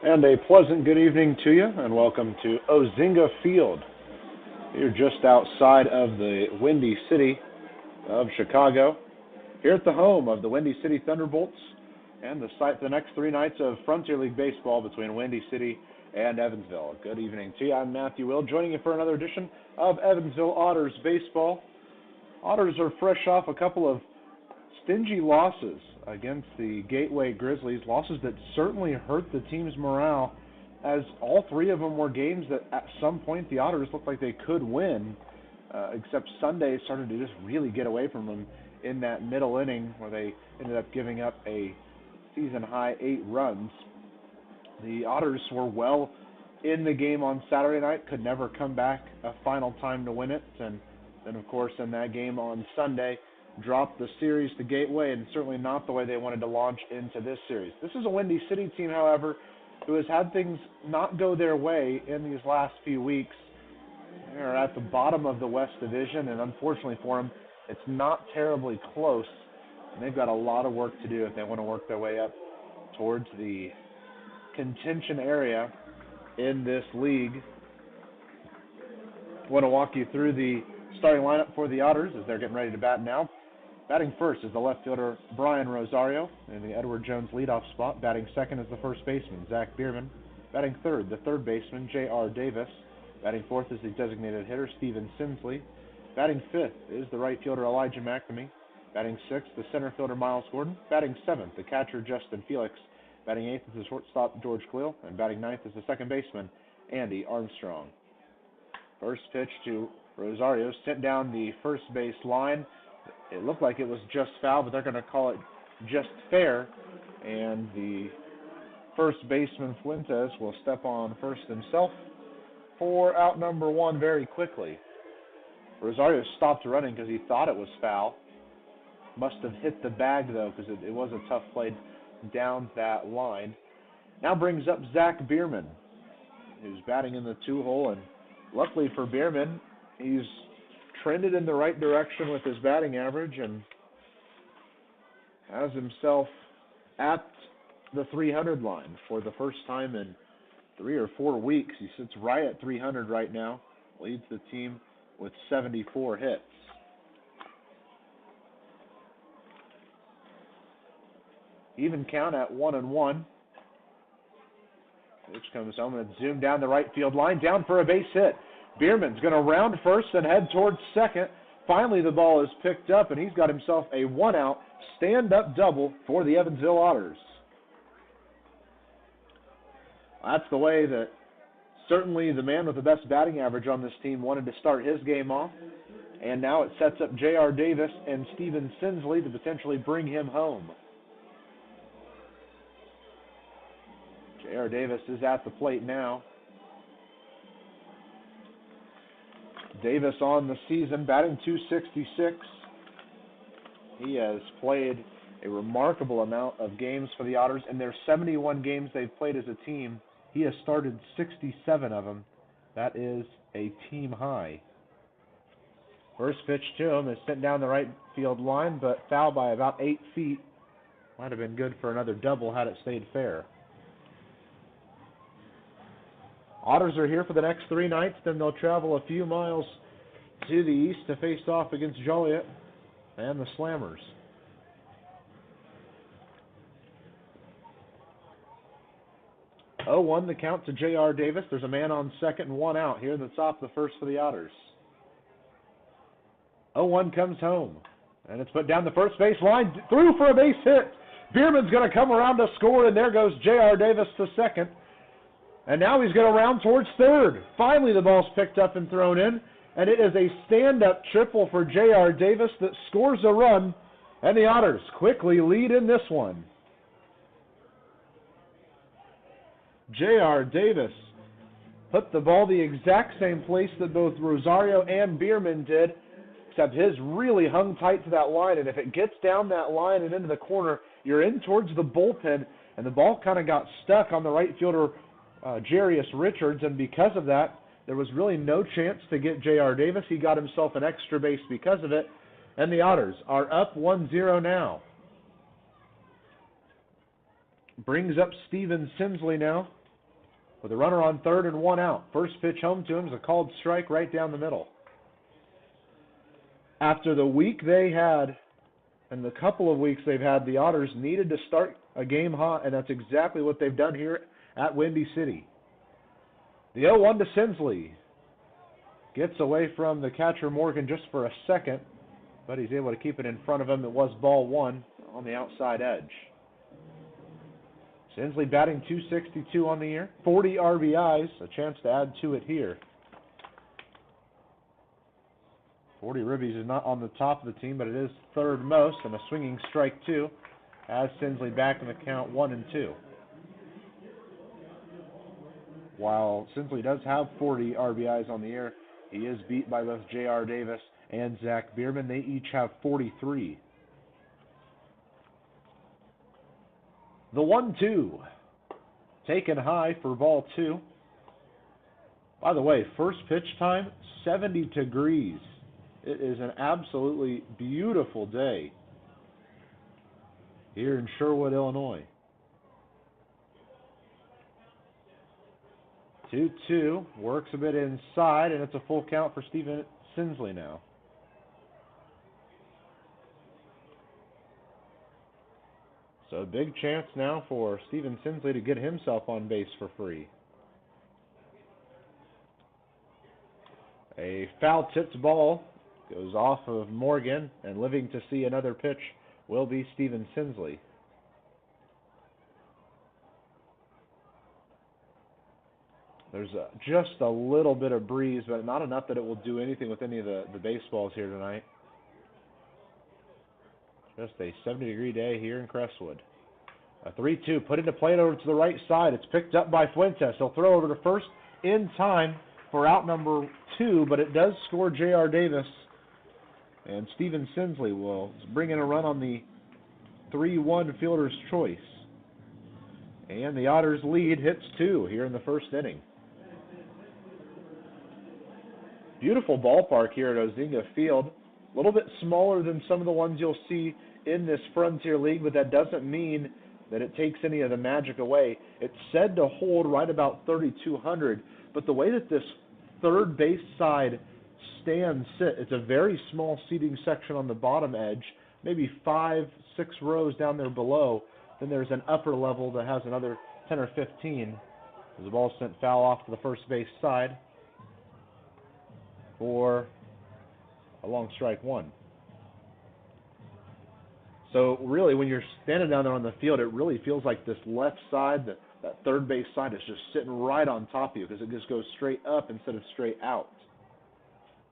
And a pleasant good evening to you, and welcome to Ozinga Field. You're just outside of the Windy City of Chicago, here at the home of the Windy City Thunderbolts, and the site for the next 3 nights of Frontier League baseball between Windy City and Evansville. Good evening to you. I'm Matthew Will, joining you for another edition of Evansville Otters baseball. Otters are fresh off a couple of stingy losses against the Gateway Grizzlies, losses that certainly hurt the team's morale, as all 3 of them were games that at some point the Otters looked like they could win, except Sunday started to just really get away from them in that middle inning where they ended up giving up a season-high 8 runs. The Otters were well in the game on Saturday night, could never come back a final time to win it, and then, of course, in that game on Sunday, dropped the series to Gateway, and certainly not the way they wanted to launch into this series. This is a Windy City team, however, who has had things not go their way in these last few weeks. They're at the bottom of the West Division, and unfortunately for them, it's not terribly close, and they've got a lot of work to do if they want to work their way up towards the contention area in this league. I want to walk you through the starting lineup for the Otters as they're getting ready to bat now. Batting first is the left fielder Brian Rosario in the Edward Jones leadoff spot. Batting second is the first baseman Zach Bierman. Batting third, the third baseman J.R. Davis. Batting fourth is the designated hitter Steven Sinsley. Batting fifth is the right fielder Elijah McNamee. Batting sixth, the center fielder Miles Gordon. Batting seventh, the catcher Justin Felix. Batting eighth is the shortstop George Cleel. And batting ninth is the second baseman Andy Armstrong. First pitch to Rosario, sent down the first base line. It looked like it was just foul, but they're going to call it just fair. And the first baseman, Fuentes, will step on first himself for out number 1 very quickly. Rosario stopped running because he thought it was foul. Must have hit the bag, though, because it was a tough play down that line. Now brings up Zach Bierman, who's batting in the 2-hole. And luckily for Bierman, he's trended in the right direction with his batting average and has himself at the 300 line for the first time in 3 or 4 weeks. He sits right at 300 right now, leads the team with 74 hits. Even count at 1-1. Pitch comes home and zoom down the right field line, down for a base hit. Bierman's going to round first and head towards second. Finally, the ball is picked up, and he's got himself a 1-out stand-up double for the Evansville Otters. That's the way that certainly the man with the best batting average on this team wanted to start his game off. And now it sets up J.R. Davis and Steven Sinsley to potentially bring him home. J.R. Davis is at the plate now. Davis on the season, batting .266. He has played a remarkable amount of games for the Otters. In their 71 games they've played as a team, he has started 67 of them. That is a team high. First pitch to him is sent down the right field line, but foul by about 8 feet. Might have been good for another double had it stayed fair. Otters are here for the next 3 nights, then they'll travel a few miles to the east to face off against Joliet and the Slammers. Oh, 1 the count to J.R. Davis. There's a man on second and 1 out here in the top of the first for the Otters. 0-1 comes home, and it's put down the first base line, through for a base hit. Bierman's going to come around to score, and there goes J.R. Davis to second. And now he's going to round towards third. Finally, the ball's picked up and thrown in, and it is a stand-up triple for J.R. Davis that scores a run, and the Otters quickly lead in this one. J.R. Davis put the ball the exact same place that both Rosario and Bierman did, except his really hung tight to that line, and if it gets down that line and into the corner, you're in towards the bullpen, and the ball kind of got stuck on the right fielder Jarius Richards, and because of that, there was really no chance to get J.R. Davis. He got himself an extra base because of it, and the Otters are up 1-0 now. Brings up Steven Sinsley now with a runner on third and one out. First pitch home to him is a called strike right down the middle. After the week they had, and the couple of weeks they've had, the Otters needed to start a game hot, and that's exactly what they've done here at Windy City. The 0-1 to Sinsley. Gets away from the catcher Morgan just for a second, but he's able to keep it in front of him. It was ball one on the outside edge. Sinsley batting .262 on the year, 40 RBIs, a chance to add to it here. 40 ribbies is not on the top of the team, but it is third most, and a swinging strike two has Sinsley back in the count 1-2. While Sinsley does have 40 RBIs on the year, he is beat by both J.R. Davis and Zach Bierman. They each have 43. The 1-2, taken high for ball two. By the way, first pitch time, 70 degrees. It is an absolutely beautiful day here in Sherwood, Illinois. 2-2, works a bit inside, and it's a full count for Steven Sinsley now. So a big chance now for Steven Sinsley to get himself on base for free. A foul-tipped ball goes off of Morgan, and living to see another pitch will be Steven Sinsley. There's just a little bit of breeze, but not enough that it will do anything with any of the baseballs here tonight. Just a 70-degree day here in Crestwood. A 3-2 put into play over to the right side. It's picked up by Fuentes. He'll throw over to first in time for out number 2, but it does score J.R. Davis. And Steven Sinsley will bring in a run on the 3-1 fielder's choice. And the Otters lead hits 2 here in the first inning. Beautiful ballpark here at Ozinga Field. A little bit smaller than some of the ones you'll see in this Frontier League, but that doesn't mean that it takes any of the magic away. It's said to hold right about 3,200, but the way that this third base side stands sit, it's a very small seating section on the bottom edge, maybe 5-6 rows down there below. Then there's an upper level that has another 10 or 15. As the ball sent foul off to the first base side for a long strike one. So really, when you're standing down there on the field, it really feels like this left side, that third base side, is just sitting right on top of you because it just goes straight up instead of straight out.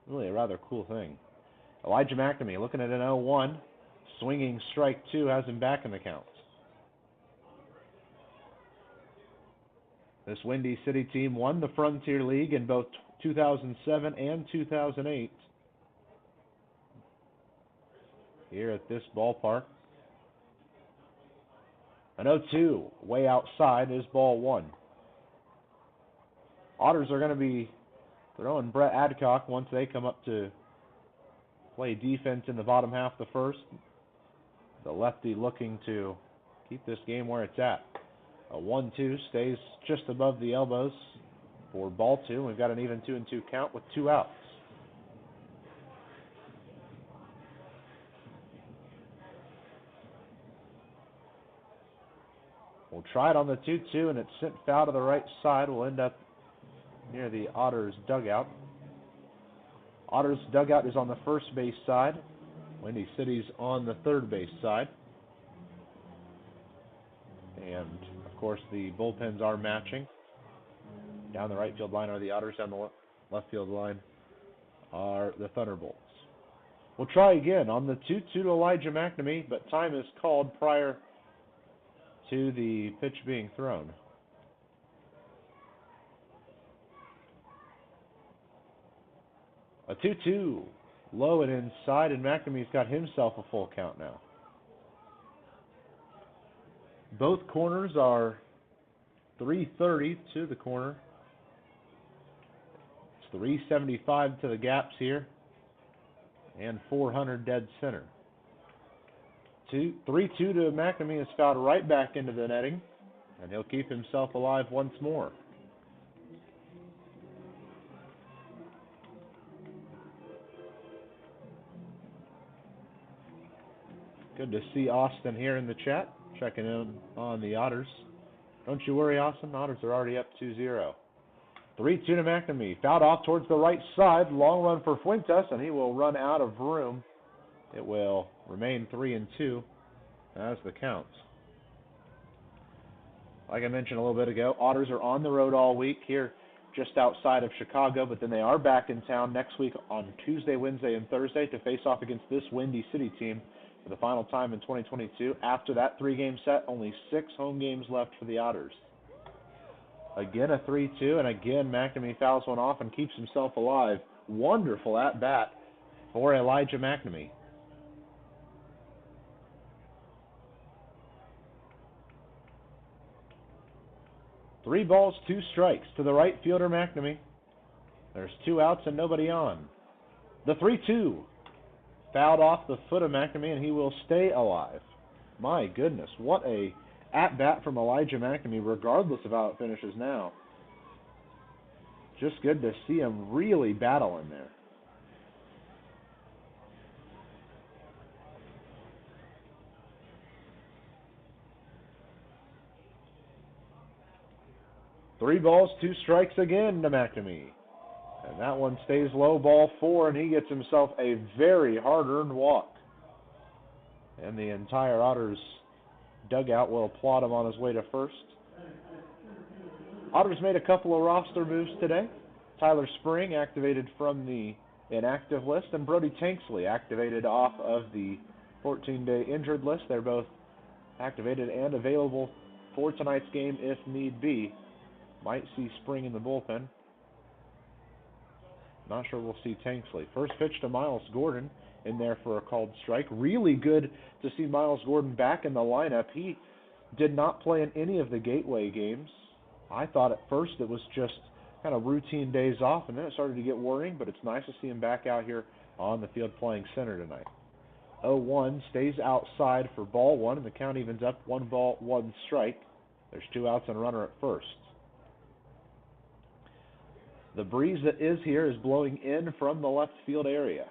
Really a rather cool thing. Elijah McNamee looking at an 0-1. Swinging strike two has him back in the count. This Windy City team won the Frontier League in both 2007 and 2008. Here at this ballpark. An 0-2, way outside is ball one. Otters are going to be throwing Brett Adcock once they come up to play defense in the bottom half of the first. The lefty looking to keep this game where it's at. A 1-2 stays just above the elbows for ball two. We've got an even 2-2 count with 2 outs. We'll try it on the 2-2, and it's sent foul to the right side. We'll end up near the Otters dugout. Otters dugout is on the first base side. Windy City's on the third base side. And, of course, the bullpens are matching. Down the right field line are the Otters. Down the left field line are the Thunderbolts. We'll try again on the 2-2 to Elijah McNamee, but time is called prior to the pitch being thrown. A 2-2, low and inside, and McNamee's got himself a full count now. Both corners are 330 to the corner. It's 375 to the gaps here, and 400 dead center. 3-2 to McNamee is fouled right back into the netting, and he'll keep himself alive once more. Good to see Austin here in the chat, checking in on the Otters. Don't you worry, Austin. Otters are already up 2-0. 3-2 to McNamee. Fouled off towards the right side. Long run for Fuentes, and he will run out of room. It will remain 3-2 as the count. Like I mentioned a little bit ago, Otters are on the road all week here just outside of Chicago, but then they are back in town next week on Tuesday, Wednesday, and Thursday to face off against this Windy City team for the final time in 2022. After that 3-game set, only 6 home games left for the Otters. Again a 3-2, and again McNamee fouls one off and keeps himself alive. Wonderful at-bat for Elijah McNamee. Three balls, 2 strikes to the right fielder McNamee. There's 2 outs and nobody on. The 3-2. Fouled off the foot of McNamee, and he will stay alive. My goodness, what a at-bat from Elijah McNamee, regardless of how it finishes now. Just good to see him really battling there. Three balls, 2 strikes again to McNamee. And that one stays low, ball 4, and he gets himself a very hard-earned walk. And the entire Otters dugout will applaud him on his way to first. Otters made a couple of roster moves today. Tyler Spring activated from the inactive list, and Brody Tanksley activated off of the 14-day injured list. They're both activated and available for tonight's game if need be. Might see Spring in the bullpen. Not sure we'll see Tanksley. First pitch to Miles Gordon in there for a called strike. Really good to see Miles Gordon back in the lineup. He did not play in any of the Gateway games. I thought at first it was just kind of routine days off, and then it started to get worrying, but it's nice to see him back out here on the field playing center tonight. 0-1 stays outside for ball 1, and the count evens up 1 ball, 1 strike. There's 2 outs and a runner at first. The breeze that is here is blowing in from the left field area.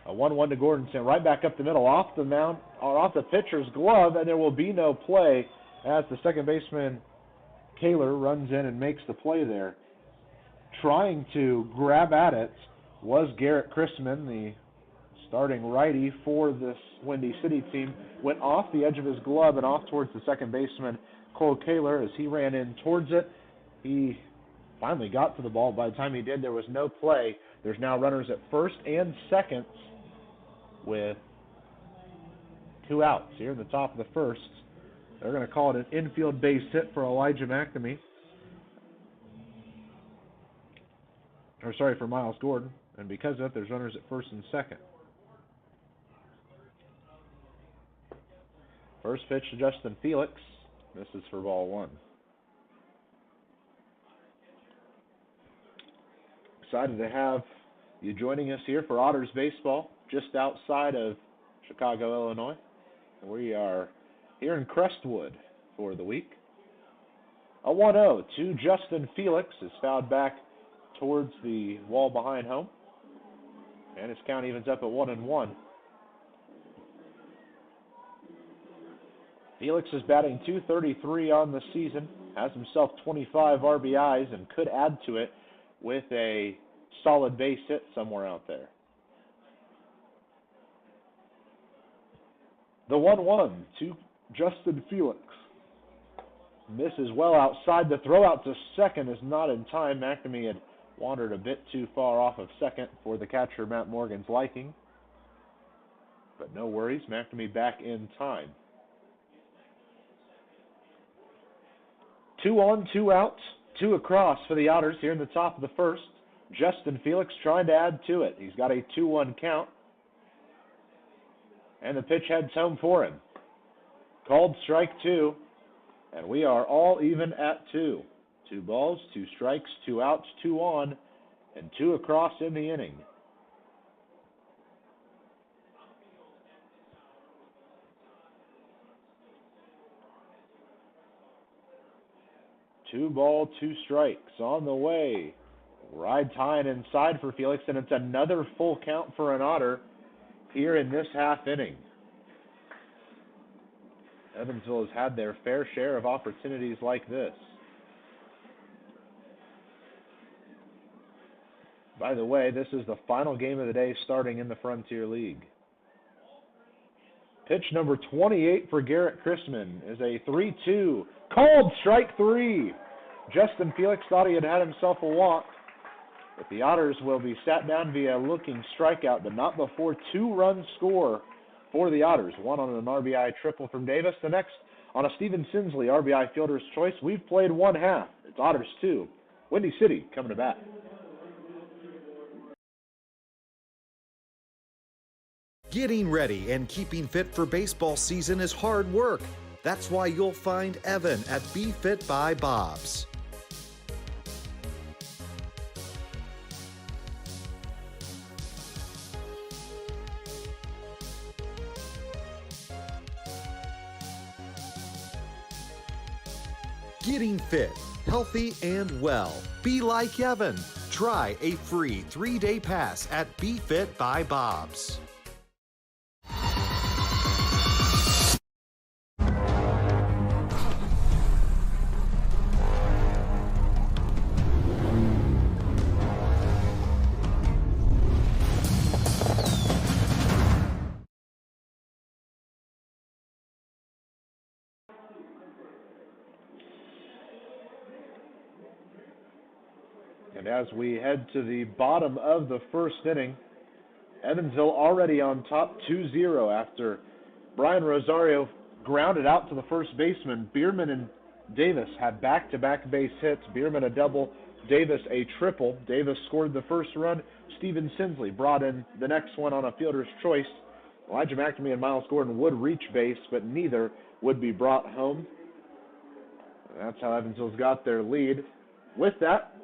A 1-1 to Gordon, sent right back up the middle, off the mound, or off the pitcher's glove, and there will be no play as the second baseman Kaler runs in and makes the play there. Trying to grab at it was Garrett Chrisman, the starting righty for this Windy City team. Went off the edge of his glove and off towards the second baseman Cole Kaler as he ran in towards it. He finally got to the ball. By the time he did, there was no play. There's now runners at first and second with 2 outs here in the top of the first. They're going to call it an infield base hit for Elijah McNamee. For Miles Gordon. And because of that, there's runners at first and second. First pitch to Justin Felix. This is for ball 1. Excited to have you joining us here for Otters baseball, just outside of Chicago, Illinois. We are here in Crestwood for the week. A 1-0 to Justin Felix is fouled back towards the wall behind home, and his count evens up at 1-1. Felix is batting .233 on the season, has himself 25 RBIs, and could add to it with a solid base hit somewhere out there. The 1-1 to Justin Felix. Misses well outside. The throw out to second is not in time. McNamee had wandered a bit too far off of second for the catcher Matt Morgan's liking. But no worries, McNamee back in time. 2 on, 2 out, 2 across for the Otters here in the top of the first. Justin Felix trying to add to it. He's got a 2-1 count. And the pitch heads home for him. Called strike 2. And we are all even at 2. 2 balls, 2 strikes, 2 outs, 2 on, and 2 across in the inning. Two ball, 2 strikes on the way. Ride tying inside for Felix, and it's another full count for an Otter here in this half inning. Evansville has had their fair share of opportunities like this. By the way, this is the final game of the day starting in the Frontier League. Pitch number 28 for Garrett Chrisman is a 3-2. Called strike 3. Justin Felix thought he had himself a walk, but the Otters will be sat down via looking strikeout, but not before 2-run score for the Otters. One on an RBI triple from Davis, the next on a Steven Sinsley RBI fielder's choice. We've played 1/2. It's Otters 2. Windy City coming to bat. Getting ready and keeping fit for baseball season is hard work. That's why you'll find Evan at Be Fit by Bob's. Getting fit, healthy, and well. Be like Evan. Try a free 3-day pass at Be Fit by Bob's. And as we head to the bottom of the first inning, Evansville already on top 2-0 after Brian Rosario grounded out to the first baseman. Bierman and Davis had back-to-back base hits. Bierman a double, Davis a triple. Davis scored the first run. Steven Sinsley brought in the next one on a fielder's choice. Elijah McNamee and Miles Gordon would reach base, but neither would be brought home. That's how Evansville's got their lead. With that,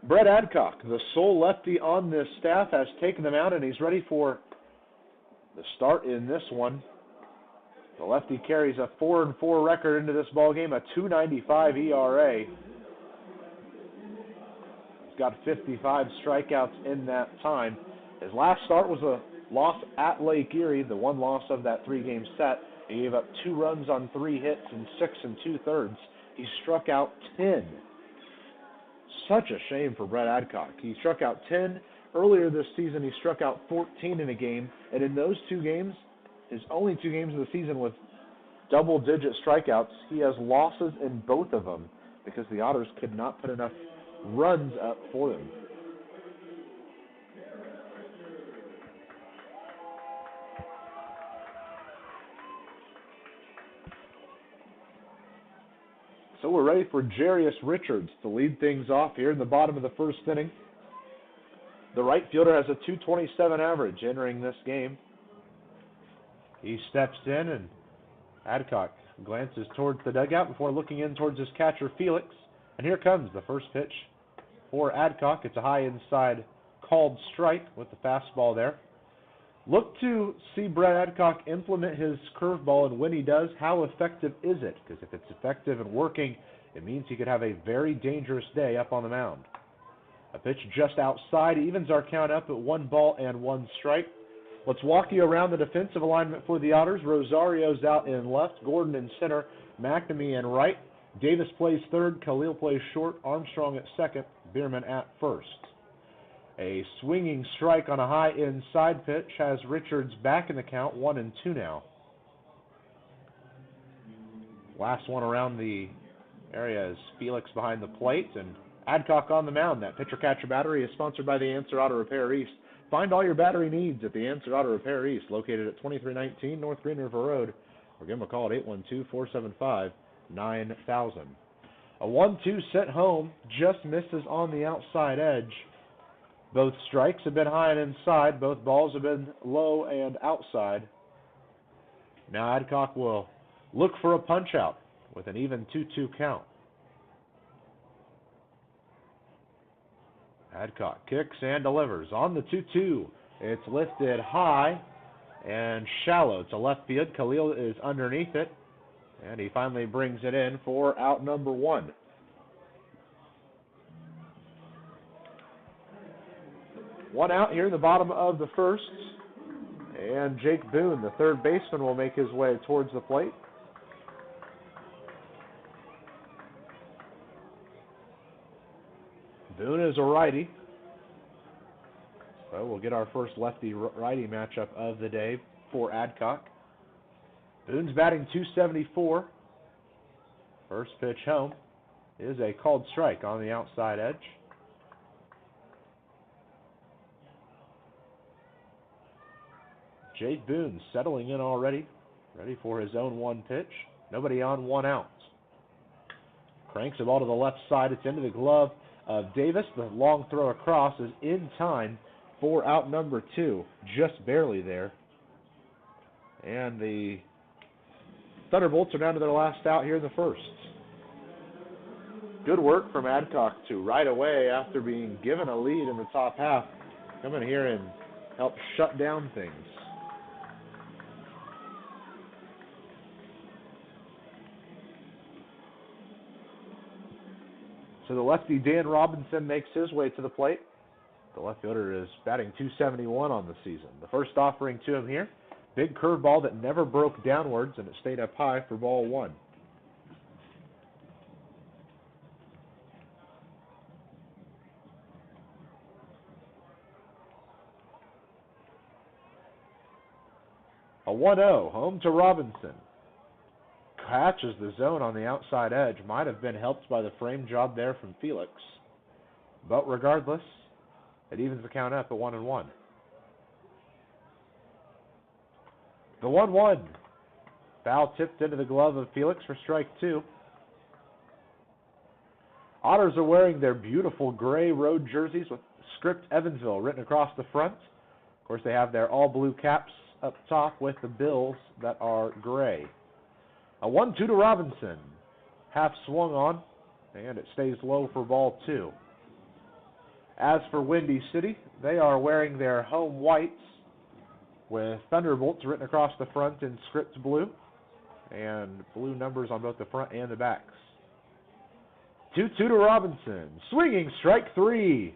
Brett Adcock, the sole lefty on this staff, has taken them out, and he's ready for the start in this one. The lefty carries a 4-4 record into this ballgame, a 2.95 ERA. He's got 55 strikeouts in that time. His last start was a loss at Lake Erie, the one loss of that 3-game set. He gave up 2 runs on 3 hits in 6 2/3. He struck out 10. Such a shame for Brett Adcock. He struck out 10. Earlier this season, he struck out 14 in a game. And in those 2 games, his only 2 games of the season with double-digit strikeouts, he has losses in both of them because the Otters could not put enough runs up for them. So we're ready for Jarius Richards to lead things off here in the bottom of the first inning. The right fielder has a 227 average entering this game. He steps in, and Adcock glances towards the dugout before looking in towards his catcher, Felix. And here comes the first pitch for Adcock. It's a high inside called strike with the fastball there. Look to see Brett Adcock implement his curveball, and when he does, how effective is it? Because if it's effective and working, it means he could have a very dangerous day up on the mound. A pitch just outside evens our count up at 1-1 strike. Let's walk you around the defensive alignment for the Otters. Rosario's out in left, Gordon in center, McNamee in right. Davis plays third, Khalil plays short, Armstrong at second, Bierman at first. A swinging strike on a high inside pitch has Richards back in the count, 1-2 now. Last one around the area is Felix behind the plate, and Adcock on the mound. That pitcher-catcher battery is sponsored by the Answer Auto Repair East. Find all your battery needs at the Answer Auto Repair East, located at 2319 North Green River Road, or give them a call at 812-475-9000. A 1-2 set home, just misses on the outside edge. Both strikes have been high and inside. Both balls have been low and outside. Now Adcock will look for a punch-out with an even 2-2 count. Adcock kicks and delivers. On the 2-2, it's lifted high and shallow to left field. Khalil is underneath it, and he finally brings it in for out number 1. One out here in the bottom of the first, and Jake Boone, the third baseman, will make his way towards the plate. Boone is a righty. So we'll get our first lefty-righty matchup of the day for Adcock. Boone's batting .274. First pitch home is a called strike on the outside edge. Jake Boone settling in already, ready for his own one pitch. Nobody on, one out. Cranks the ball to the left side. It's into the glove of Davis. The long throw across is in time for out number 2, just barely there. And the Thunderbolts are down to their last out here in the first. Good work from Adcock to right away, after being given a lead in the top half, come in here and help shut down things. So the lefty Dan Robinson makes his way to the plate. The left fielder is batting .271 on the season. The first offering to him here, big curveball that never broke downwards, and it stayed up high for ball 1. A 1-0, home to Robinson. Catches the zone on the outside edge. Might have been helped by the frame job there from Felix. But regardless, it evens the count up at 1-1. The 1-1. Foul tipped into the glove of Felix for strike 2. Otters are wearing their beautiful gray road jerseys with script Evansville written across the front. Of course, they have their all-blue caps up top with the bills that are gray. A 1-2 to Robinson. Half swung on, and it stays low for ball 2. As for Windy City, they are wearing their home whites with Thunderbolts written across the front in script blue, and blue numbers on both the front and the backs. 2-2 to Robinson. Swinging strike 3.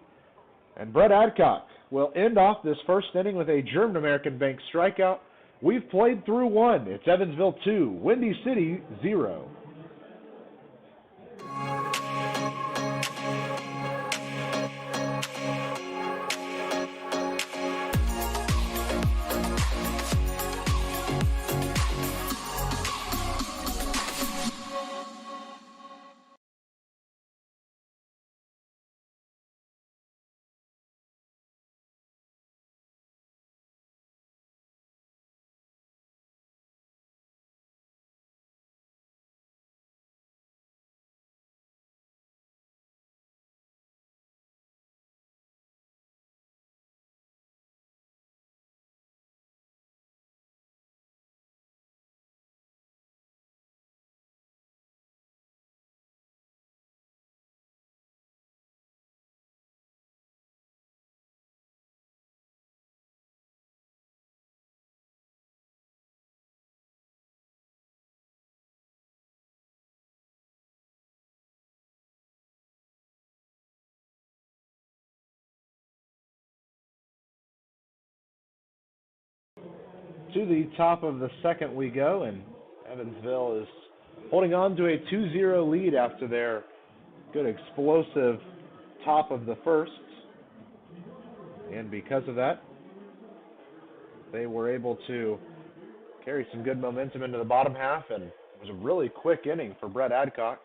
And Brett Adcock will end off this first inning with a German American Bank strikeout. We've played through 1. It's Evansville 2, Windy City 0. To the top of the second we go, and Evansville is holding on to a 2-0 lead after their good explosive top of the first. And because of that, they were able to carry some good momentum into the bottom half, and it was a really quick inning for Brett Adcock.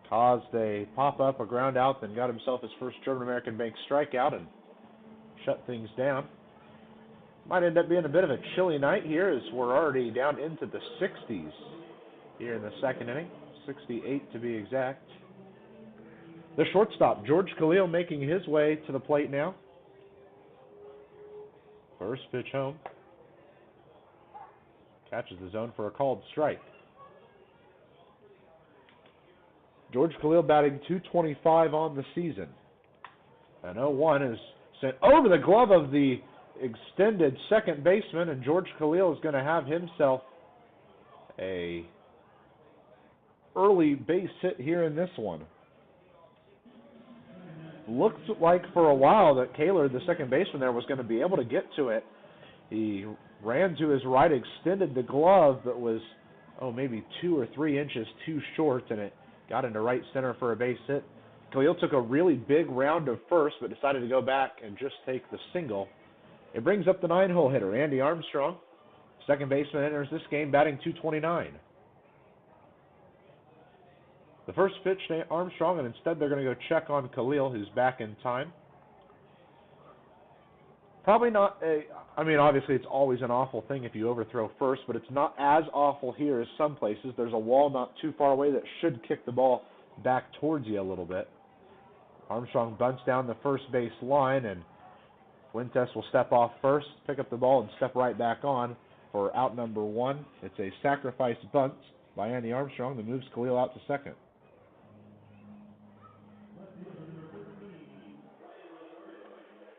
Caused a pop-up, a ground out, then got himself his first German American Bank strikeout and shut things down. Might end up being a bit of a chilly night here, as we're already down into the 60s here in the second inning, 68 to be exact. The shortstop, George Khalil, making his way to the plate now. First pitch home. Catches the zone for a called strike. George Khalil batting .225 on the season. An 0-1 is sent over the glove of the extended second baseman, and George Khalil is going to have himself a early base hit here in this one. Looks like for a while that Kaler, the second baseman there, was going to be able to get to it. He ran to his right, extended the glove, but was maybe 2 or 3 inches too short, and it got into right center for a base hit. Khalil took a really big round of first, but decided to go back and just take the single. It brings up the 9-hole hitter, Andy Armstrong. Second baseman enters this game batting .229. The first pitch to Armstrong, and instead they're going to go check on Khalil, who's back in time. Probably not obviously it's always an awful thing if you overthrow first, but it's not as awful here as some places. There's a wall not too far away that should kick the ball back towards you a little bit. Armstrong bunts down the first base line, and Fuentes will step off first, pick up the ball, and step right back on for out number 1. It's a sacrifice bunt by Andy Armstrong that moves Khalil out to second.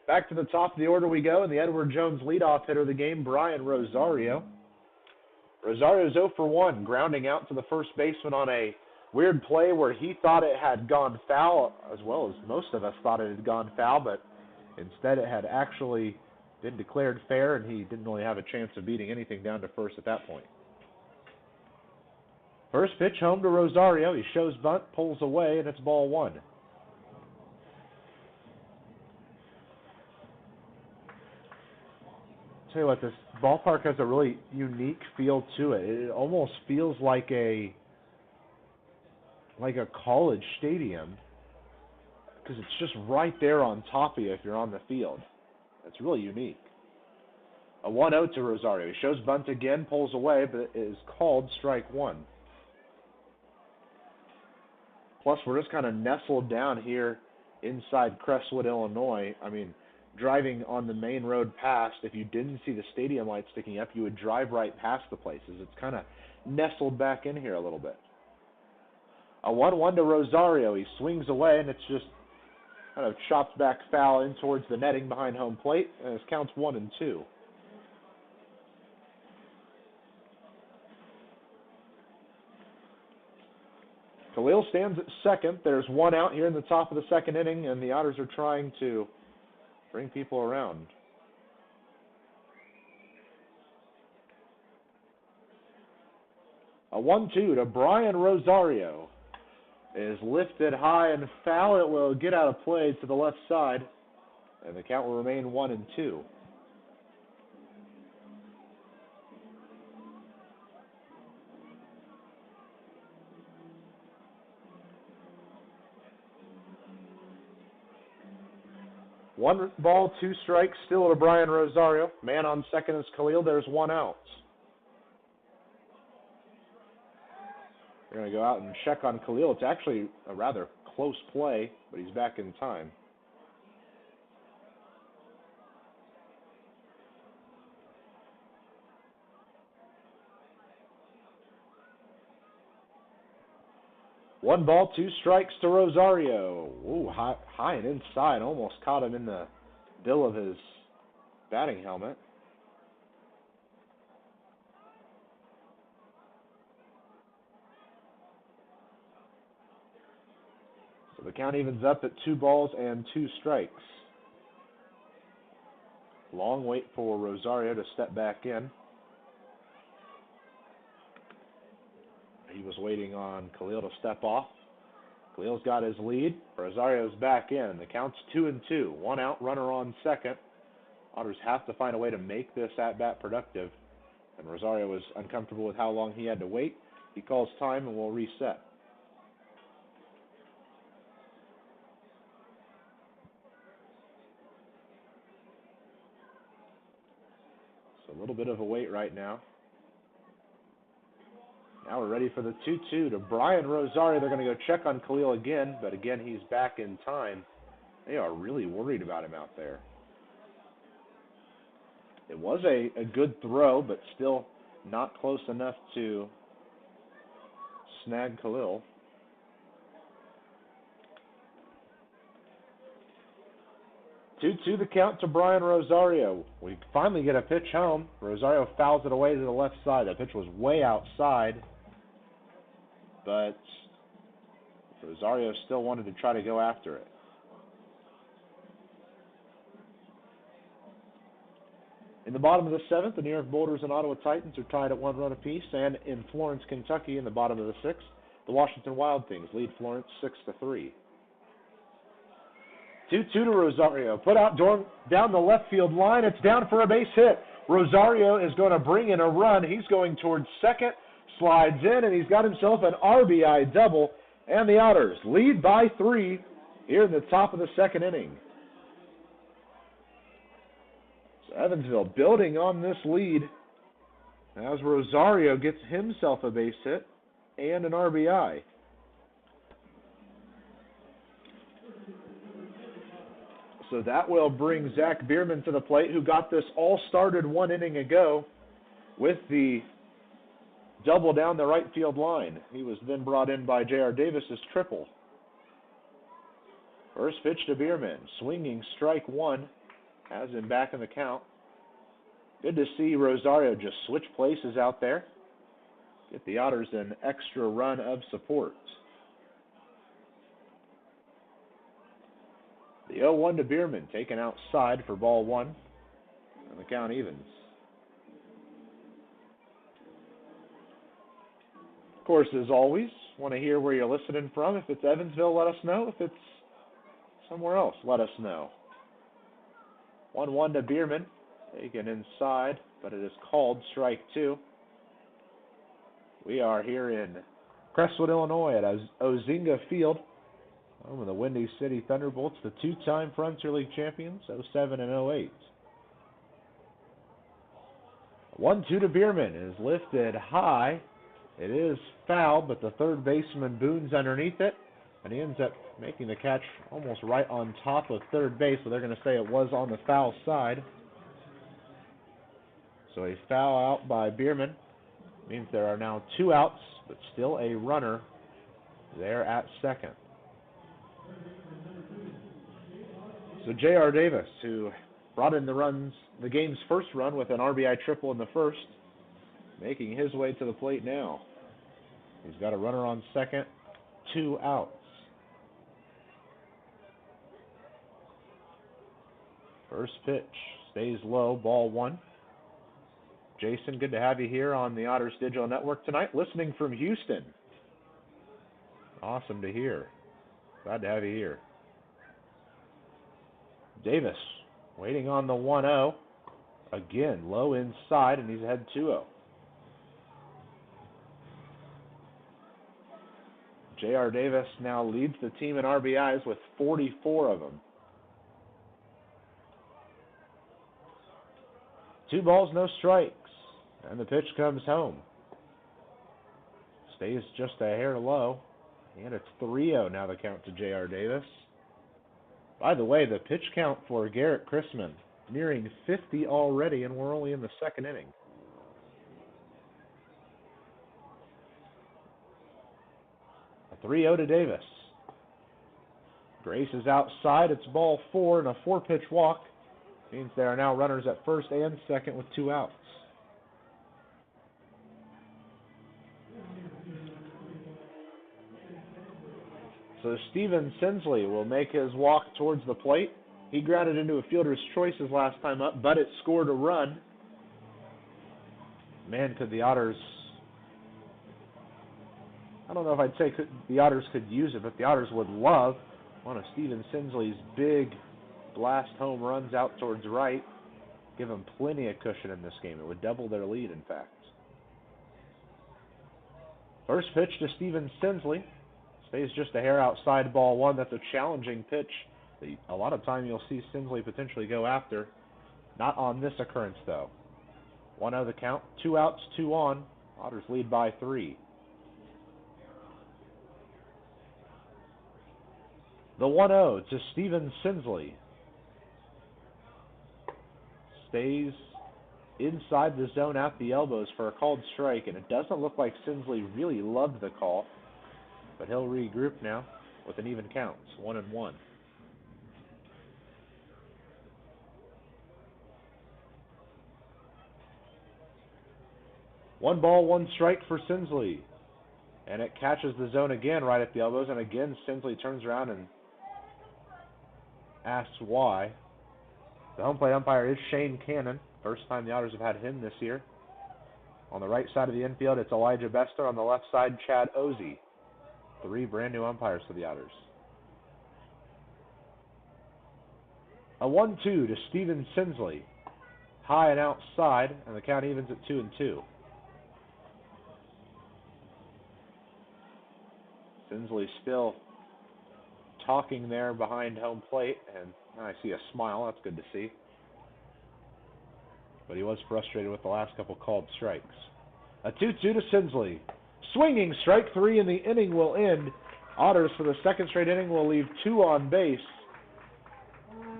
Back to the top of the order we go, and the Edward Jones leadoff hitter of the game, Brian Rosario. Rosario's 0 for 1, grounding out to the first baseman on a weird play where he thought it had gone foul, as well as most of us thought it had gone foul, but instead it had actually been declared fair, and he didn't really have a chance of beating anything down to first at that point. First pitch home to Rosario. He shows bunt, pulls away, and it's ball 1. Tell you what, this ballpark has a really unique feel to it. It almost feels like a college stadium, because it's just right there on top of you if you're on the field. It's really unique. A 1-0 to Rosario. He shows bunt again, pulls away, but it is called strike 1. Plus, we're just kind of nestled down here inside Crestwood, Illinois. I mean, driving on the main road past, if you didn't see the stadium lights sticking up, you would drive right past the places. It's kind of nestled back in here a little bit. A 1-1 to Rosario. He swings away, and it's just kind of chopped back foul in towards the netting behind home plate, and it counts 1-2. Khalil stands at second. There's one out here in the top of the second inning, and the Otters are trying to bring people around. A 1-2 to Brian Rosario is lifted high and foul. It will get out of play to the left side, and the count will remain 1-2. One ball, 2 strikes, still to Brian Rosario. Man on second is Khalil. There's 1 out. We're going to go out and check on Khalil. It's actually a rather close play, but he's back in time. One ball, 2 strikes to Rosario. Ooh, high and inside. Almost caught him in the bill of his batting helmet. So the count evens up at 2 balls and 2 strikes. Long wait for Rosario to step back in. He was waiting on Khalil to step off. Khalil's got his lead. Rosario's back in. The count's 2-2. 1 out, runner on second. Otters have to find a way to make this at-bat productive. And Rosario was uncomfortable with how long he had to wait. He calls time and will reset. So a little bit of a wait right now. Now we're ready for the 2-2 to Brian Rosario. They're going to go check on Khalil again, but again, he's back in time. They are really worried about him out there. It was a good throw, but still not close enough to snag Khalil. Two the count to Brian Rosario. We finally get a pitch home. Rosario fouls it away to the left side. That pitch was way outside, but Rosario still wanted to try to go after it. In the bottom of the 7th, the New York Boulders and Ottawa Titans are tied at 1 run apiece, and in Florence, Kentucky, in the bottom of the 6th, the Washington Wild Things lead Florence 6-3. 2-2 to Rosario. Put out down the left field line. It's down for a base hit. Rosario is going to bring in a run. He's going towards second, slides in, and he's got himself an RBI double. And the Otters lead by 3 here in the top of the second inning. So Evansville building on this lead as Rosario gets himself a base hit and an RBI. So that will bring Zach Bierman to the plate, who got this all started 1 inning ago with the double down the right field line. He was then brought in by J.R. Davis's triple. First pitch to Bierman, swinging strike 1, has him back in the count. Good to see Rosario just switch places out there. Get the Otters an extra run of support. The 0-1 to Bierman, taken outside for ball 1, and the count evens. Of course, as always, want to hear where you're listening from. If it's Evansville, let us know. If it's somewhere else, let us know. 1-1 to Bierman, taken inside, but it is called strike 2. We are here in Crestwood, Illinois at Ozinga Field, home of the Windy City Thunderbolts, the 2-time Frontier League champions, 07 and 08. 1-2 to Bierman is lifted high. It is foul, but the third baseman Boone's underneath it, and he ends up making the catch almost right on top of third base, so they're going to say it was on the foul side. So a foul out by Bierman means there are now 2 outs, but still a runner there at second. So J.R. Davis, who brought in the game's first run with an RBI triple in the first, making his way to the plate now. He's got a runner on second, 2 outs. First pitch stays low, ball 1. Jason, good to have you here on the Otters Digital Network tonight, listening from Houston. Awesome to hear. Glad to have you here. Davis waiting on the 1-0. Again, low inside, and he's ahead 2-0. J.R. Davis now leads the team in RBIs with 44 of them. 2 balls, no strikes, and the pitch comes home. Stays just a hair low, and it's 3-0 now the count to J.R. Davis. By the way, the pitch count for Garrett Chrisman nearing 50 already, and we're only in the second inning. A 3-0 to Davis. Grace is outside. It's ball 4 and a 4-pitch walk. Means there are now runners at first and second with 2 outs. So Steven Sensley will make his walk towards the plate. He grounded into a fielder's choices last time up, but it scored a run. Man, could the Otters... I don't know if I'd say the Otters could use it, but the Otters would love one of Steven Sensley's big blast home runs out towards right. Give them plenty of cushion in this game. It would double their lead, in fact. First pitch to Steven Sensley. Stays just a hair outside ball 1. That's a challenging pitch. A lot of time you'll see Sensley potentially go after. Not on this occurrence, though. 1-0 the count. 2 outs, 2 on. Otters lead by 3. The 1-0 to Steven Sensley. Stays inside the zone at the elbows for a called strike, and it doesn't look like Sensley really loved the call, but he'll regroup now with an even count, 1-1. One ball, 1 strike for Sensley, and it catches the zone again right at the elbows, and again Sensley turns around and asks why. The home plate umpire is Shane Cannon. First time the Otters have had him this year. On the right side of the infield, it's Elijah Bester. On the left side, Chad Ozzie. 3 brand new umpires for the Otters. A 1-2 to Steven Sinsley. High and outside, and the count evens at 2-2. Sinsley still talking there behind home plate, and I see a smile. That's good to see. But he was frustrated with the last couple called strikes. A 2-2 to Sinsley. Swinging strike 3, and the inning will end. Otters, for the second straight inning, will leave 2 on base.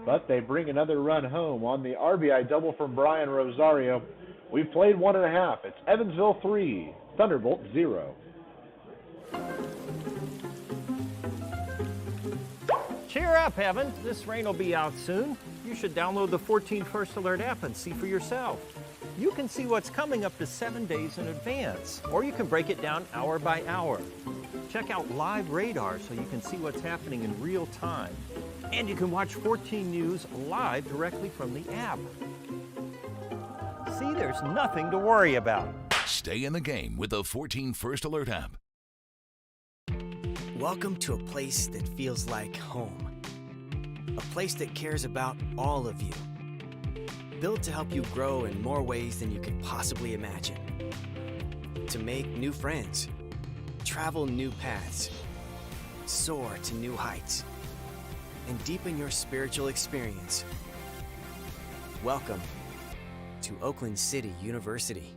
But they bring another run home on the RBI double from Brian Rosario. We've played 1.5. It's Evansville 3, Thunderbolt 0. Cheer up, Evan. This rain will be out soon. You should download the 14 First Alert app and see for yourself. You can see what's coming up to 7 days in advance, or you can break it down hour by hour. Check out live radar so you can see what's happening in real time. And you can watch 14 News live directly from the app. See, there's nothing to worry about. Stay in the game with the 14 First Alert app. Welcome to a place that feels like home. A place that cares about all of you. Built to help you grow in more ways than you could possibly imagine. To make new friends, travel new paths, soar to new heights, and deepen your spiritual experience. Welcome to Oakland City University.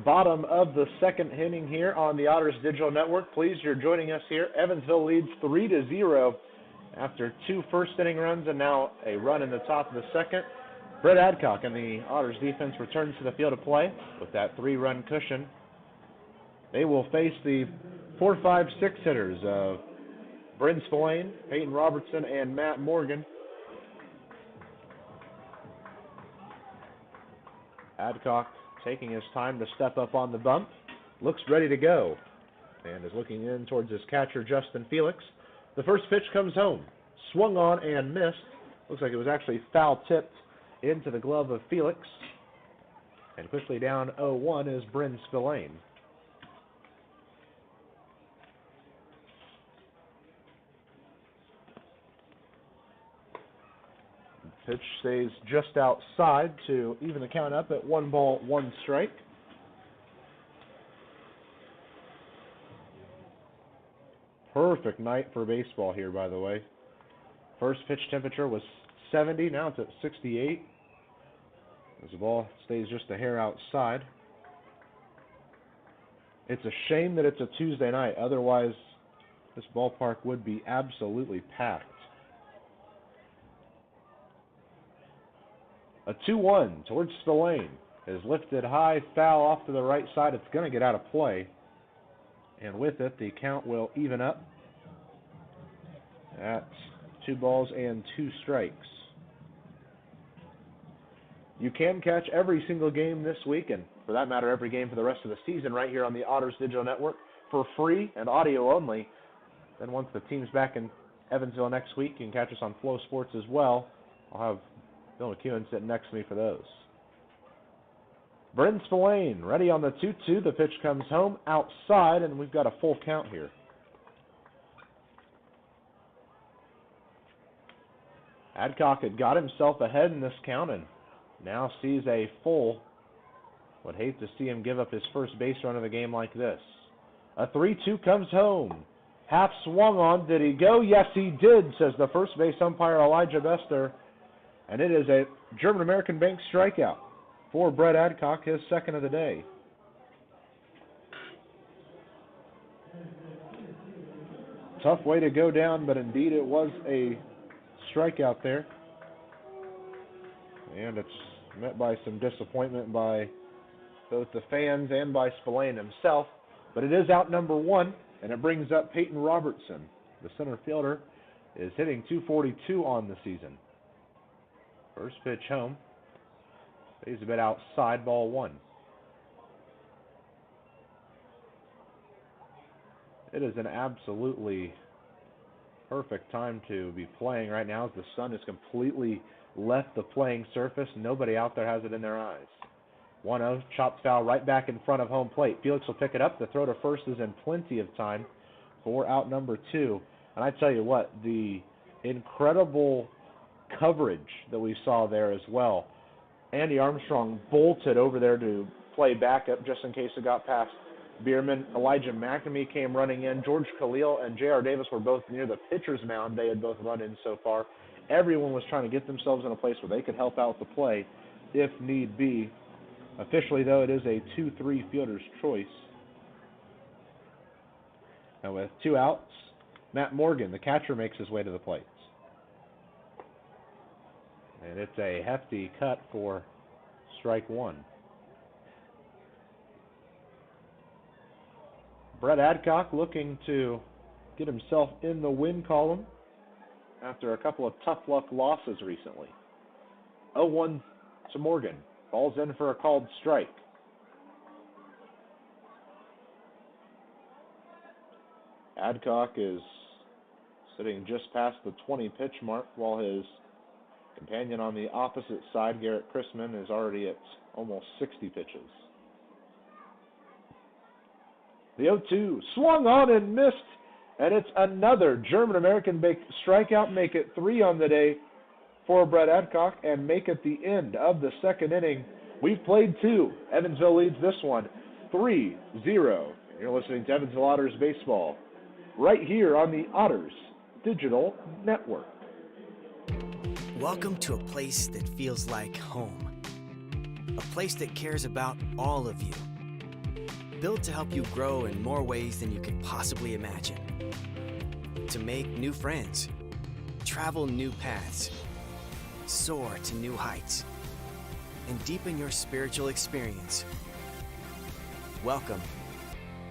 Bottom of the second inning here on the Otters Digital Network. Pleased you're joining us here. Evansville leads 3-0 after 2 first-inning runs and now a run in the top of the second. Brett Adcock and the Otters defense returns to the field of play with that 3-run cushion. They will face the 4, 5, 6 hitters of Bryn Spillane, Peyton Robertson, and Matt Morgan. Adcock taking his time to step up on the bump, looks ready to go, and is looking in towards his catcher, Justin Felix. The first pitch comes home, swung on and missed. Looks like it was actually foul-tipped into the glove of Felix. And quickly down 0-1 is Bryn Spillane. Pitch stays just outside to even the count up at 1 ball, 1 strike. Perfect night for baseball here, by the way. First pitch temperature was 70, now it's at 68. As the ball stays just a hair outside. It's a shame that it's a Tuesday night, otherwise this ballpark would be absolutely packed. A 2-1 towards Spillane is lifted high, foul off to the right side. It's going to get out of play. And with it, the count will even up at 2 balls and 2 strikes. You can catch every single game this week, and for that matter, every game for the rest of the season right here on the Otters Digital Network for free and audio only. Then once the team's back in Evansville next week, you can catch us on Flow Sports as well. I'll have Bill McEwen sitting next to me for those. Bryn Spillane ready on the 2-2. The pitch comes home outside, and we've got a full count here. Adcock had got himself ahead in this count and now sees a full. Would hate to see him give up his first base run of the game like this. A 3-2 comes home. Half swung on. Did he go? Yes, he did, says the first base umpire, Elijah Bester. And it is a German-American Bank strikeout for Brett Adcock, his second of the day. Tough way to go down, but indeed it was a strikeout there. And it's met by some disappointment by both the fans and by Spillane himself. But it is out number 1, and it brings up Peyton Robertson. The center fielder is hitting .242 on the season. First pitch home. Stays a bit outside, ball 1. It is an absolutely perfect time to be playing right now as the sun has completely left the playing surface. Nobody out there has it in their eyes. 1-0, chopped foul right back in front of home plate. Felix will pick it up. The throw to first is in plenty of time for out number 2. And I tell you what, the incredible coverage that we saw there as well. Andy Armstrong bolted over there to play backup just in case it got past Bierman. Elijah McNamee came running in. George Khalil and J.R. Davis were both near the pitcher's mound. They had both run in so far. Everyone was trying to get themselves in a place where they could help out the play if need be. Officially, though, it is a 2-3 fielder's choice. Now with 2 outs, Matt Morgan, the catcher, makes his way to the plate. And it's a hefty cut for strike 1. Brett Adcock looking to get himself in the win column after a couple of tough luck losses recently. 0-1 to Morgan. Ball's in for a called strike. Adcock is sitting just past the 20 pitch mark while his companion on the opposite side, Garrett Chrisman, is already at almost 60 pitches. The 0-2 swung on and missed, and it's another German-American strikeout, make it 3 on the day for Brett Adcock, and make it the end of the second inning. We've played 2. Evansville leads this one 3-0. You're listening to Evansville Otters Baseball right here on the Otters Digital Network. Welcome to a place that feels like home. A place that cares about all of you. Built to help you grow in more ways than you could possibly imagine. To make new friends, travel new paths, soar to new heights, and deepen your spiritual experience. Welcome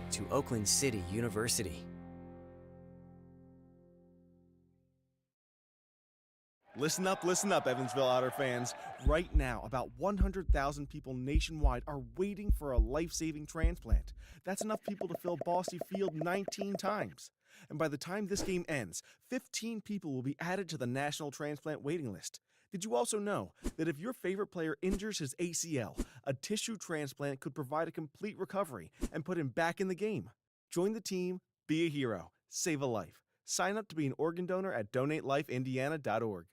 to Oakland City University. Listen up, Evansville Otter fans. Right now, about 100,000 people nationwide are waiting for a life-saving transplant. That's enough people to fill Bosse Field 19 times. And by the time this game ends, 15 people will be added to the national transplant waiting list. Did you also know that if your favorite player injures his ACL, a tissue transplant could provide a complete recovery and put him back in the game? Join the team, be a hero, save a life. Sign up to be an organ donor at donatelifeindiana.org.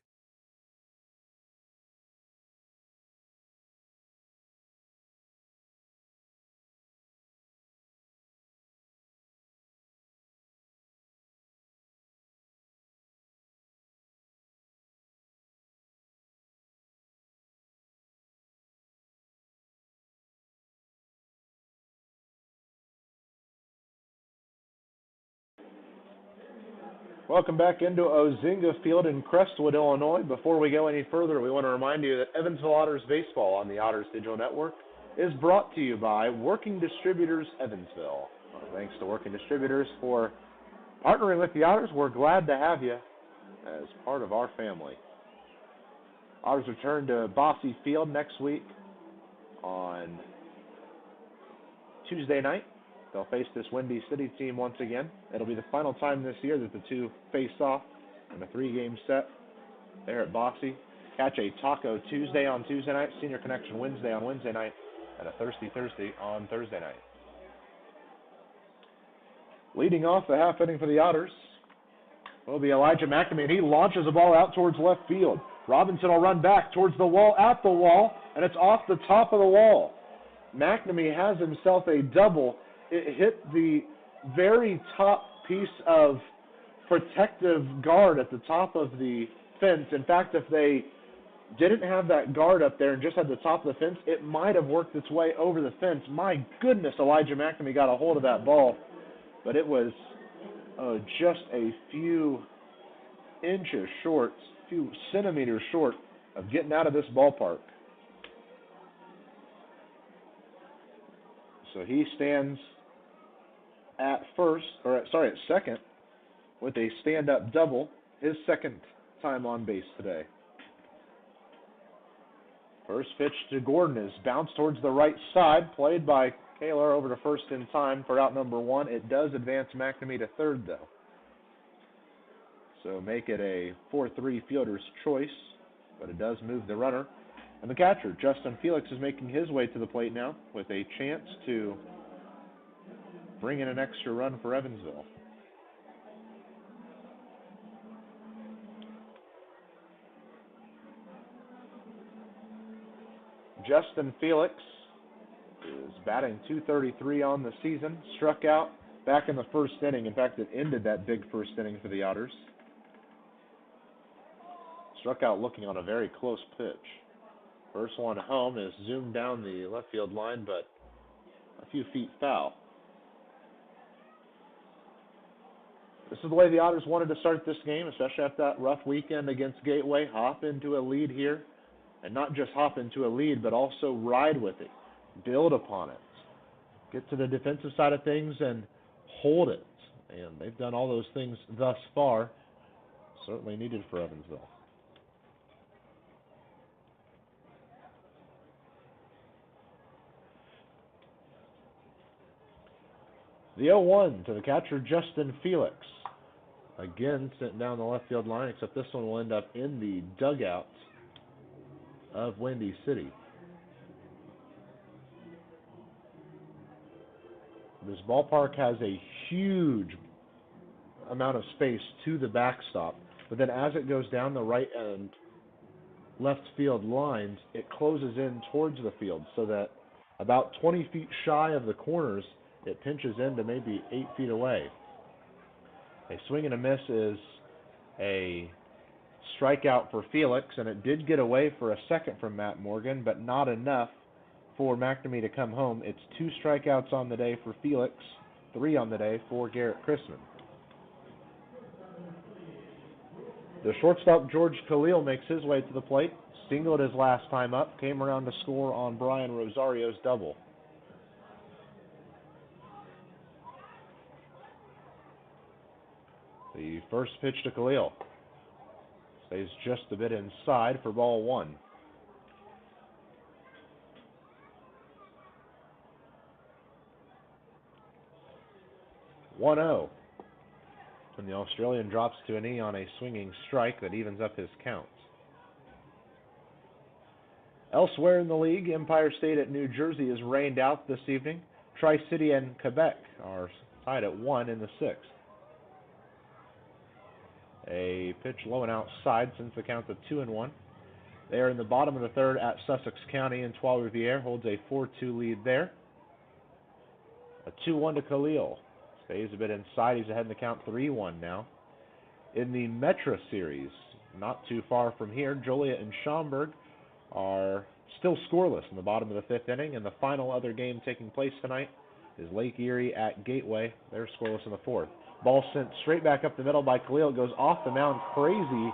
Welcome back into Ozinga Field in Crestwood, Illinois. Before we go any further, we want to remind you that Evansville Otters Baseball on the Otters Digital Network is brought to you by Working Distributors Evansville. Thanks to Working Distributors for partnering with the Otters. We're glad to have you as part of our family. Otters return to Bosse Field next week on Tuesday night. They'll face this Windy City team once again. It'll be the final time this year that the two face off in a 3-game set there at Bosse. Catch a Taco Tuesday on Tuesday night, Senior Connection Wednesday on Wednesday night, and a Thirsty Thursday on Thursday night. Leading off the half inning for the Otters will be Elijah McNamee, and he launches the ball out towards left field. Robinson will run back towards the wall, at the wall, and it's off the top of the wall. McNamee has himself a double. It hit the very top piece of protective guard at the top of the fence. In fact, if they didn't have that guard up there and just had the top of the fence, it might have worked its way over the fence. My goodness, Elijah McNamee got a hold of that ball, but it was just a few inches short, a few centimeters short of getting out of this ballpark. So he stands at second with a stand-up double, his second time on base today. First pitch to Gordon is bounced towards the right side, played by Kaler over to first in time for out number 1. It does advance McNamee to third, though. So make it a 4-3 fielder's choice, but it does move the runner. And the catcher, Justin Felix, is making his way to the plate now with a chance to bring in an extra run for Evansville. Justin Felix is batting .233 on the season. Struck out back in the first inning. In fact, it ended that big first inning for the Otters. Struck out looking on a very close pitch. First one home is zoomed down the left field line, but a few feet foul. This is the way the Otters wanted to start this game, especially after that rough weekend against Gateway. Hop into a lead here, and not just hop into a lead, but also ride with it, build upon it, get to the defensive side of things and hold it. And they've done all those things thus far. Certainly needed for Evansville. The 0-1 to the catcher, Justin Felix. Again, sent down the left field line, except this one will end up in the dugout of Windy City. This ballpark has a huge amount of space to the backstop, but then as it goes down the right and left field lines, it closes in towards the field so that about 20 feet shy of the corners, it pinches into maybe 8 feet away. A swing and a miss is a strikeout for Felix, and it did get away for a second from Matt Morgan, but not enough for McNamee to come home. It's 2 strikeouts on the day for Felix, 3 on the day for Garrett Chrisman. The shortstop, George Khalil, makes his way to the plate, singled his last time up, came around to score on Brian Rosario's double. The first pitch to Khalil stays just a bit inside for ball 1. (1-0). And the Australian drops to a knee on a swinging strike that evens up his counts. Elsewhere in the league, Empire State at New Jersey is rained out this evening. Tri-City and Quebec are tied at 1 in the 6th. A pitch low and outside since the count of 2-1. They are in the bottom of the 3rd at Sussex County, and Trois-Rivières holds a 4-2 lead there. A 2-1 to Khalil. Stays a bit inside. He's ahead in the count 3-1 now. In the Metra Series, not too far from here, Joliet and Schaumburg are still scoreless in the bottom of the 5th inning, and the final other game taking place tonight is Lake Erie at Gateway. They're scoreless in the 4th. Ball sent straight back up the middle by Khalil. Goes off the mound crazy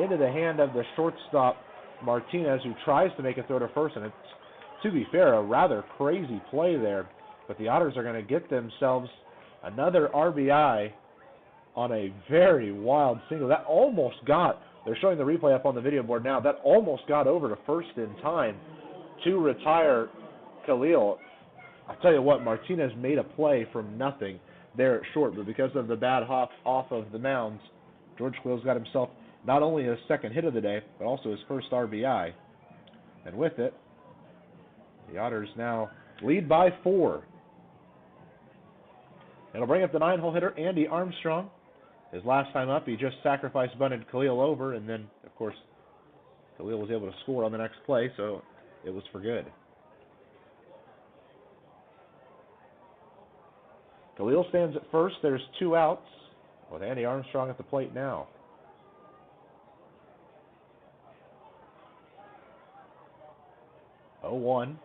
into the hand of the shortstop, Martinez, who tries to make a throw to first. And it's, to be fair, a rather crazy play there. But the Otters are going to get themselves another RBI on a very wild single. That almost got, they're showing the replay up on the video board now, that almost got over to first in time to retire Khalil. I tell you what, Martinez made a play from nothing there at short, but because of the bad hop off of the mound, George Khalil's got himself not only his second hit of the day, but also his first RBI. And with it, the Otters now lead by 4. It'll bring up the 9-hole hitter, Andy Armstrong. His last time up, he just sacrifice bunted Khalil over, and then, of course, Khalil was able to score on the next play, so it was for good. Khalil stands at first. There's 2 outs with Andy Armstrong at the plate now. (0-1).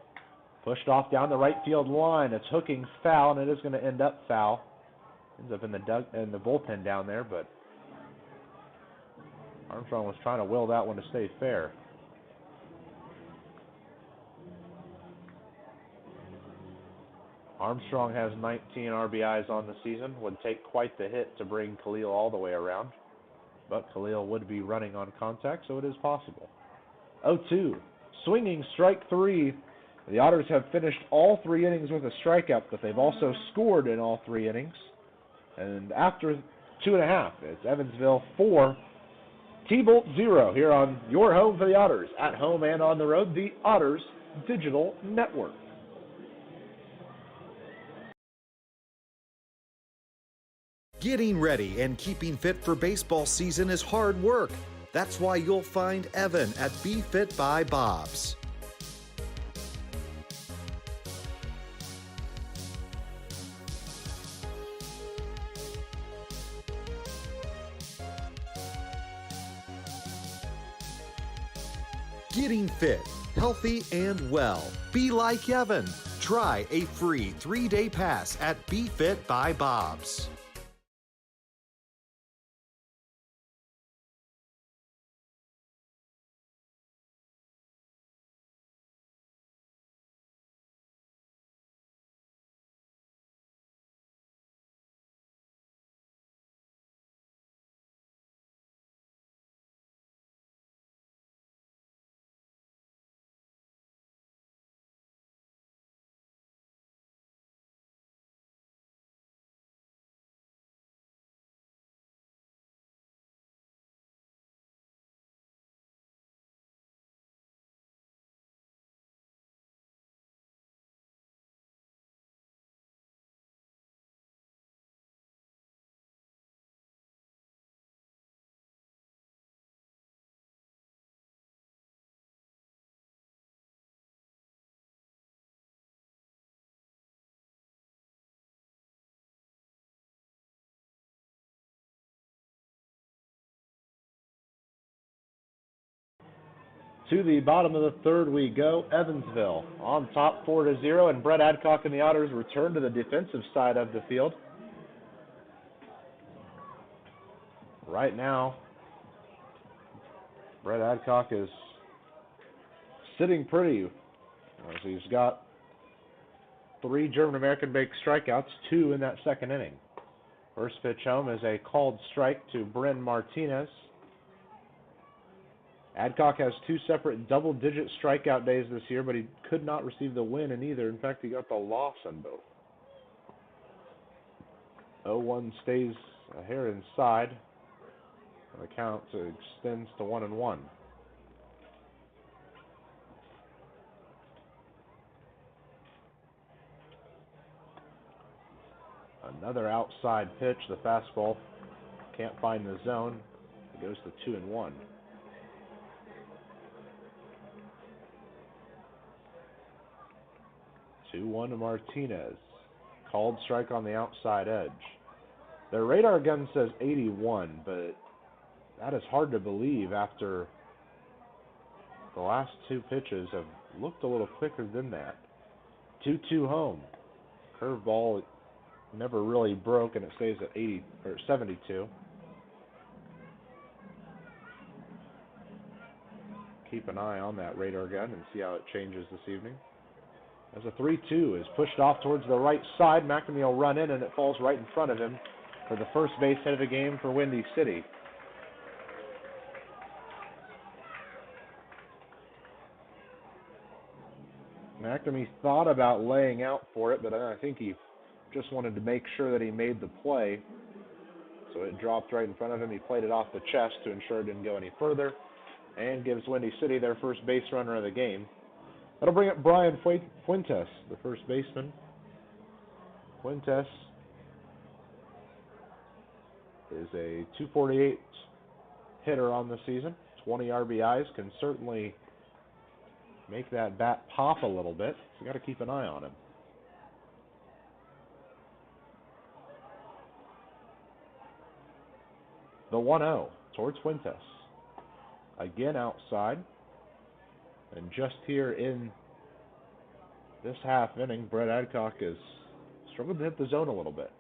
Pushed off down the right field line. It's hooking foul, and it is going to end up foul. Ends up in the bullpen down there, but Armstrong was trying to will that one to stay fair. Armstrong has 19 RBIs on the season. Would take quite the hit to bring Khalil all the way around. But Khalil would be running on contact, so it is possible. 0-2. Swinging strike 3 The Otters have finished all 3 innings with a strikeout, but they've also scored in all 3 innings. And after 2.5, it's Evansville 4, T-Bolt 0 here on your home for the Otters, at home and on the road, the Otters Digital Network. Getting ready and keeping fit for baseball season is hard work. That's why you'll find Evan at Be Fit by Bob's. Getting fit, healthy, and well. Be like Evan. Try a free 3-day pass at Be Fit by Bob's. To the bottom of the 3rd we go. Evansville on top 4-0, and Brett Adcock and the Otters return to the defensive side of the field. Right now, Brett Adcock is sitting pretty, as he's got 3 German-American baked strikeouts, 2 in that 2nd inning. First pitch home is a called strike to Bryn Martinez. Adcock has 2 separate double-digit strikeout days this year, but he could not receive the win in either. In fact, he got the loss in both. 0-1 stays here inside. The count extends to 1-1. Another outside pitch. The fastball can't find the zone. It goes to 2-1. 2-1 to Martinez. Called strike on the outside edge. Their radar gun says 81, but that is hard to believe after the last 2 pitches have looked a little quicker than that. 2-2 home. Curveball never really broke, and it stays at 80 or 72. Keep an eye on that radar gun and see how it changes this evening. As a 3-2 is pushed off towards the right side, McNamee will run in, and it falls right in front of him for the first base hit of the game for Windy City. McNamee thought about laying out for it, but I think he just wanted to make sure that he made the play. So it dropped right in front of him. He played it off the chest to ensure it didn't go any further, and gives Windy City their first base runner of the game. That'll bring up Brian Fuentes, the first baseman. Fuentes is a .248 hitter on the season. 20 RBIs, can certainly make that bat pop a little bit. So you got to keep an eye on him. The 1-0 towards Fuentes. Again outside. And just here in this half inning, Brett Adcock has struggled to hit the zone a little bit.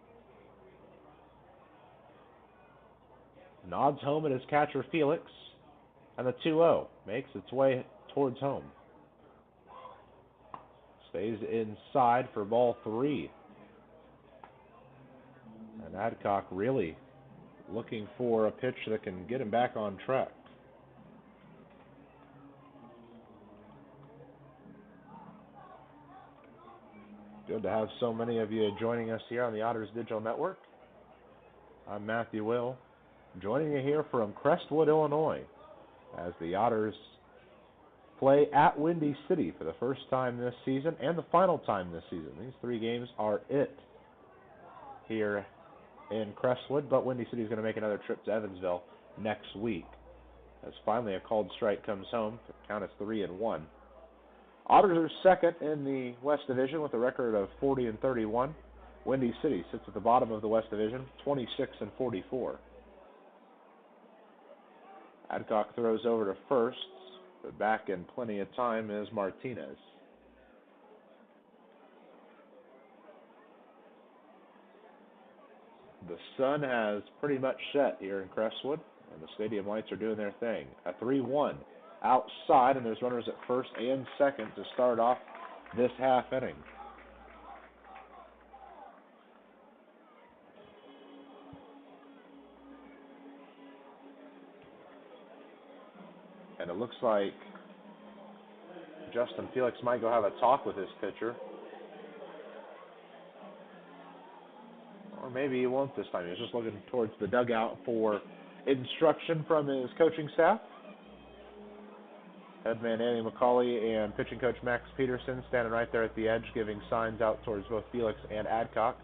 Nods home at his catcher, Felix. And the 2-0 makes its way towards home. Stays inside for ball 3. And Adcock really looking for a pitch that can get him back on track. Good to have so many of you joining us here on the Otters Digital Network. I'm Matthew Will, joining you here from Crestwood, Illinois, as the Otters play at Windy City for the first time this season and the final time this season. These 3 games are it here in Crestwood, but Windy City is going to make another trip to Evansville next week, as finally a called strike comes home. The count is 3-1. Otters are second in the West Division with a record of 40-31. Windy City sits at the bottom of the West Division, 26-44. Adcock throws over to first, but back in plenty of time is Martinez. The sun has pretty much set here in Crestwood, and the stadium lights are doing their thing. A 3-1 outside, and there's runners at first and second to start off this half inning. And it looks like Justin Felix might go have a talk with his pitcher. Or maybe he won't this time. He's just looking towards the dugout for instruction from his coaching staff. Headman Andy McCauley and pitching coach Max Peterson standing right there at the edge, giving signs out towards both Felix and Adcock.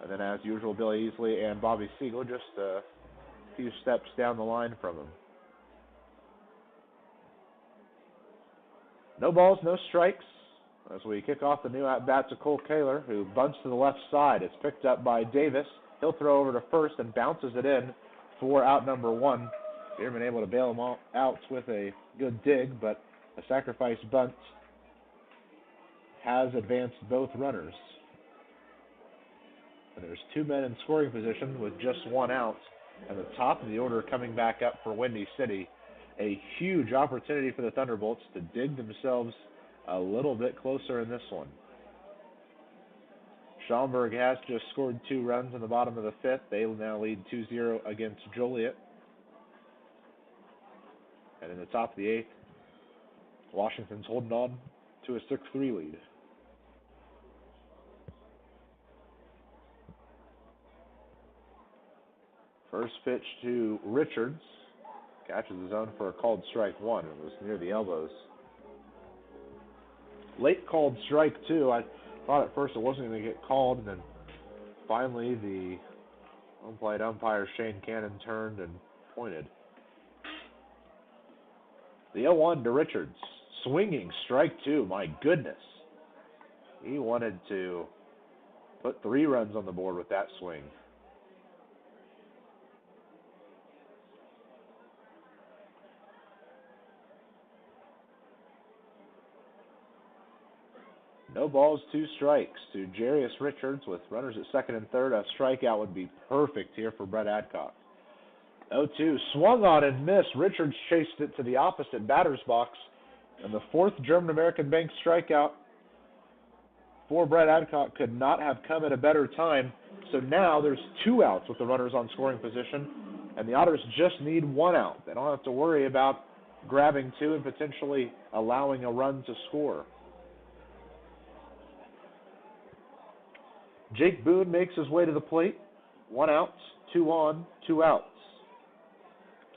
And then, as usual, Billy Easley and Bobby Siegel just a few steps down the line from him. No balls, no strikes, as we kick off the new at-bat to Cole Kaler, who bunts to the left side. It's picked up by Davis. He'll throw over to first and bounces it in for out number 1. Bierman able to bail him out with a good dig, but a sacrifice bunt has advanced both runners. And there's 2 men in scoring position with just 1 out, and the top of the order coming back up for Windy City. A huge opportunity for the Thunderbolts to dig themselves a little bit closer in this one. Schaumburg has just scored 2 runs in the bottom of the 5th. They now lead 2-0 against Joliet. And in the top of the 8th, Washington's holding on to a 6-3 lead. First pitch to Richards. Catches his own for a called strike 1. It was near the elbows. Late called strike 2. I thought at first it wasn't going to get called, and then finally the home-plate umpire Shane Cannon turned and pointed. The 0-1 to Richards. Swinging strike 2. My goodness. He wanted to put 3 runs on the board with that swing. No balls, 2 strikes to Jarius Richards with runners at second and third. A strikeout would be perfect here for Brett Adcock. 0-2, swung on and missed. Richards chased it to the opposite batter's box. And the 4th German-American Bank strikeout for Brett Adcock could not have come at a better time. So now there's 2 outs with the runners on scoring position. And the Otters just need 1 out. They don't have to worry about grabbing 2 and potentially allowing a run to score. Jake Boone makes his way to the plate. 1 out, 2 on, 2 outs.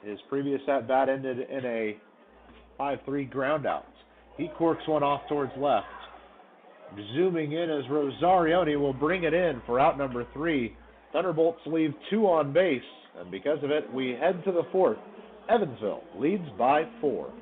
His previous at-bat ended in a 5-3 ground out. He corks one off towards left. Zooming in as Rosarioni will bring it in for out number 3. Thunderbolts leave 2 on base, and because of it, we head to the 4th. Evansville leads by 4.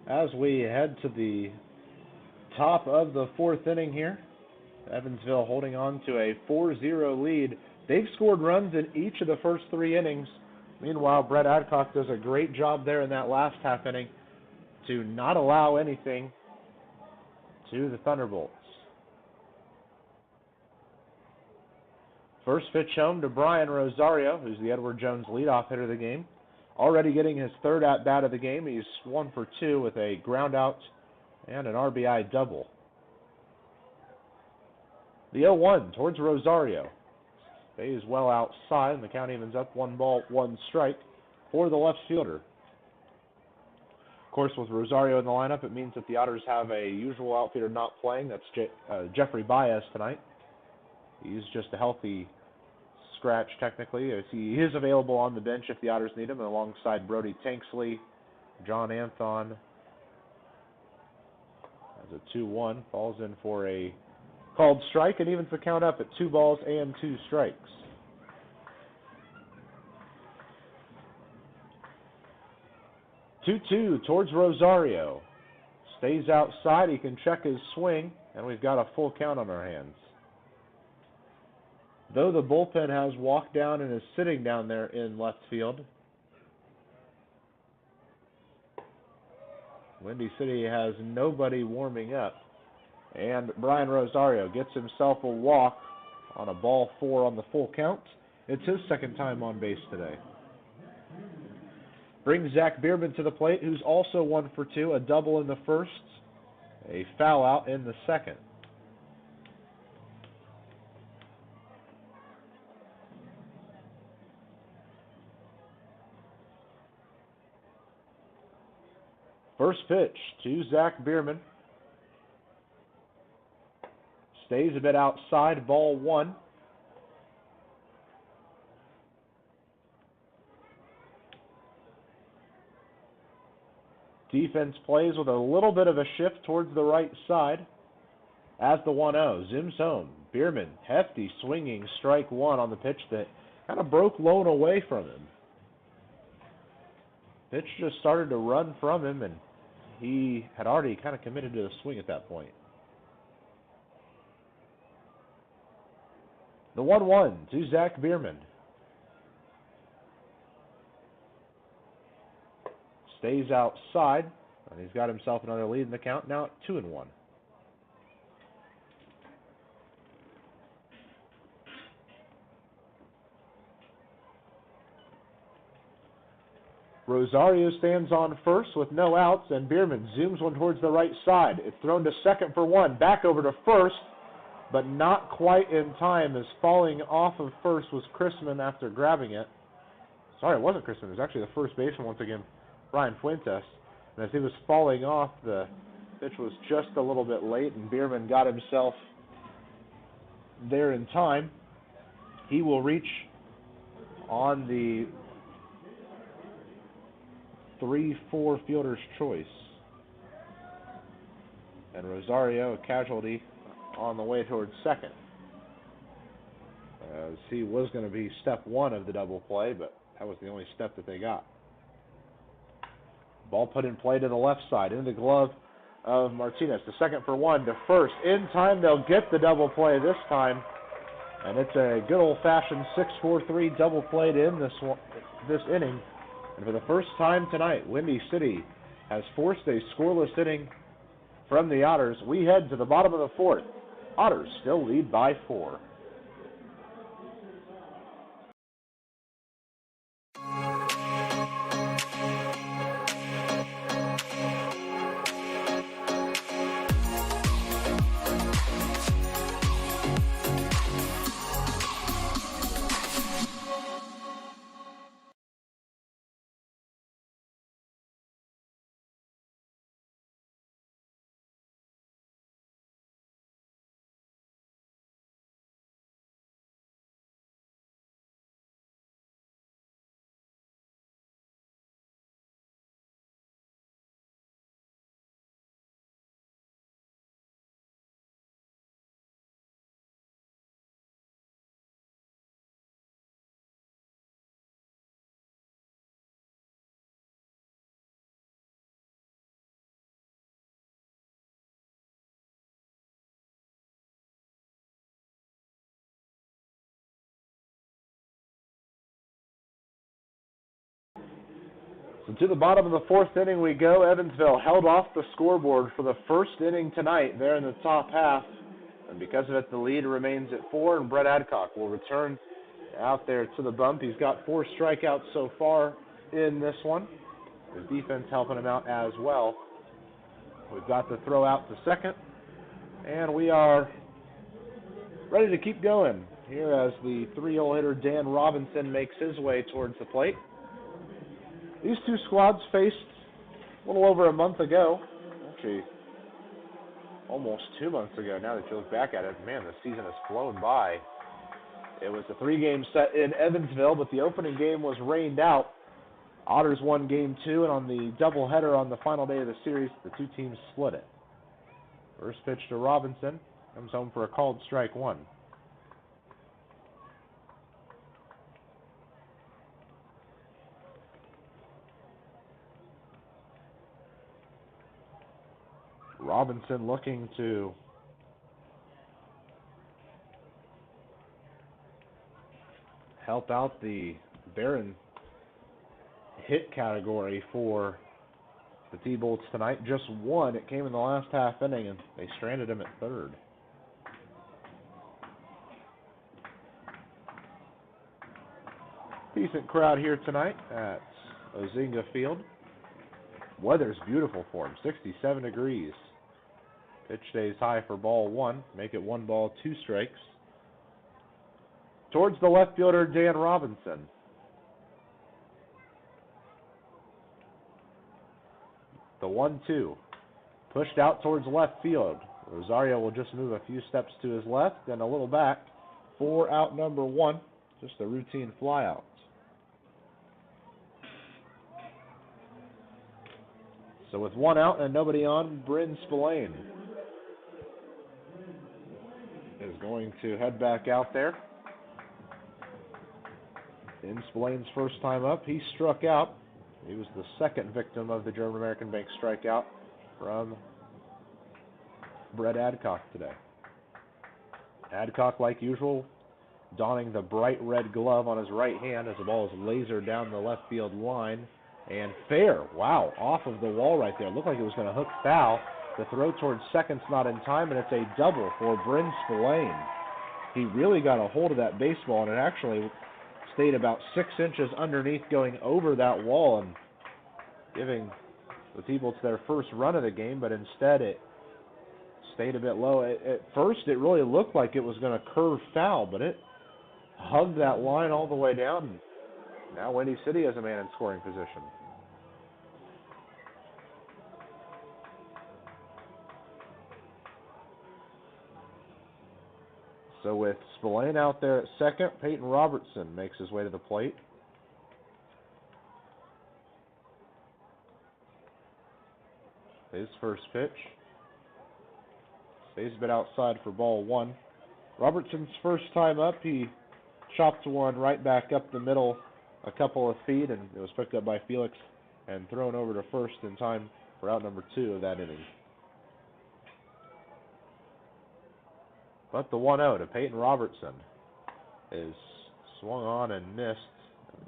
As we head to the top of the fourth inning here, Evansville holding on to a 4-0 lead. They've scored runs in each of the first 3 innings. Meanwhile, Brett Adcock does a great job there in that last half inning to not allow anything to the Thunderbolts. First pitch home to Brian Rosario, who's the Edward Jones leadoff hitter of the game. Already getting his 3rd at-bat of the game. He's 1 for 2 with a ground out and an RBI double. The 0-1 towards Rosario. Stays well outside, and the count evens up 1 ball, 1 strike for the left fielder. Of course, with Rosario in the lineup, it means that the Otters have a usual outfielder not playing. That's Jeffrey Baez tonight. He's just a healthy scratch, technically. He is available on the bench if the Otters need him, alongside Brody Tanksley, John Anthon. As a 2-1, falls in for a called strike and evens the count up at 2 balls and 2 strikes. Two towards Rosario. Stays outside. He can check his swing, and we've got a full count on our hands. Though the bullpen has walked down and is sitting down there in left field, Windy City has nobody warming up. And Brian Rosario gets himself a walk on a ball 4 on the full count. It's his 2nd time on base today. Brings Zach Bierman to the plate, who's also 1 for 2, a double in the 1st, a foul out in the 2nd. First pitch to Zach Bierman. Stays a bit outside, ball 1. Defense plays with a little bit of a shift towards the right side as the 1-0 zooms home. Bierman, hefty swinging, strike 1 on the pitch that kind of broke low and away from him. Pitch just started to run from him, and he had already kind of committed to the swing at that point. The 1-1 to Zach Bierman. Stays outside, and he's got himself another lead in the count, now at 2-1. Rosario stands on first with no outs, and Bierman zooms one towards the right side. It's thrown to second for 1, back over to first, but not quite in time, as falling off of first was Chrisman after grabbing it. Sorry, it wasn't Chrisman. It was actually the first baseman once again, Brian Fuentes. And as he was falling off, the pitch was just a little bit late, and Bierman got himself there in time. He will reach on the 3-4 fielder's choice. And Rosario, a casualty, on the way towards second, as he was going to be step 1 of the double play, but that was the only step that they got. Ball put in play to the left side, into the glove of Martinez. To second for 1, to first. In time, they'll get the double play this time, and it's a good old-fashioned 6-4-3 double play to end this inning. And for the first time tonight, Windy City has forced a scoreless inning from the Otters. We head to the bottom of the 4th. Otters still lead by 4. So to the bottom of the fourth inning we go. Evansville held off the scoreboard for the first inning tonight there in the top half. And because of it, the lead remains at 4, and Brett Adcock will return out there to the bump. He's got 4 strikeouts so far in this one. His defense helping him out as well. We've got the throw out to second, and we are ready to keep going here as the 3-hole hitter Dan Robinson makes his way towards the plate. These two squads faced a little over a month ago, actually almost 2 months ago now that you look back at it. Man, the season has flown by. It was a 3-game set in Evansville, but the opening game was rained out. Otters won Game 2, and on the doubleheader on the final day of the series, the two teams split it. First pitch to Robinson, comes home for a called strike 1. Robinson looking to help out the Barron hit category for the T-Bolts tonight. Just 1. It came in the last half inning, and they stranded him at third. Decent crowd here tonight at Ozinga Field. Weather's beautiful for him, 67 degrees. Pitch stays high for ball 1. Make it 1 ball, 2 strikes. Towards the left fielder, Dan Robinson. The 1-2. Pushed out towards left field. Rosario will just move a few steps to his left and a little back for out number 1. Just a routine flyout. So with 1 out and nobody on, Bryn Spillane is going to head back out there. In Spillane's first time up, he struck out. He was the second victim of the German American Bank strikeout from Brett Adcock today. Adcock, like usual, donning the bright red glove on his right hand as the ball is lasered down the left field line. And fair. Wow, off of the wall right there. Looked like it was going to hook foul. The throw towards second's not in time, and it's a double for Bryn Spillane. He really got a hold of that baseball, and it actually stayed about 6 inches underneath, going over that wall and giving the T-Bolts their first run of the game, but instead it stayed a bit low. At first, it really looked like it was going to curve foul, but it hugged that line all the way down. Now Windy City has a man in scoring position. So with Spillane out there at second, Peyton Robertson makes his way to the plate. His first pitch. Stays a bit outside for ball 1. Robertson's first time up, he chopped one right back up the middle a couple of feet, and it was picked up by Felix and thrown over to first in time for out number 2 of that inning. But the 1-0 to Peyton Robertson is swung on and missed.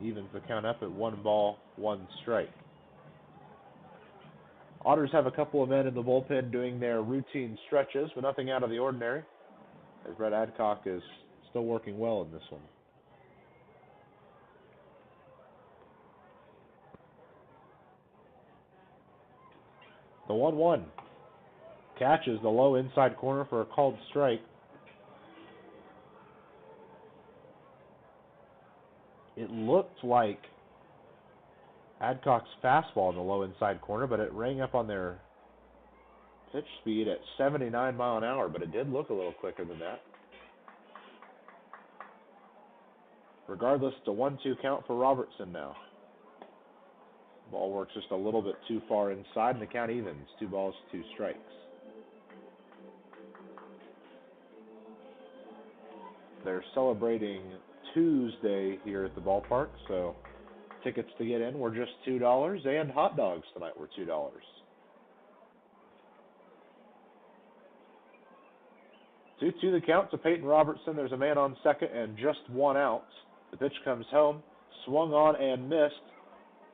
Evens the count up at 1 ball, 1 strike. Otters have a couple of men in the bullpen doing their routine stretches, but nothing out of the ordinary, as Brett Adcock is still working well in this one. The 1-1 catches the low inside corner for a called strike. It looked like Adcock's fastball in the low inside corner, but it rang up on their pitch speed at 79 mile an hour, but it did look a little quicker than that. Regardless, it's a 1-2 count for Robertson now. Ball works just a little bit too far inside, and the count evens. 2 balls, 2 strikes. They're celebrating Tuesday here at the ballpark, so tickets to get in were just $2, and hot dogs tonight were $2. 2-2 the count to Peyton Robertson. There's a man on second and just 1 out. The pitch comes home, swung on and missed.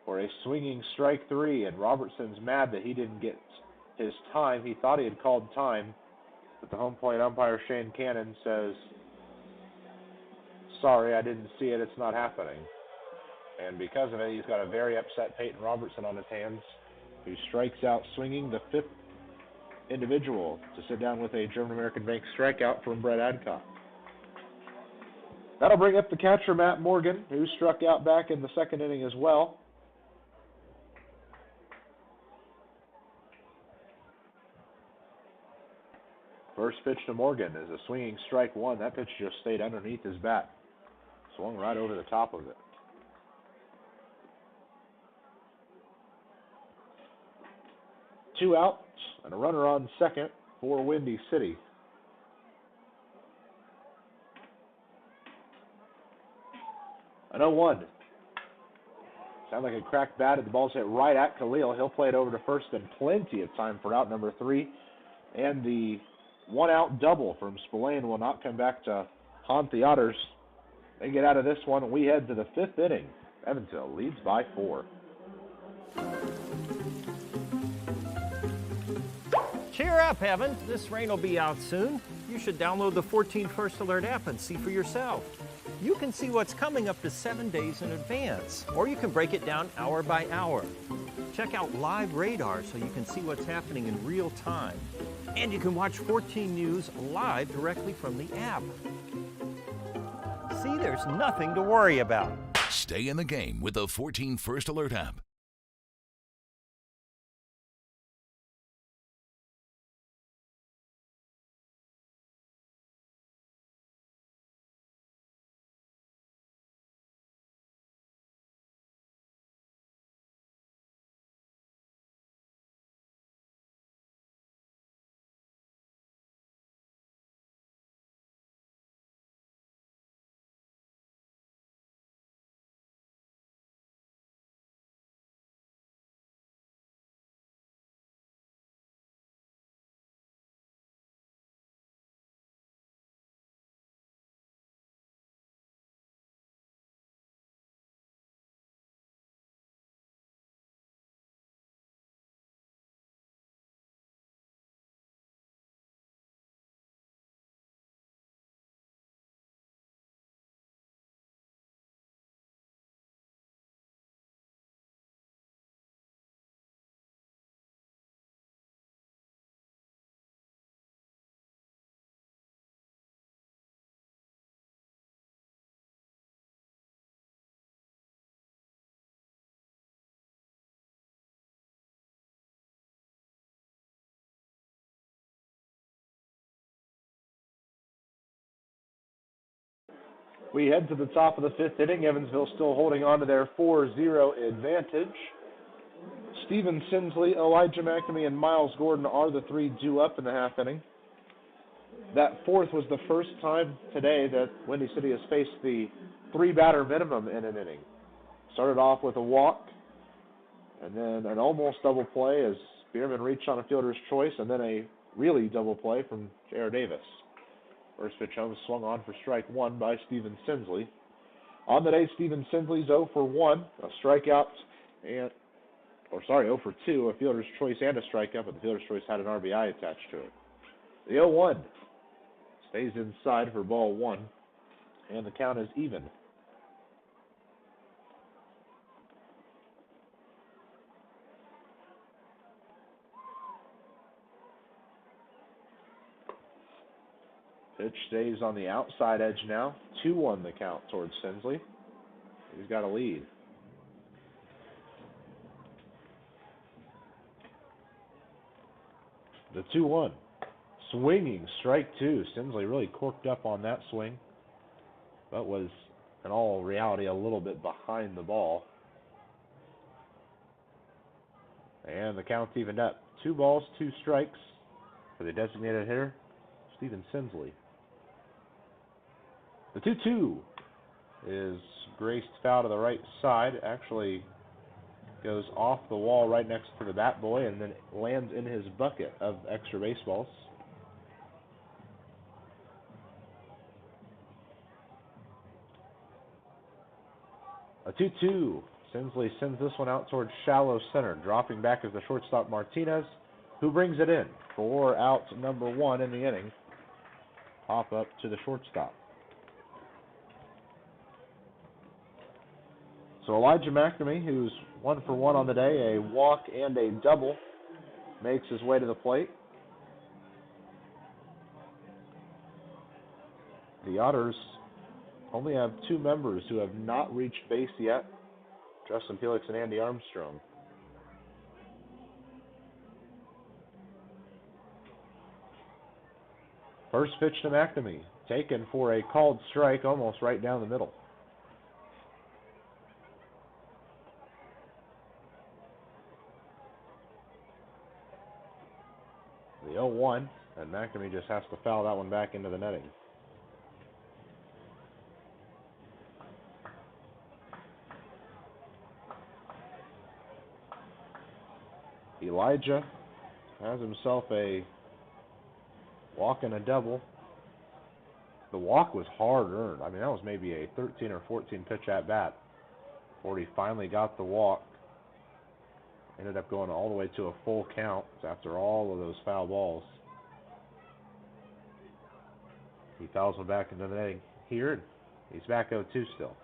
for a swinging strike 3, and Robertson's mad that he didn't get his time. He thought he had called time, but the home plate umpire, Shane Cannon, says, sorry, I didn't see it, it's not happening. And because of it, he's got a very upset Peyton Robertson on his hands, who strikes out swinging, the 5th individual to sit down with a German-American Bank strikeout from Brett Adcock. That'll bring up the catcher, Matt Morgan, who struck out back in the 2nd inning as well. First pitch to Morgan is a swinging strike 1. That pitch just stayed underneath his bat. Swung right over the top of it. Two outs and a runner on second for Windy City. An 0-1. Sound like a cracked bat. The ball's hit right at Khalil. He'll play it over to first and plenty of time for out number 3. And the 1-out double from Spillane will not come back to haunt the Otters. They get out of this one. We head to the 5th inning. Evansville leads by 4. Cheer up, Evan. This rain will be out soon. You should download the 14 First Alert app and see for yourself. You can see what's coming up to 7 days in advance, or you can break it down hour by hour. Check out live radar so you can see what's happening in real time. And you can watch 14 News live directly from the app. See, there's nothing to worry about. Stay in the game with the 14 First Alert app. We head to the top of the 5th inning. Evansville still holding on to their 4-0 advantage. Stephen Sinsley, Elijah McNamee, and Miles Gordon are the 3 due up in the half inning. That 4th was the first time today that Windy City has faced the 3-batter minimum in an inning. Started off with a walk, and then an almost double play as Bierman reached on a fielder's choice, and then a really double play from J.R. Davis. First pitch home swung on for strike 1 by Stephen Sinsley. On the day, Stephen Sinsley's 0 for 1, a strikeout, 0 for 2, a fielder's choice and a strikeout, but the fielder's choice had an RBI attached to it. The 0-1 stays inside for ball 1, and the count is even. Pitch stays on the outside edge now. 2-1 the count towards Sinsley. He's got a lead. The 2-1. Swinging strike 2. Sinsley really corked up on that swing, but was in all reality a little bit behind the ball. And the count's evened up. 2 balls, 2 strikes for the designated hitter, Stephen Sinsley. The 2-2 is graced foul to the right side. Actually goes off the wall right next to the bat boy and then lands in his bucket of extra baseballs. A 2-2. Sinsley sends this one out towards shallow center. Dropping back is the shortstop Martinez, who brings it in for out number 1 in the inning. Pop up to the shortstop. So Elijah McNamee, who's 1 for 1 on the day, a walk and a double, makes his way to the plate. The Otters only have 2 members who have not reached base yet, Justin Felix and Andy Armstrong. First pitch to McNamee, taken for a called strike, almost right down the middle. The 0-1, and McNamee just has to foul that one back into the netting. Elijah has himself a walk and a double. The walk was hard earned. I mean, that was maybe a 13 or 14 pitch at bat before he finally got the walk. Ended up going all the way to a full count after all of those foul balls. He fouls one back into the netting here, and he's back 0-2 still.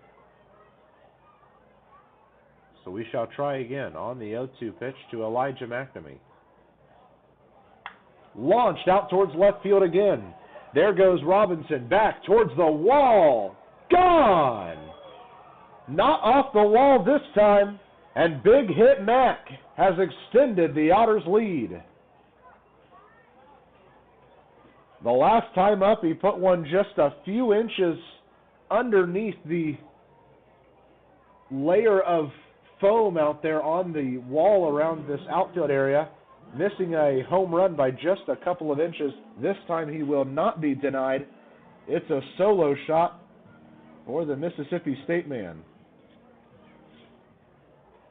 So we shall try again on the 0-2 pitch to Elijah McNamee. Launched out towards left field again. There goes Robinson back towards the wall. Gone! Not off the wall this time. And big hit Mac has extended the Otters' lead. The last time up, he put one just a few inches underneath the layer of foam out there on the wall around this outfield area, missing a home run by just a couple of inches. This time he will not be denied. It's a solo shot for the Mississippi State man.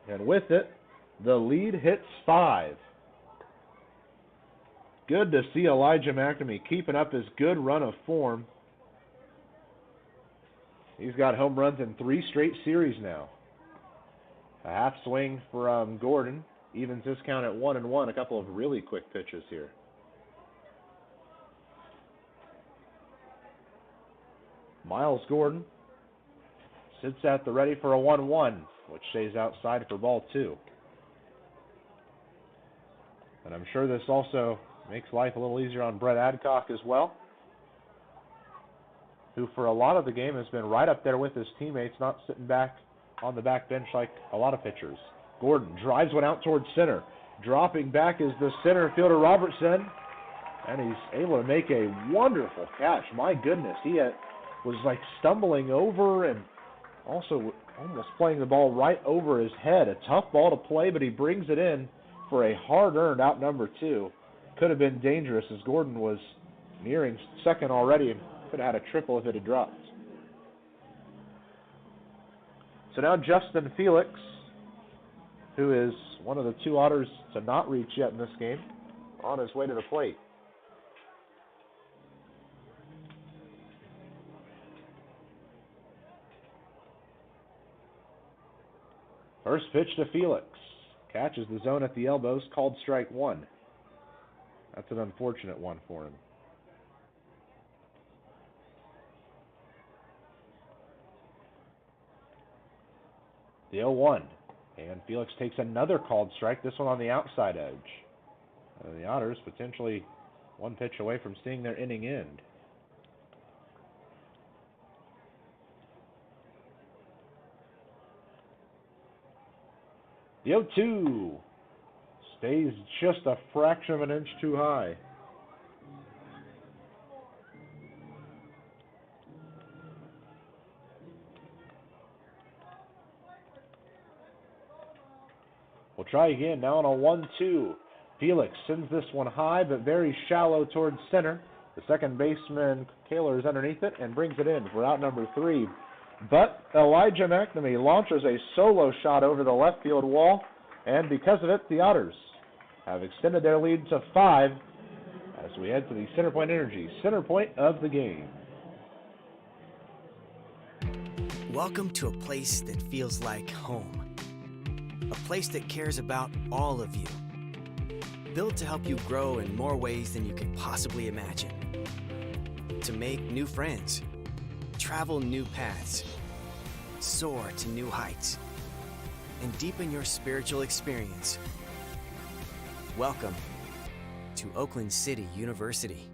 And with it, the lead hits 5. Good to see Elijah McNamee keeping up his good run of form. He's got home runs in 3 straight series now. A half swing from Gordon evens his count at 1-1. A couple of really quick pitches here. Miles Gordon sits at the ready for a 1-1, which stays outside for ball 2. And I'm sure this also makes life a little easier on Brett Adcock as well, who for a lot of the game has been right up there with his teammates, not sitting back on the back bench like a lot of pitchers. Gordon drives one out towards center. Dropping back is the center fielder Robertson, and he's able to make a wonderful catch. My goodness, he was like stumbling over and also almost playing the ball right over his head. A tough ball to play, but he brings it in for a hard-earned out number 2. Could have been dangerous as Gordon was nearing second already and could have had a triple if it had dropped. So now Justin Felix, who is one of the 2 Otters to not reach yet in this game, on his way to the plate. First pitch to Felix. Catches the zone at the elbows, called strike 1. That's an unfortunate one for him. The 0-1. And Felix takes another called strike, this one on the outside edge. And the Otters potentially 1 pitch away from seeing their inning end. The 0-2 stays just a fraction of an inch too high. We'll try again now on a 1-2. Felix sends this one high but very shallow towards center. The second baseman, Kaler, is underneath it and brings it in for out number 3. But Elijah McNamee launches a solo shot over the left field wall, and because of it, the Otters have extended their lead to 5 as we head to the Center Point Energy center point of the game. Welcome to a place that feels like home. A place that cares about all of you. Built to help you grow in more ways than you could possibly imagine. To make new friends, travel new paths, soar to new heights, and deepen your spiritual experience. Welcome to Oakland City University.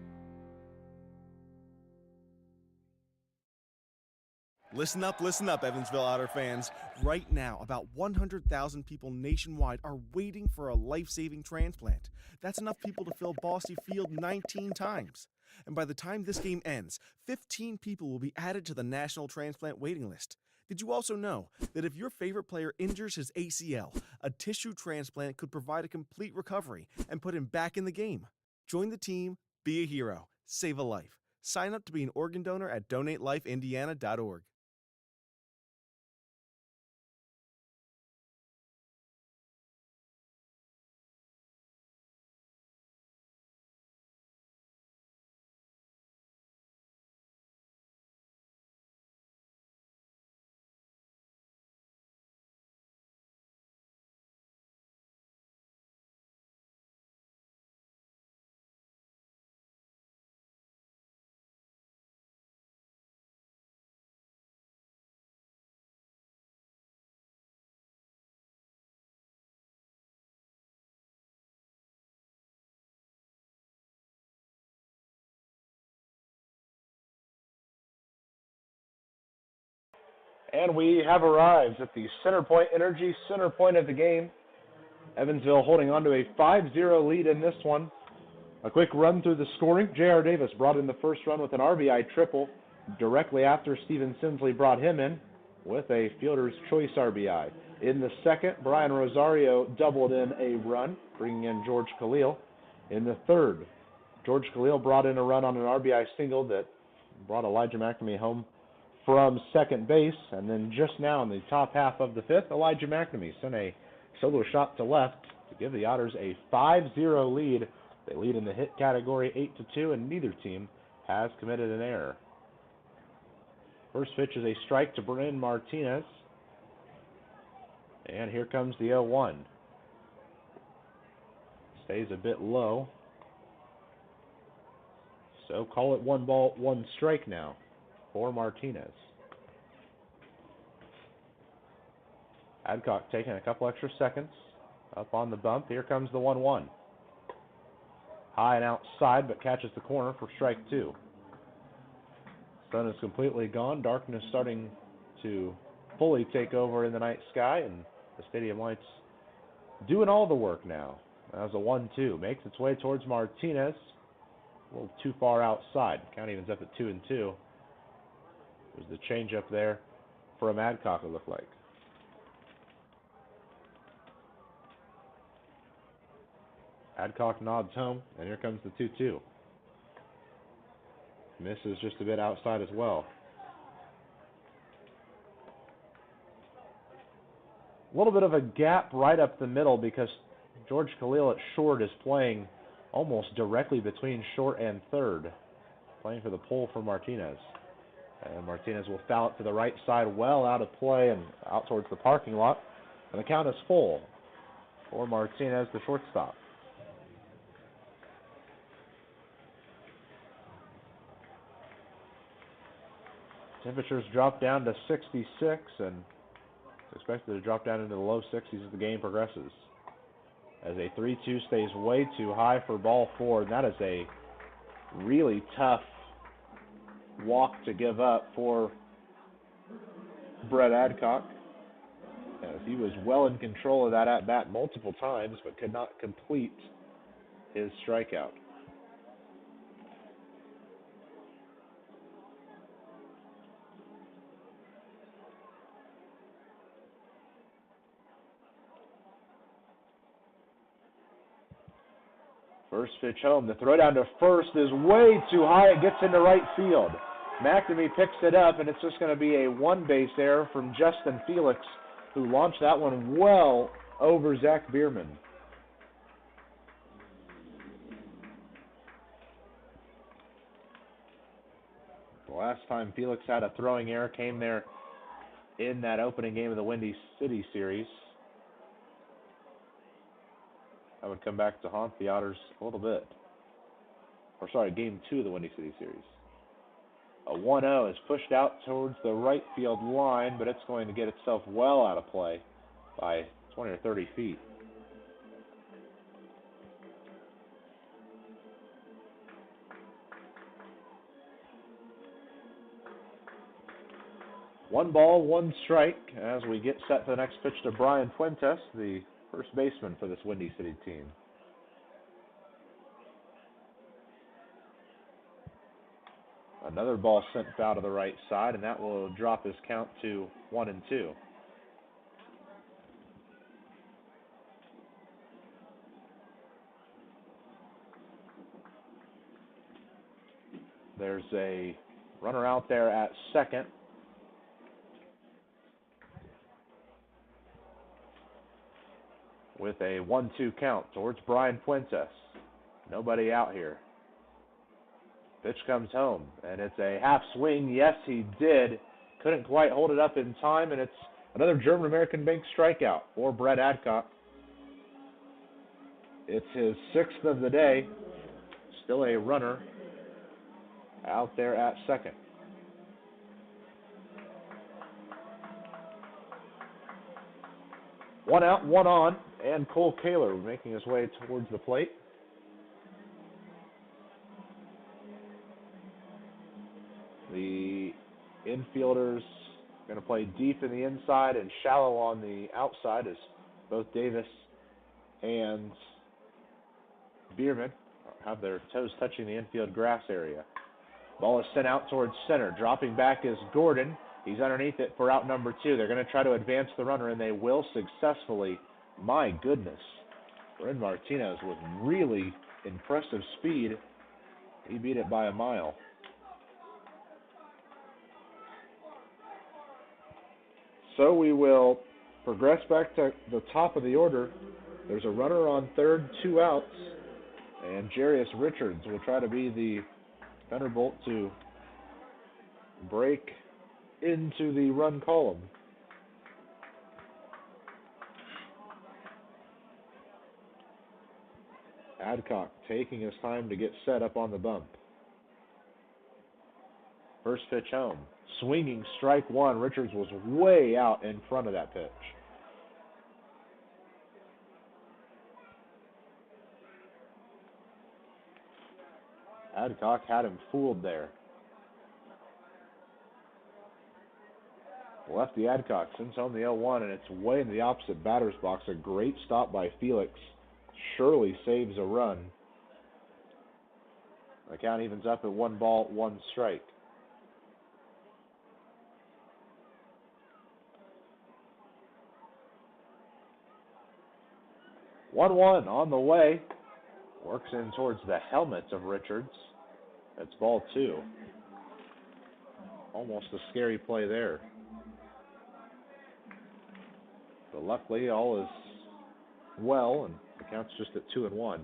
Listen up, Evansville Otter fans. Right now, about 100,000 people nationwide are waiting for a life-saving transplant. That's enough people to fill Bosse Field 19 times. And by the time this game ends, 15 people will be added to the national transplant waiting list. Did you also know that if your favorite player injures his ACL, a tissue transplant could provide a complete recovery and put him back in the game? Join the team, be a hero, save a life. Sign up to be an organ donor at donatelifeindiana.org. And we have arrived at the Center Point Energy center point of the game. Evansville holding on to a 5-0 lead in this one. A quick run through the scoring. J.R. Davis brought in the first run with an RBI triple. Directly after, Steven Sinsley brought him in with a fielder's choice RBI. In the second, Brian Rosario doubled in a run, bringing in George Khalil. In the third, George Khalil brought in a run on an RBI single that brought Elijah McNamee home from second base. And then just now in the top half of the fifth, Elijah McNamee sent a solo shot to left to give the Otters a 5-0 lead. They lead in the hit category 8-2, and neither team has committed an error. First pitch is a strike to Bryn Martinez. And here comes the 0-1. Stays a bit low. So call it 1-1 strike now for Martinez. Adcock taking a couple extra seconds. Up on the bump. Here comes the 1-1. High and outside, but catches the corner for strike two. Sun is completely gone. Darkness starting to fully take over in the night sky, and the stadium lights doing all the work now. That was a 1-2. Makes its way towards Martinez. A little too far outside. Count evens up at 2-2. There's the changeup there from Adcock, it looked like. Adcock nods home, and here comes the 2-2. Misses just a bit outside as well. A little bit of a gap right up the middle because George Khalil at short is playing almost directly between short and third, playing for the pull for Martinez. And Martinez will foul it to the right side, well out of play and out towards the parking lot. And the count is full for Martinez, the shortstop. Temperatures drop down to 66, and it's expected to drop down into the low 60s as the game progresses. As a 3-2 stays way too high for ball four, and that is a really tough walk to give up for Brett Adcock, as he was well in control of that at-bat multiple times, but could not complete his strikeout. First pitch home. The throw down to first is way too high. It gets into right field. McNamee picks it up, and it's just going to be a one-base error from Justin Felix, who launched that one well over Zach Bierman. The last time Felix had a throwing error came there in that opening game of the Windy City series. That would come back to haunt the Otters a little bit. Or sorry, Game 2 of the Windy City Series. A 1-0 is pushed out towards the right field line, but it's going to get itself well out of play by 20 or 30 feet. One ball, one strike as we get set for the next pitch to Brian Fuentes, the first baseman for this Windy City team. Another ball sent foul to the right side, and that will drop his count to 1-2. There's a runner out there at second. With a 1-2 count towards Brian Fuentes. Nobody out here. Pitch comes home, and it's a half swing. Yes, he did. Couldn't quite hold it up in time, and it's another German-American bank strikeout for Brett Adcock. It's his 6th of the day. Still a runner out there at second. One out, one on, and Cole Kaler making his way towards the plate. The infielders going to play deep in the inside and shallow on the outside as both Davis and Bierman have their toes touching the infield grass area. Ball is sent out towards center. Dropping back is Gordon. He's underneath it for out number 2. They're going to try to advance the runner, and they will successfully. My goodness. Ren Martinez with really impressive speed. He beat it by a mile. So we will progress back to the top of the order. There's a runner on third, 2 outs, and Jarius Richards will try to be the Thunderbolt to break into the run column. Adcock taking his time to get set up on the bump. First pitch home. Swinging strike one. Richards was way out in front of that pitch. Adcock had him fooled there. Lefty Adcock sends home the 0-1, and it's way in the opposite batter's box. A great stop by Felix. Surely saves a run. The count evens up at 1 ball, 1 strike. One on the way. Works in towards the helmet of Richards. That's ball 2. Almost a scary play there. But luckily, all is well, and the count's just at 2-1.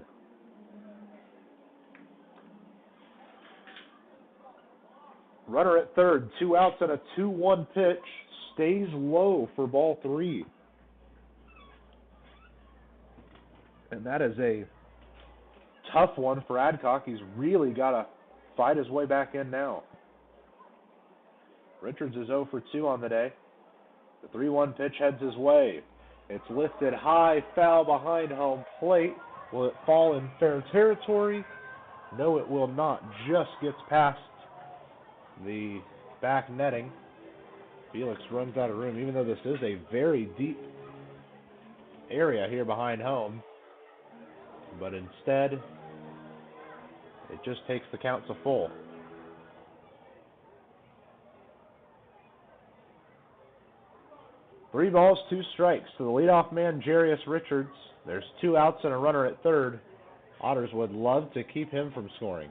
Runner at third, 2 outs and a 2-1 pitch. Stays low for ball 3. And that is a tough one for Adcock. He's really got to fight his way back in now. Richards is 0 for 2 on the day. The 3-1 pitch heads his way. It's lifted high, foul behind home plate. Will it fall in fair territory? No, it will not. Just gets past the back netting. Felix runs out of room, even though this is a very deep area here behind home. But instead, it just takes the count to full. Three balls, 2 strikes to the leadoff man, Jarius Richards. There's 2 outs and a runner at third. Otters would love to keep him from scoring.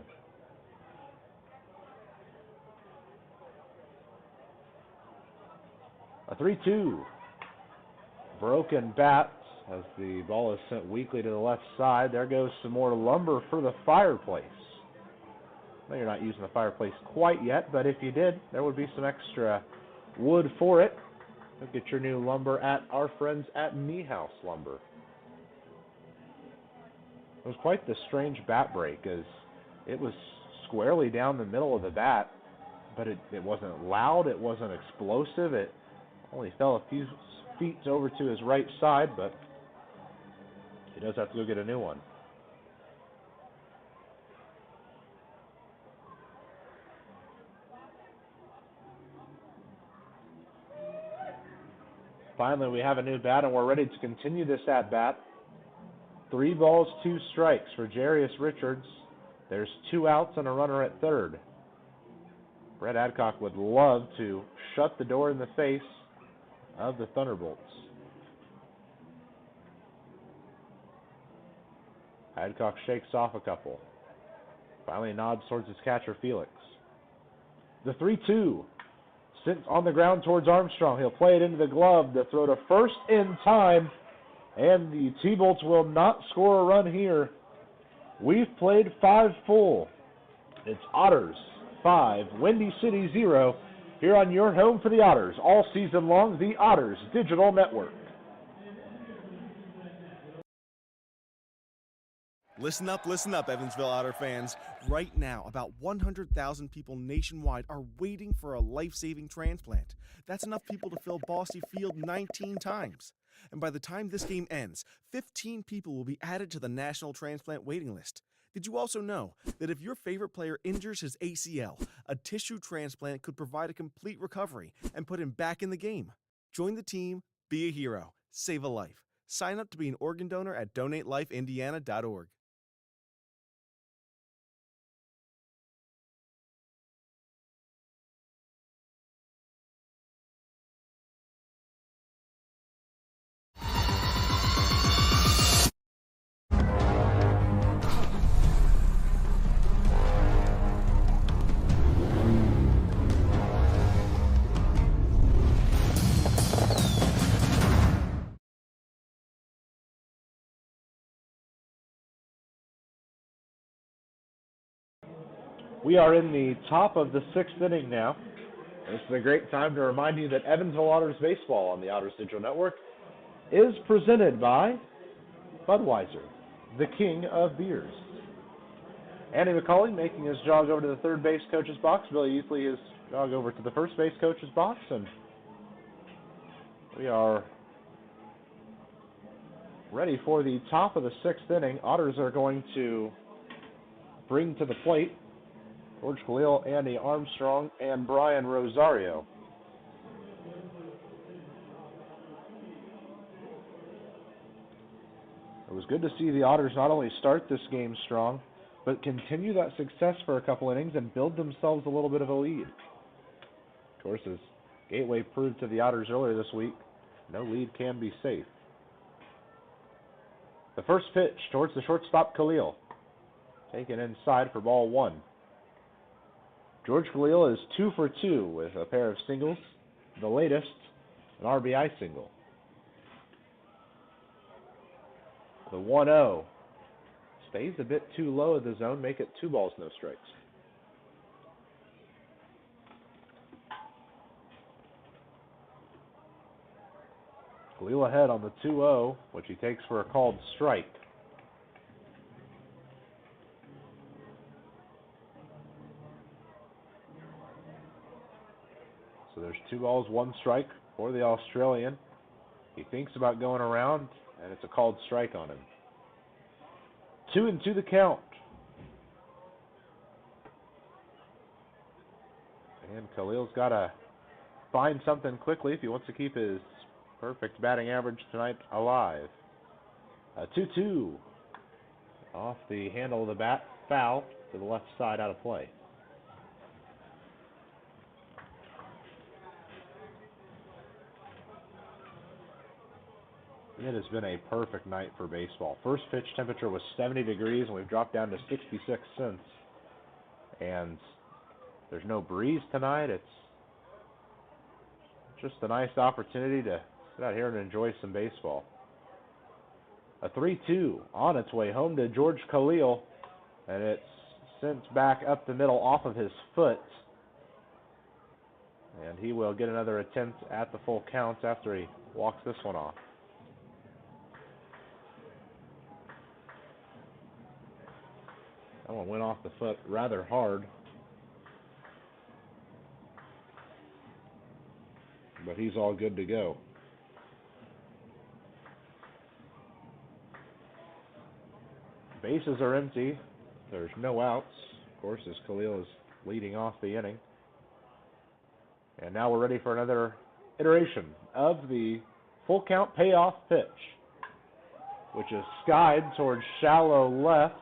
A 3-2. Broken bat as the ball is sent weakly to the left side. There goes some more lumber for the fireplace. No, you're not using the fireplace quite yet, but if you did, there would be some extra wood for it. Get your new lumber at our friends at Niehaus Lumber. It was quite the strange bat break, as it was squarely down the middle of the bat, but it wasn't loud, it wasn't explosive, it only fell a few feet over to his right side, but he does have to go get a new one. Finally, we have a new bat, and we're ready to continue this at-bat. 3 balls, 2 strikes for Jarius Richards. There's 2 outs and a runner at third. Brett Adcock would love to shut the door in the face of the Thunderbolts. Adcock shakes off a couple. Finally nods towards his catcher, Felix. The 3-2. Sent on the ground towards Armstrong. He'll play it into the glove. The throw to first in time. And the T-Bolts will not score a run here. We've played 5 full. It's Otters 5, Windy City 0. Here on your home for the Otters all season long, the Otters Digital Network. Listen up, Evansville Otter fans. Right now, about 100,000 people nationwide are waiting for a life-saving transplant. That's enough people to fill Bosse Field 19 times. And by the time this game ends, 15 people will be added to the national transplant waiting list. Did you also know that if your favorite player injures his ACL, a tissue transplant could provide a complete recovery and put him back in the game? Join the team, be a hero, save a life. Sign up to be an organ donor at donatelifeindiana.org. We are in the top of the 6th inning now. This is a great time to remind you that Evansville Otters baseball on the Otters Digital Network is presented by Budweiser, the king of beers. Andy McCauley making his jog over to the third base coach's box. Billy Easley his jog over to the first base coach's box. And we are ready for the top of the 6th inning. Otters are going to bring to the plate George Khalil, Andy Armstrong, and Brian Rosario. It was good to see the Otters not only start this game strong, but continue that success for a couple innings and build themselves a little bit of a lead. Of course, as Gateway proved to the Otters earlier this week, no lead can be safe. The first pitch towards the shortstop, Khalil. Taken inside for ball 1. George Khalil is 2 for 2 with a pair of singles, the latest, an RBI single. The 1-0 stays a bit too low in the zone, make it 2 balls, no strikes. Khalil ahead on the 2-0, which he takes for a called strike. So there's 2 balls, 1 strike for the Australian. He thinks about going around, and it's a called strike on him. 2-2 the count. And Khalil's got to find something quickly if he wants to keep his perfect batting average tonight alive. 2-2. Off the handle of the bat, foul to the left side, out of play. It has been a perfect night for baseball. First pitch temperature was 70 degrees, and we've dropped down to 66 since. And there's no breeze tonight. It's just a nice opportunity to sit out here and enjoy some baseball. A 3-2 on its way home to George Khalil, and it's sent back up the middle off of his foot. And he will get another attempt at the full count after he walks this one off. That one went off the foot rather hard. But he's all good to go. Bases are empty. There's no outs. Of course, as Khalil is leading off the inning. And now we're ready for another iteration of the full count payoff pitch, which is skied towards shallow left.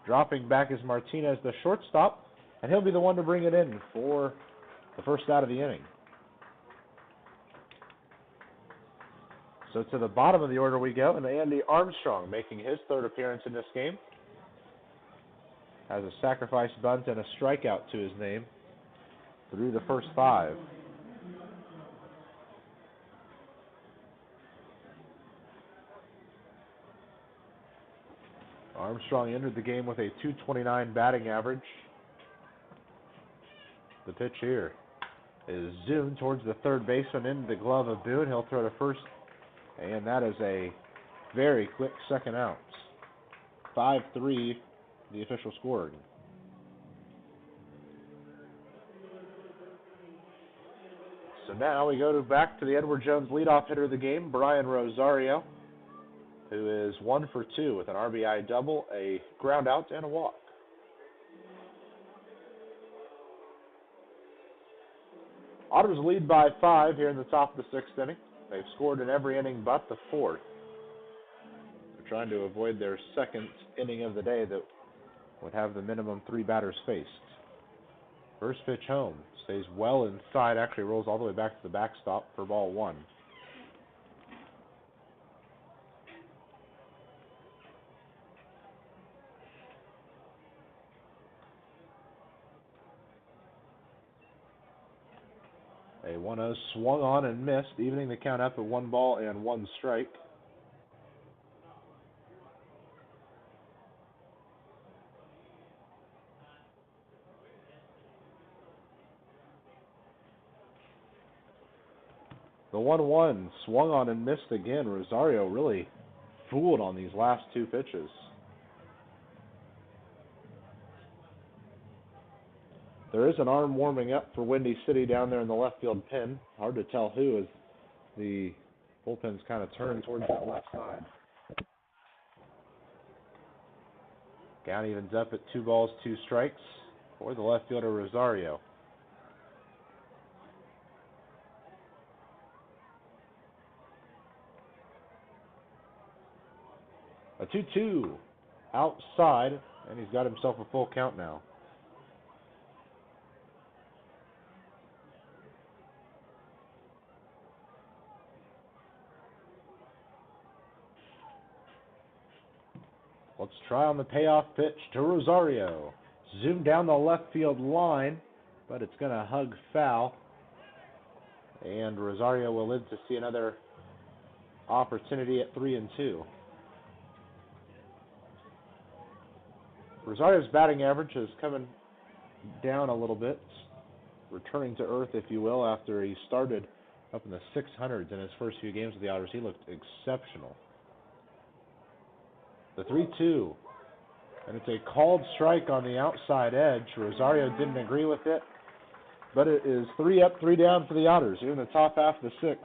Dropping back is Martinez, the shortstop, and he'll be the one to bring it in for the first out of the inning. So to the bottom of the order we go, and Andy Armstrong making his third appearance in this game. Has a sacrifice bunt and a strikeout to his name through the first 5. Armstrong entered the game with a .229 batting average. The pitch here is zoomed towards the third baseman into the glove of Boone. He'll throw to first, and that is a very quick second out. 5-3, the official score. So now we go back to the Edward Jones leadoff hitter of the game, Brian Rosario, who is 1 for 2 with an RBI double, a ground out, and a walk. Otters lead by 5 here in the top of the 6th inning. They've scored in every inning but the 4th. They're trying to avoid their second inning of the day that would have the minimum 3 batters faced. First pitch home, stays well inside, actually rolls all the way back to the backstop for ball 1. A 1-0 swung on and missed, evening the count up at 1 ball and 1 strike. The 1-1 swung on and missed again. Rosario really fooled on these last 2 pitches. There is an arm warming up for Windy City down there in the left field pen. Hard to tell who, as the bullpen's kind of turned towards that left side. Count evens up at 2 balls, 2 strikes for the left fielder Rosario. A 2-2 outside, and he's got himself a full count now. Let's try on the payoff pitch to Rosario. Zoom down the left field line, but it's going to hug foul. And Rosario will live to see another opportunity at 3-2. Rosario's batting average is coming down a little bit, returning to earth, if you will, after he started up in the 600s in his first few games with the Otters. He looked exceptional. The 3-2, and it's a called strike on the outside edge. Rosario didn't agree with it, but it is 3 up, 3 down for the Otters here in the top half of the 6th.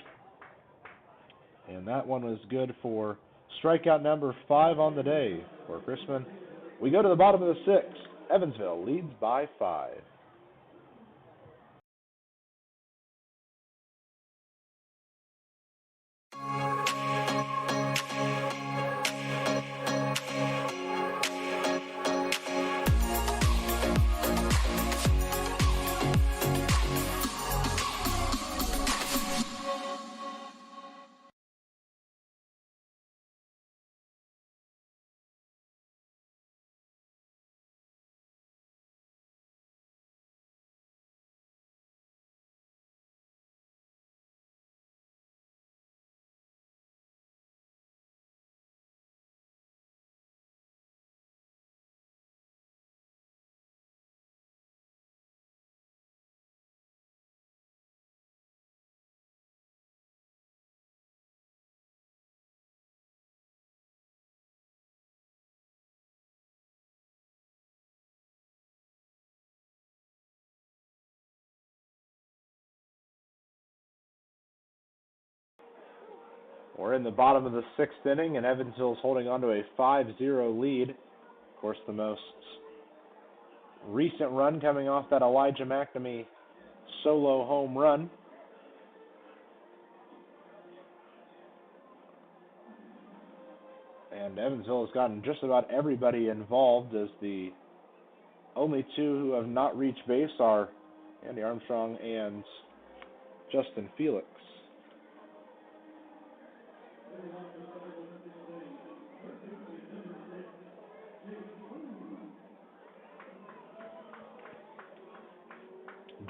And that one was good for strikeout number 5 on the day for Chrisman. We go to the bottom of the 6th. Evansville leads by 5. We're in the bottom of the 6th inning, and Evansville's holding on to a 5-0 lead. Of course, the most recent run coming off that Elijah McNamee solo home run. And Evansville has gotten just about everybody involved, as the only two who have not reached base are Andy Armstrong and Justin Felix.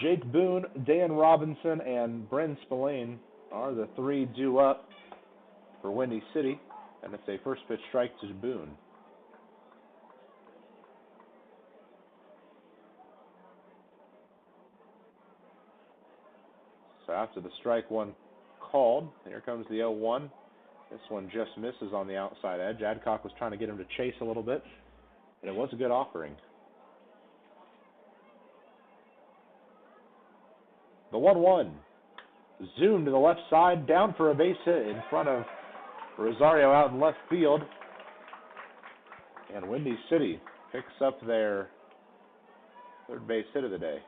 Jake Boone, Dan Robinson, and Bryn Spillane are the three due up for Windy City, and it's a first pitch strike to Boone. So after the strike one called, here comes the 0-1. This one just misses on the outside edge. Adcock was trying to get him to chase a little bit, but it was a good offering. The 1-1. Zoom to the left side, down for a base hit in front of Rosario out in left field. And Windy City picks up their third base hit of the day.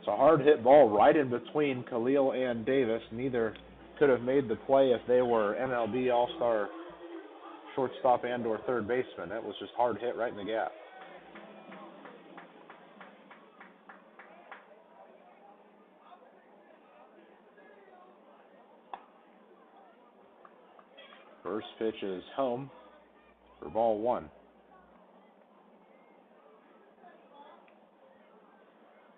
It's a hard hit ball right in between Khalil and Davis. Neither could have made the play if they were MLB All-Star shortstop and or third baseman. That was just hard hit right in the gap. First pitch is home for ball one.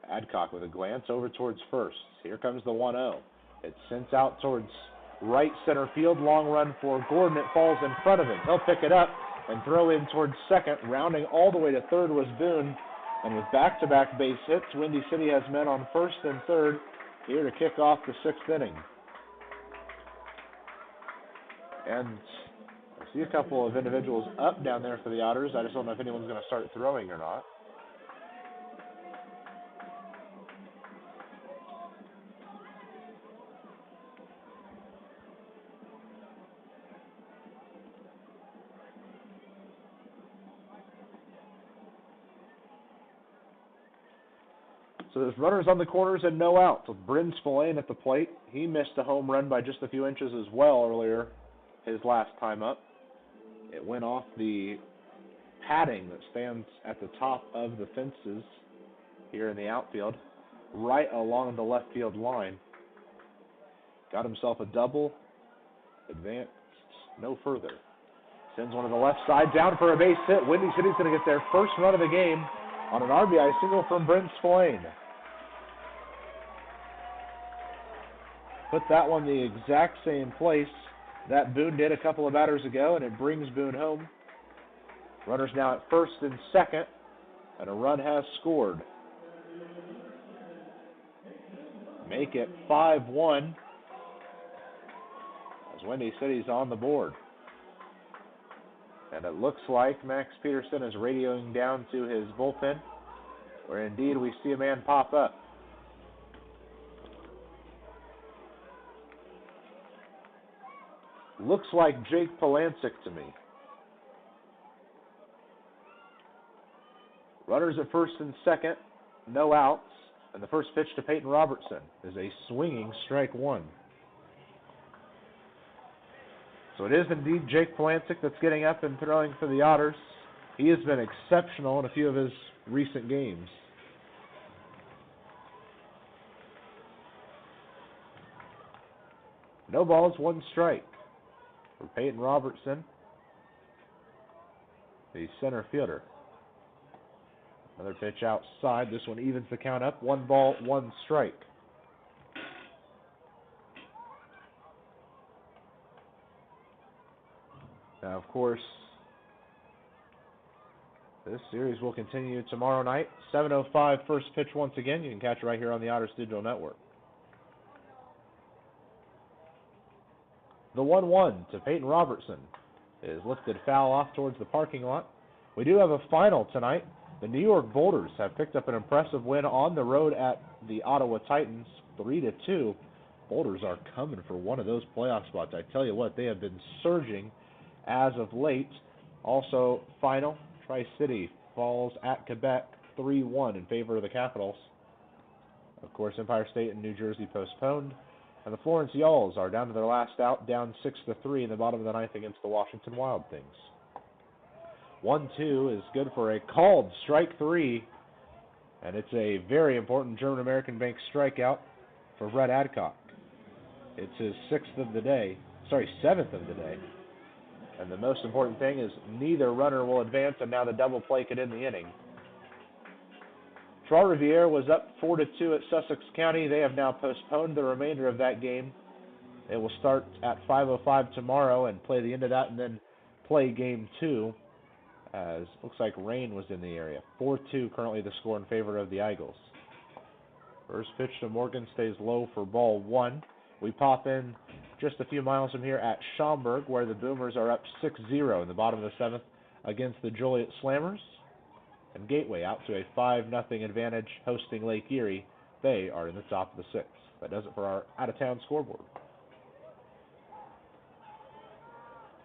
Adcock with a glance over towards first. Here comes the 1-0. It's sent out towards right center field. Long run for Gordon. It falls in front of him. He'll pick it up and throw in towards second. Rounding all the way to third was Boone. And with back-to-back base hits, Windy City has men on first and third here to kick off the 6th inning. And I see a couple of individuals up down there for the Otters. I just don't know if anyone's going to start throwing or not. So there's runners on the corners and no outs with Bryn Spillane at the plate. He missed a home run by just a few inches as well earlier, his last time up. It went off the padding that stands at the top of the fences here in the outfield, right along the left field line. Got himself a double, advanced no further. Sends one to the left side, down for a base hit. Windy City's going to get their first run of the game on an RBI single from Bryn Spillane. Put that one the exact same place that Boone did a couple of batters ago, and it brings Boone home. Runners now at first and second, and a run has scored. Make it 5-1 as Windy City's on the board. And it looks like Max Peterson is radioing down to his bullpen, where indeed we see a man pop up. Looks like Jake Polancic to me. Runners at first and second, no outs, and the first pitch to Peyton Robertson is a swinging strike one. So it is indeed Jake Polancic that's getting up and throwing for the Otters. He has been exceptional in a few of his recent games. No balls, one strike for Peyton Robertson, the center fielder. Another pitch outside. This one evens the count up. 1 ball, 1 strike. Now, of course, this series will continue tomorrow night. 7:05 first pitch once again. You can catch it right here on the Otters Digital Network. The 1-1 to Peyton Robertson is lifted foul off towards the parking lot. We do have a final tonight. The New York Boulders have picked up an impressive win on the road at the Ottawa Titans, 3-2. Boulders are coming for one of those playoff spots. I tell you what, they have been surging as of late. Also, final, Tri-City falls at Quebec 3-1 in favor of the Capitals. Of course, Empire State and New Jersey postponed. And the Florence Yalls are down to their last out, down 6-3 in the bottom of the ninth against the Washington Wild Things. 1-2 is good for a called strike three, and it's a very important German-American bank strikeout for Brett Adcock. It's his seventh of the day. And the most important thing is neither runner will advance, and now the double play could end the inning. Trois-Rivières was up 4-2 at Sussex County. They have now postponed the remainder of that game. They will start at 5:05 tomorrow and play the end of that and then play game 2, as looks like rain was in the area. 4-2 currently the score in favor of the Eagles. First pitch to Morgan stays low for ball 1. We pop in just a few miles from here at Schaumburg, where the Boomers are up 6-0 in the bottom of the 7th against the Joliet Slammers. And Gateway out to a 5-0 advantage hosting Lake Erie. They are in the top of the 6th. That does it for our out-of-town scoreboard.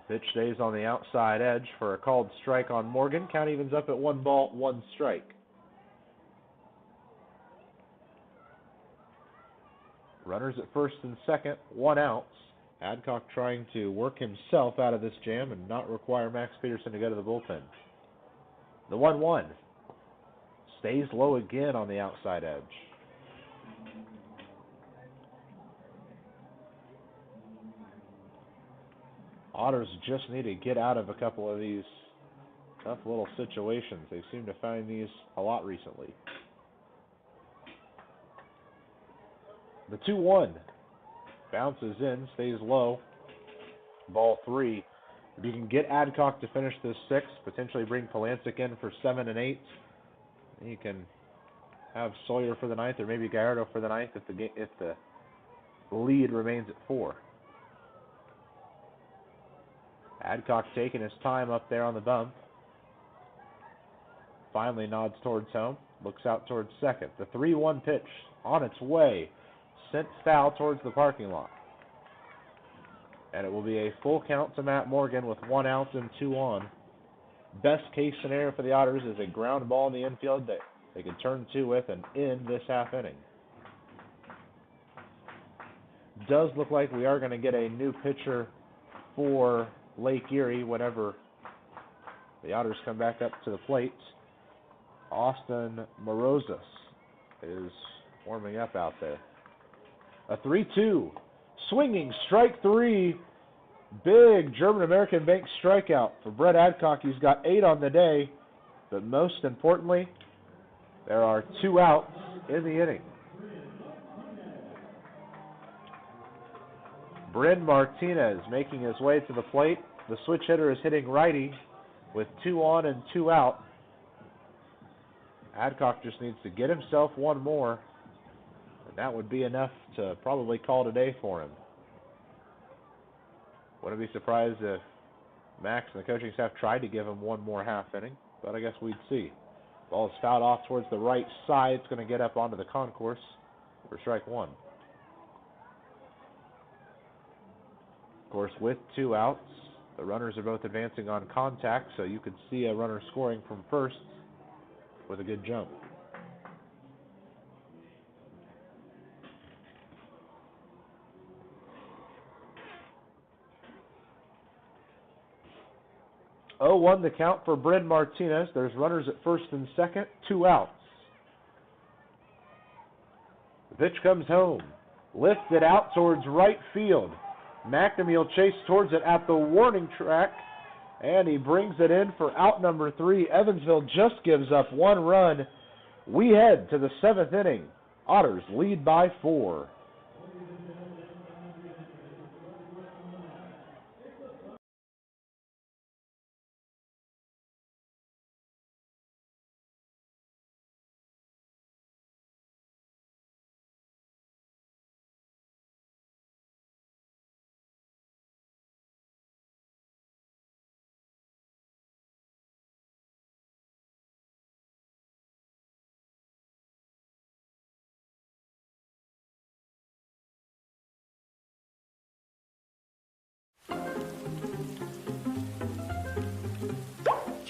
Pitch stays on the outside edge for a called strike on Morgan. Count evens up at 1 ball, 1 strike. Runners at first and second, 1 out. Adcock trying to work himself out of this jam and not require Max Peterson to go to the bullpen. The 1-1 stays low again on the outside edge. Otters just need to get out of a couple of these tough little situations. They seem to find these a lot recently. The 2-1 bounces in, stays low. Ball 3. If you can get Adcock to finish this 6th, potentially bring Polancic in for 7 and 8, you can have Sawyer for the 9th, or maybe Gallardo for the 9th if the lead remains at 4. Adcock taking his time up there on the bump. Finally nods towards home, looks out towards second. The 3-1 pitch on its way, sent foul towards the parking lot. And it will be a full count to Matt Morgan with 1 out and 2 on. Best case scenario for the Otters is a ground ball in the infield that they can turn 2 with and end this half inning. Does look like we are going to get a new pitcher for Lake Erie whenever the Otters come back up to the plate. Austin Morozes is warming up out there. A 3-2. Swinging strike 3. Big German-American bank strikeout for Brett Adcock. He's got 8 on the day. But most importantly, there are 2 outs in the inning. Bryn Martinez making his way to the plate. The switch hitter is hitting righty with 2 on and 2 out. Adcock just needs to get himself 1 more. And that would be enough to probably call today for him. Wouldn't be surprised if Max and the coaching staff tried to give him 1 more half inning, but I guess we'd see. Ball is fouled off towards the right side. It's going to get up onto the concourse for strike 1. Of course, with 2 outs, the runners are both advancing on contact, so you could see a runner scoring from first with a good jump. Oh, 1 the count for Bryn Martinez. There's runners at first and second, 2 outs. The pitch comes home. Lifted out towards right field. McNamee chased towards it at the warning track, and he brings it in for out number 3. Evansville just gives up 1 run. We head to the 7th inning. Otters lead by 4.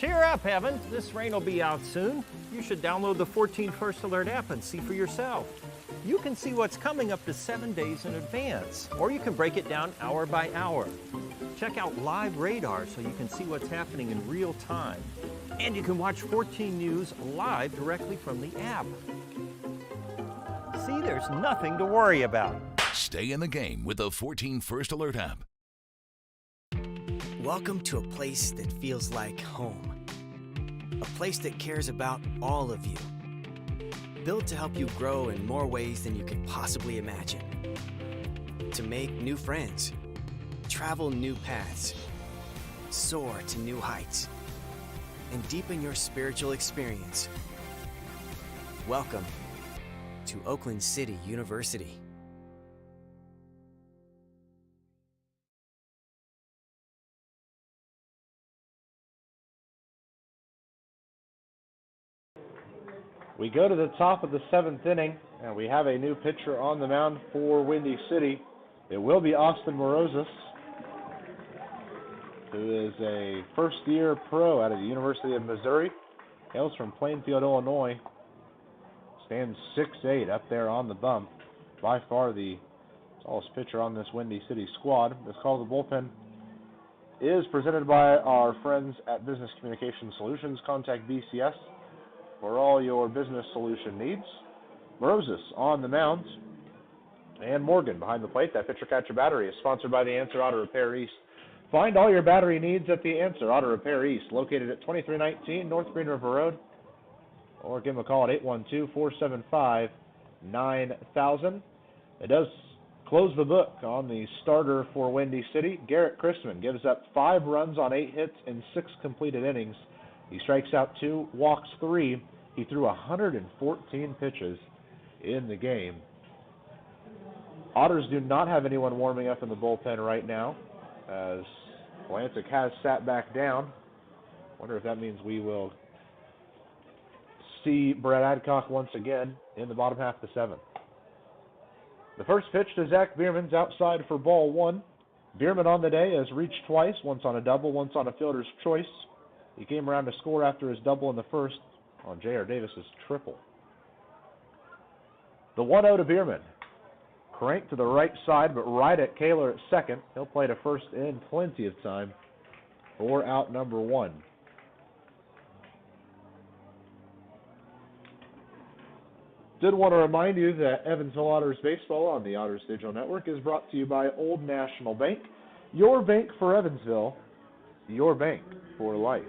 Cheer up, Evan. This rain will be out soon. You should download the 14 First Alert app and see for yourself. You can see what's coming up to 7 days in advance, or you can break it down hour by hour. Check out live radar so you can see what's happening in real time. And you can watch 14 News live directly from the app. See, there's nothing to worry about. Stay in the game with the 14 First Alert app. Welcome to a place that feels like home. A place that cares about all of you. Built to help you grow in more ways than you could possibly imagine. To make new friends, travel new paths, soar to new heights, and deepen your spiritual experience. Welcome to Oakland City University. We go to the top of the 7th inning, and we have a new pitcher on the mound for Windy City. It will be Austin Morozes, who is a first-year pro out of the University of Missouri, hails from Plainfield, Illinois, stands 6'8", up there on the bump, by far the tallest pitcher on this Windy City squad. This call to the bullpen is presented by our friends at Business Communication Solutions. Contact BCS for all your business solution needs. Morozes on the mound, and Morgan behind the plate. That pitcher catcher battery is sponsored by The Answer Auto Repair East. Find all your battery needs at The Answer Auto Repair East, located at 2319 North Green River Road, or give them a call at 812-475-9000. It does close the book on the starter for Windy City. Garrett Christman gives up 5 runs on 8 hits in 6 completed innings. He strikes out 2, walks 3. He threw 114 pitches in the game. Otters do not have anyone warming up in the bullpen right now, as Atlantic has sat back down. Wonder if that means we will see Brett Adcock once again in the bottom half of the 7th. The first pitch to Zach Bierman's outside for ball 1. Bierman on the day has reached twice, once on a double, once on a fielder's choice. He came around to score after his double in the first on J.R. Davis's triple. The 1-0 to Bierman. Crank to the right side, but right at Kaler at second. He'll play to first in plenty of time for out number 1. Did want to remind you that Evansville Otters baseball on the Otters Digital Network is brought to you by Old National Bank. Your bank for Evansville, your bank for life.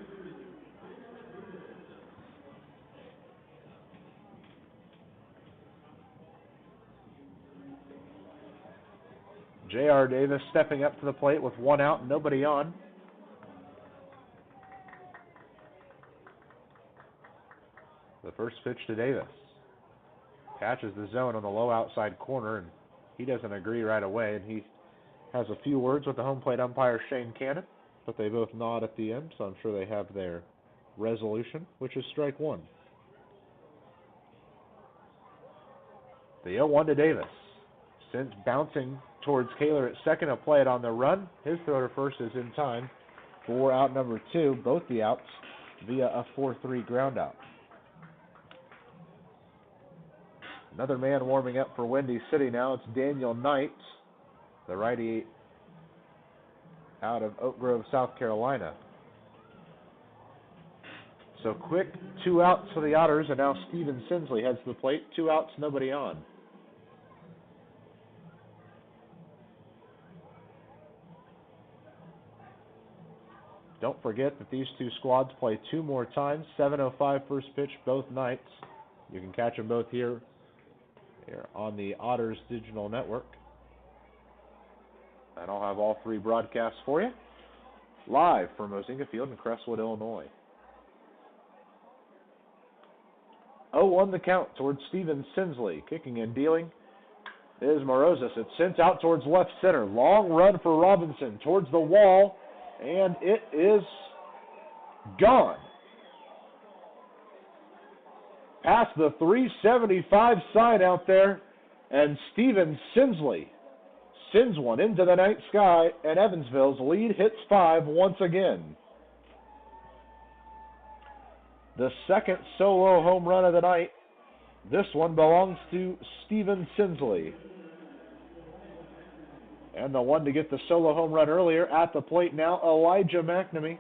J.R. Davis stepping up to the plate with 1 out, nobody on. The first pitch to Davis. Catches the zone on the low outside corner, and he doesn't agree right away, and he has a few words with the home plate umpire, Shane Cannon, but they both nod at the end, so I'm sure they have their resolution, which is strike 1. The 0-1 to Davis. Since bouncing towards Kaler at second, he'll play it on the run. His throw to first is in time for out number 2, both the outs via a 4-3 ground out. Another man warming up for Windy City now. It's Daniel Knight, the righty out of Oak Grove, South Carolina. So quick 2 outs for the Otters, and now Steven Sinsley heads to the plate. 2 outs, nobody on. Don't forget that these two squads play 2 more times. 7:05 first pitch, both nights. You can catch them both here on the Otters Digital Network. And I'll have all 3 broadcasts for you, live from Ozinga Field in Crestwood, Illinois. 0-1 the count towards Steven Sinsley. Kicking and dealing is Morozes. It's sent out towards left center. Long run for Robinson towards the wall, and it is gone. Past the 375 sign out there, and Steven Sinsley sends one into the night sky, and Evansville's lead hits 5 once again. The second solo home run of the night. This one belongs to Steven Sinsley. And the one to get the solo home run earlier at the plate now, Elijah McNamee.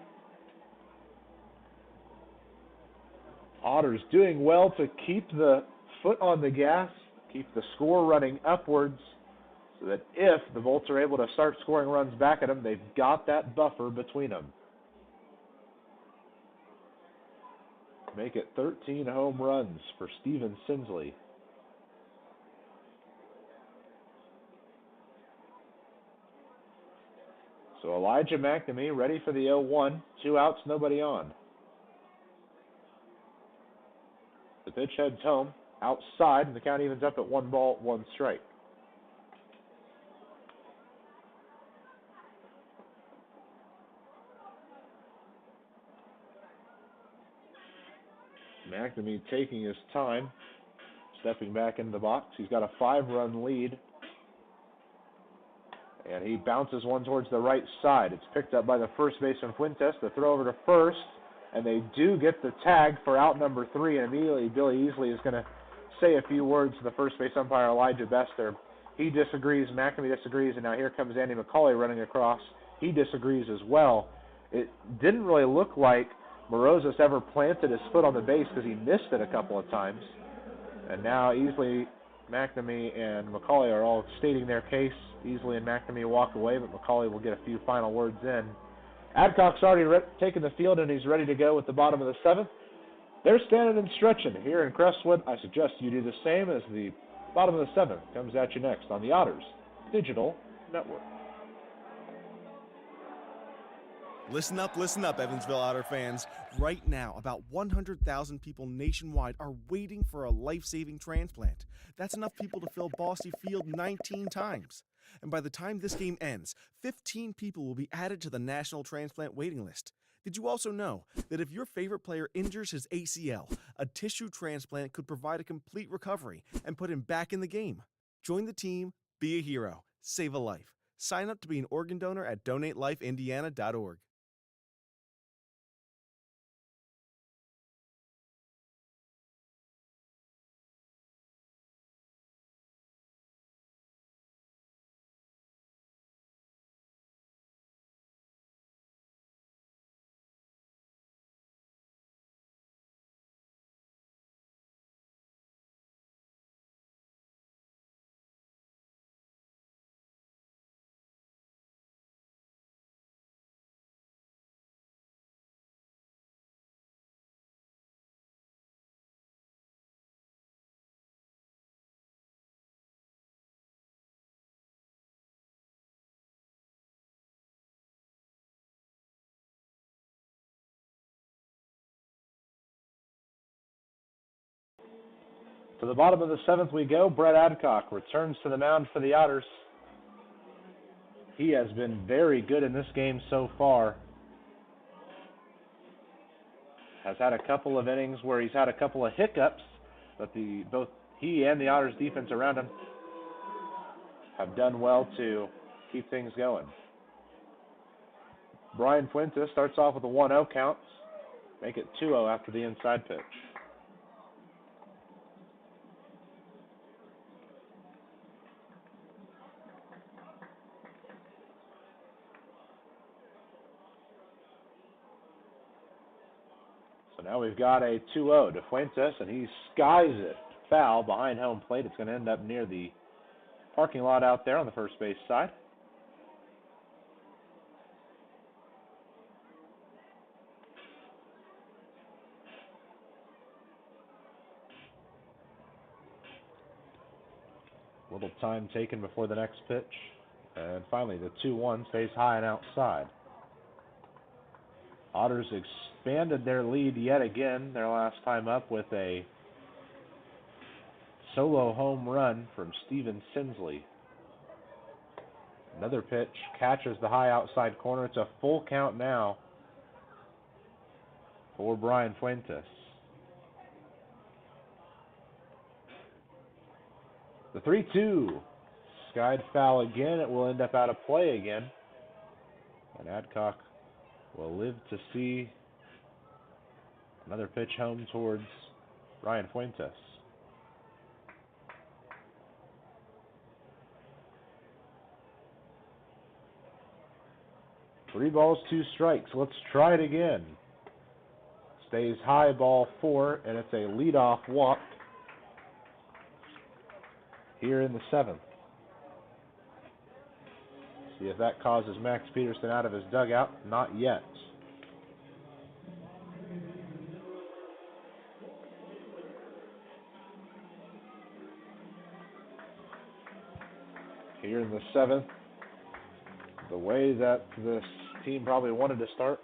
Otters doing well to keep the foot on the gas, keep the score running upwards, so that if the Bolts are able to start scoring runs back at them, they've got that buffer between them. Make it 13 home runs for Steven Sinsley. So Elijah McNamee ready for the 0-1. 2 outs, nobody on. The pitch heads home, outside, and the count evens up at 1 ball, 1 strike. McNamee taking his time, stepping back into the box. He's got a 5-run lead. And he bounces one towards the right side. It's picked up by the first baseman Fuentes. The throw over to first, and they do get the tag for out number 3. And immediately Billy Easley is going to say a few words to the first base umpire, Elijah Bester. He disagrees. McNamee disagrees. And now here comes Andy McCauley running across. He disagrees as well. It didn't really look like Morozos ever planted his foot on the base because he missed it a couple of times. And now Easley, McNamee, and McCauley are all stating their case. Easley and McNamee walk away, but McCauley will get a few final words in. Adcock's already taken the field, and he's ready to go with the bottom of the 7th. They're standing and stretching here in Crestwood. I suggest you do the same as the bottom of the 7th comes at you next on the Otters Digital Network. Listen up, Evansville Otter fans. Right now, about 100,000 people nationwide are waiting for a life-saving transplant. That's enough people to fill Bosse Field 19 times. And by the time this game ends, 15 people will be added to the national transplant waiting list. Did you also know that if your favorite player injures his ACL, a tissue transplant could provide a complete recovery and put him back in the game? Join the team, be a hero, save a life. Sign up to be an organ donor at donatelifeindiana.org. To the bottom of the 7th we go. Brett Adcock returns to the mound for the Otters. He has been very good in this game so far. Has had a couple of innings where he's had a couple of hiccups, but both he and the Otters defense around him have done well to keep things going. Brian Fuentes starts off with a 1-0 count. Make it 2-0 after the inside pitch. So now we've got a 2-0 to Fuentes, and he skies it foul behind home plate. It's going to end up near the parking lot out there on the first base side. Little time taken before the next pitch. And finally, the 2-1 stays high and outside. Otters expanded their lead yet again, their last time up, with a solo home run from Steven Sinsley. Another pitch catches the high outside corner. It's a full count now for Brian Fuentes. The 3-2. Skied foul again. It will end up out of play again. And Adcock will live to see Another pitch home towards Ryan Fuentes. Three balls, two strikes. Let's try it again. Stays high, ball 4, and it's a leadoff walk here in the 7th. See if that causes Max Peterson out of his dugout. Not yet. Here in the 7th, the way that this team probably wanted to start.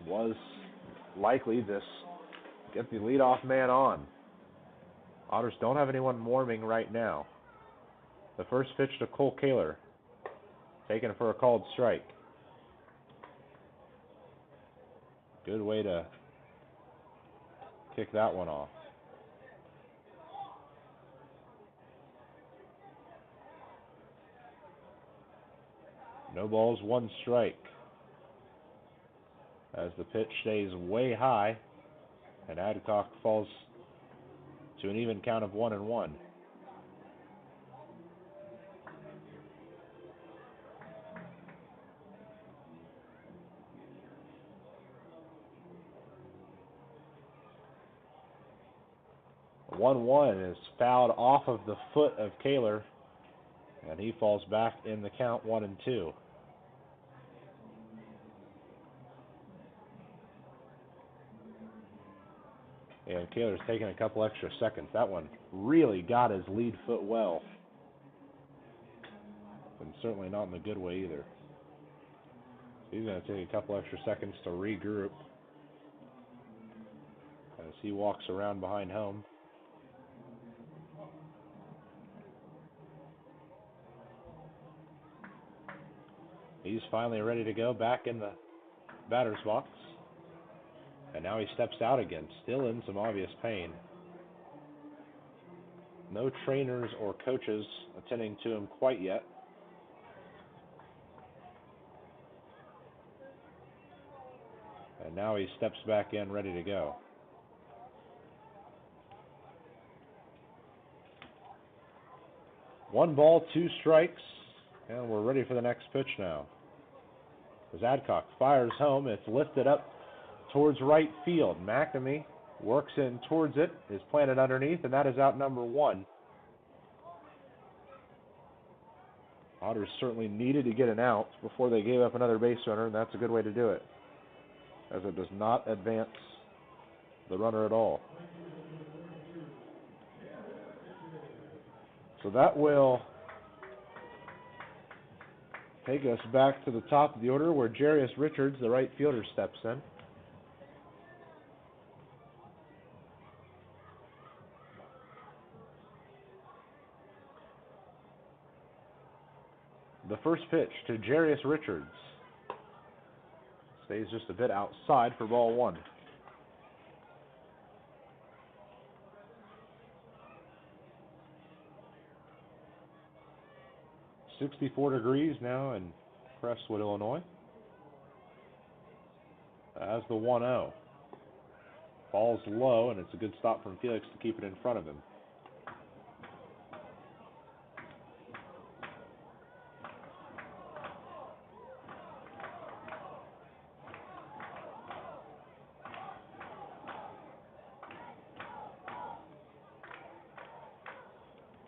Was likely this get the leadoff man on. Otters don't have anyone warming right now. The first pitch to Cole Kaler, taken for a called strike. Good way to kick that one off. No balls, one strike. As the pitch stays way high, and Adcock falls to an even count of 1-1. The 1-1 is fouled off of the foot of Kaler, and he falls back in the count 1-2. And Kaler's taking a couple extra seconds. That one really got his lead foot well. And certainly not in a good way either. He's going to take a couple extra seconds to regroup as he walks around behind home. He's finally ready to go back in the batter's box. And now he steps out again, still in some obvious pain. No trainers or coaches attending to him quite yet. And now he steps back in, ready to go. One ball, two strikes, and we're ready for the next pitch now. As Adcock fires home, it's lifted up towards right field. McNamee works in towards it, is planted underneath, and that is out number 1. Otters certainly needed to get an out before they gave up another base runner, and that's a good way to do it, as it does not advance the runner at all. So that will take us back to the top of the order where Jarius Richards, the right fielder, steps in. The first pitch to Jarius Richards stays just a bit outside for ball 1. .64 now in Crestwood, Illinois. As the 1-0. Ball's low, and it's a good stop from Felix to keep it in front of him.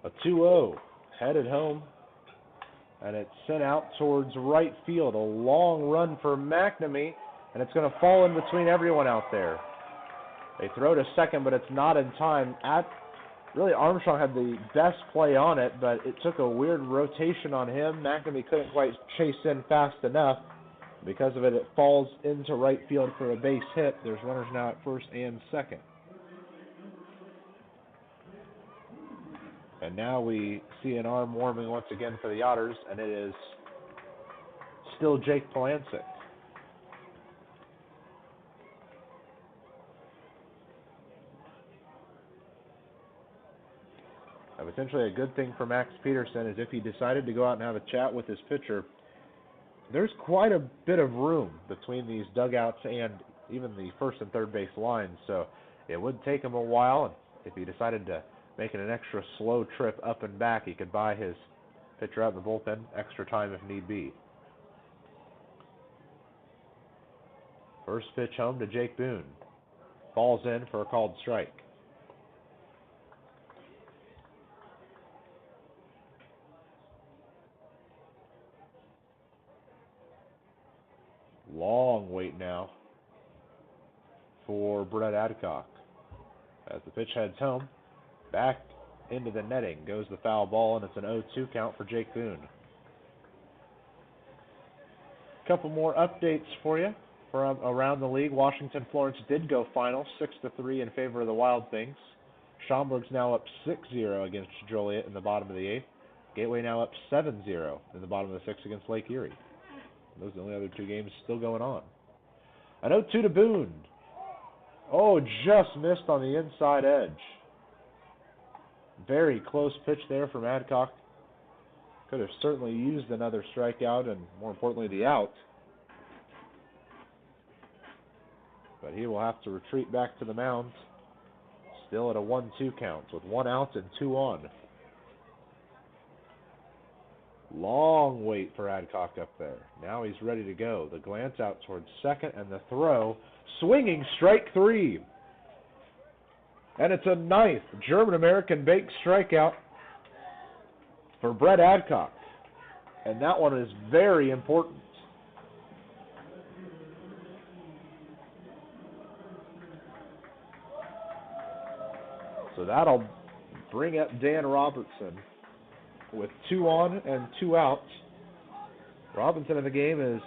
A 2-0 headed home, and it's sent out towards right field. A long run for McNamee, and it's going to fall in between everyone out there. They throw to second, but it's not in time. Really, Armstrong had the best play on it, but it took a weird rotation on him. McNamee couldn't quite chase in fast enough. Because of it, it falls into right field for a base hit. There's runners now at first and second. And now we see an arm warming once again for the Otters, and it is still Jake Polancic. Potentially a good thing for Max Peterson is if he decided to go out and have a chat with his pitcher, there's quite a bit of room between these dugouts and even the first and third base lines, so it would take him a while. And if he decided to make it an extra slow trip up and back, he could buy his pitcher out in the bullpen extra time if need be. First pitch home to Jake Boone. Falls in for a called strike. Long wait now for Brett Adcock. As the pitch heads home, back into the netting goes the foul ball, and it's an 0-2 count for Jake Boone. A couple more updates for you from around the league. Washington Florence did go final 6-3 in favor of the Wild Things. Schaumburg's now up 6-0 against Joliet in the bottom of the 8th. Gateway now up 7-0 in the bottom of the 6th against Lake Erie. Those are the only other two games still going on. An 0-2 to Boone. Oh, just missed on the inside edge. Very close pitch there from Adcock. Could have certainly used another strikeout and, more importantly, the out. But he will have to retreat back to the mound. Still at a 1-2 count with 1 out and 2 on. Long wait for Adcock up there. Now he's ready to go. The glance out towards second and the throw. Swinging strike 3. And it's a 9th German-American baked strikeout for Brett Adcock. And that one is very important. So that'll bring up Dan Robertson with 2 on and 2 outs. Robinson in the game is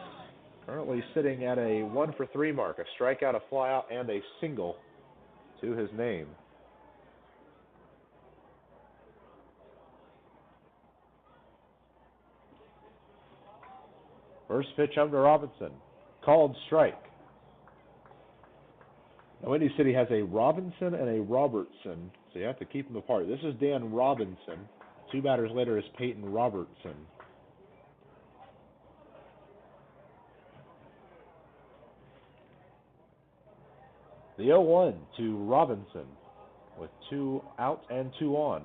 currently sitting at a 1-for-3 mark, a strikeout, a flyout, and a single to his name. First pitch home to Robinson. Called strike. Now, Windy City has a Robinson and a Robertson, so you have to keep them apart. This is Dan Robinson. 2 batters later is Peyton Robertson. The 0-1 to Robinson with 2 out and 2 on.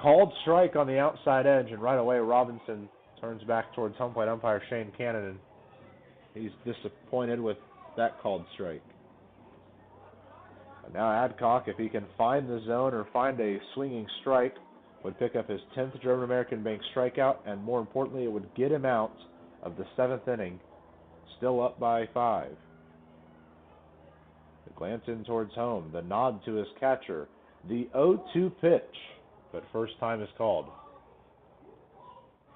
Called strike on the outside edge, and right away Robinson turns back towards home plate umpire Shane Cannon, and he's disappointed with that called strike. And now Adcock, if he can find the zone or find a swinging strike, would pick up his 10th German-American bank strikeout, and more importantly, it would get him out of the 7th inning, still up by 5. The glance in towards home, the nod to his catcher, the 0-2 pitch, but first time is called.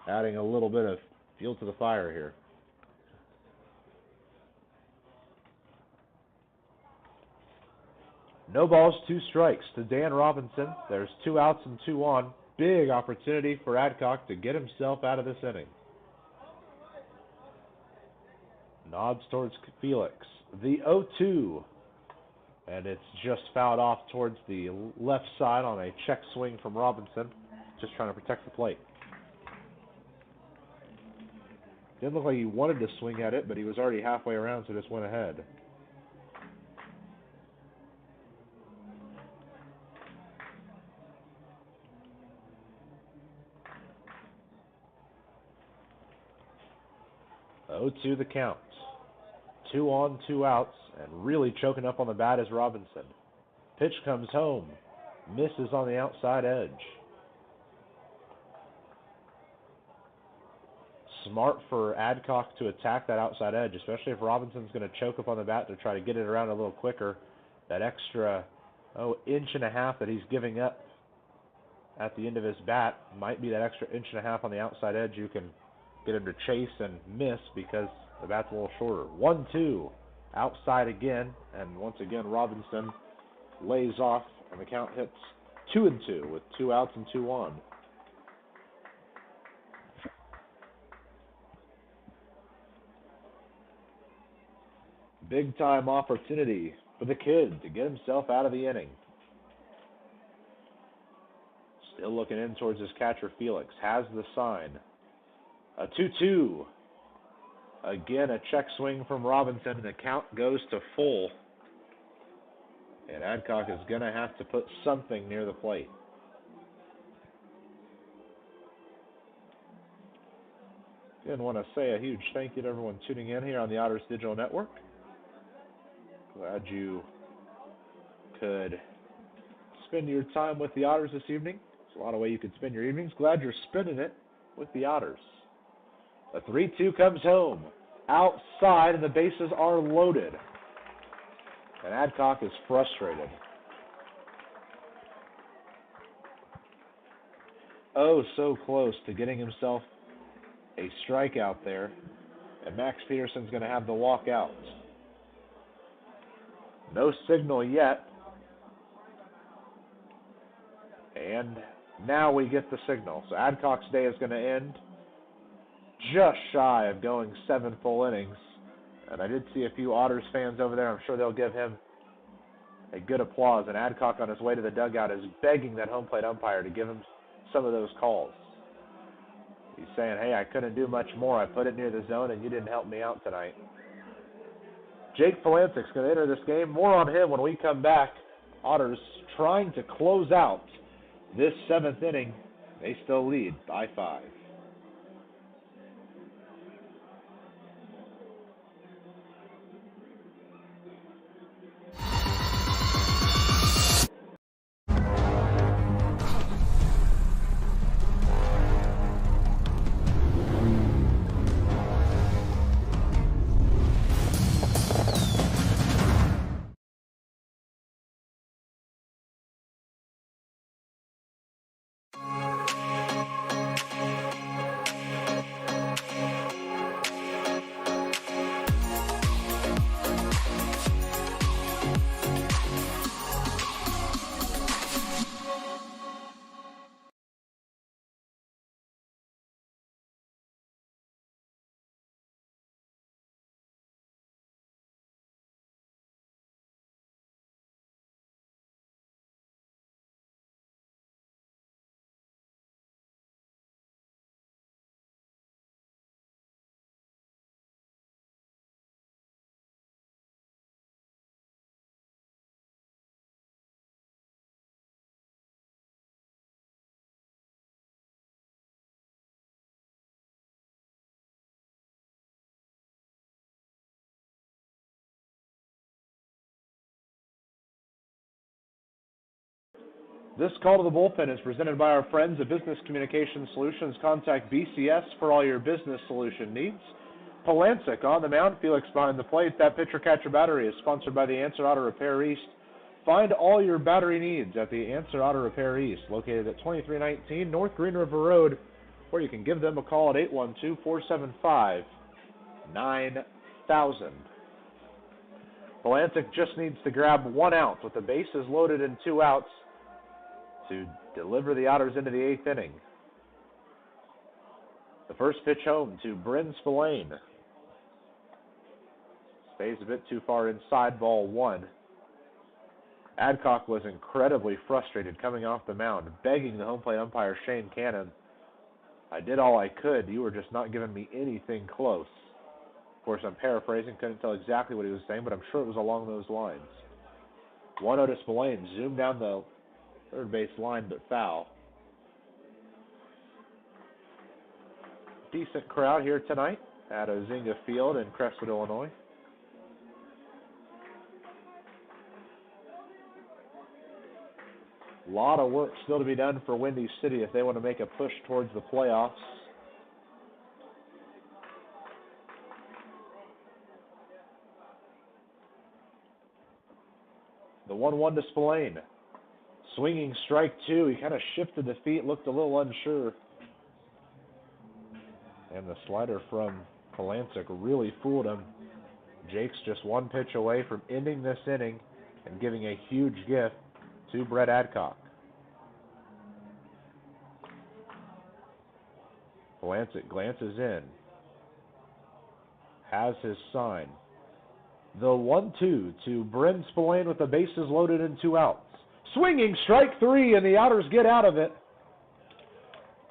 Adding a little bit of fuel to the fire here. No balls, 2 strikes to Dan Robinson. There's 2 outs and 2 on. Big opportunity for Adcock to get himself out of this inning. Nods towards Felix. The 0-2. And it's just fouled off towards the left side on a check swing from Robinson. Just trying to protect the plate. Didn't look like he wanted to swing at it, but he was already halfway around, so just went ahead. To the count. 2 on, 2 outs, and really choking up on the bat is Robinson. Pitch comes home. Misses on the outside edge. Smart for Adcock to attack that outside edge, especially if Robinson's going to choke up on the bat to try to get it around a little quicker. That extra inch and a half that he's giving up at the end of his bat might be that extra inch and a half on the outside edge you can get him to chase and miss because the bat's a little shorter. 1-2, outside again, and once again Robinson lays off, and the count hits 2-2 with 2 outs and 2 on. Big time opportunity for the kid to get himself out of the inning. Still looking in towards his catcher Felix. Has the sign. A 2-2. Again, a check swing from Robinson, and the count goes to full. And Adcock is going to have to put something near the plate. Again, want to say a huge thank you to everyone tuning in here on the Otters Digital Network. Glad you could spend your time with the Otters this evening. There's a lot of ways you could spend your evenings. Glad you're spending it with the Otters. The 3-2 comes home. Outside, and the bases are loaded. And Adcock is frustrated. Oh, so close to getting himself a strikeout there. And Max Peterson's going to have the walkout. No signal yet. And now we get the signal. So Adcock's day is going to end just shy of going 7 full innings. And I did see a few Otters fans over there. I'm sure they'll give him a good applause. And Adcock on his way to the dugout is begging that home plate umpire to give him some of those calls. He's saying, hey, I couldn't do much more. I put it near the zone, and you didn't help me out tonight. Jake Falancic's going to enter this game. More on him when we come back. Otters trying to close out this 7th inning. They still lead by 5. This call to the bullpen is presented by our friends at Business Communication Solutions. Contact BCS for all your business solution needs. Falancic on the mound, Felix behind the plate. That pitcher catcher battery is sponsored by the Answer Auto Repair East. Find all your battery needs at the Answer Auto Repair East, located at 2319 North Green River Road, or you can give them a call at 812-475-9000. Falancic just needs to grab 1 out with the bases loaded and 2 outs to deliver the Otters into the 8th inning. The first pitch home to Bryn Spillane. Stays a bit too far inside, ball 1. Adcock was incredibly frustrated coming off the mound, begging the home plate umpire, Shane Cannon, I did all I could. You were just not giving me anything close. Of course, I'm paraphrasing, couldn't tell exactly what he was saying, but I'm sure it was along those lines. 1-0 to Spillane, zoomed down the third base line, but foul. Decent crowd here tonight at Ozinga Field in Crestwood, Illinois. A lot of work still to be done for Windy City if they want to make a push towards the playoffs. The 1-1 to Spillane. Swinging strike 2. He kind of shifted the feet, looked a little unsure. And the slider from Falancic really fooled him. Jake's just 1 pitch away from ending this inning and giving a huge gift to Brett Adcock. Falancic glances in. Has his sign. The 1-2 to Bryn Spillane with the bases loaded and 2 outs. Swinging strike 3, and the Otters get out of it.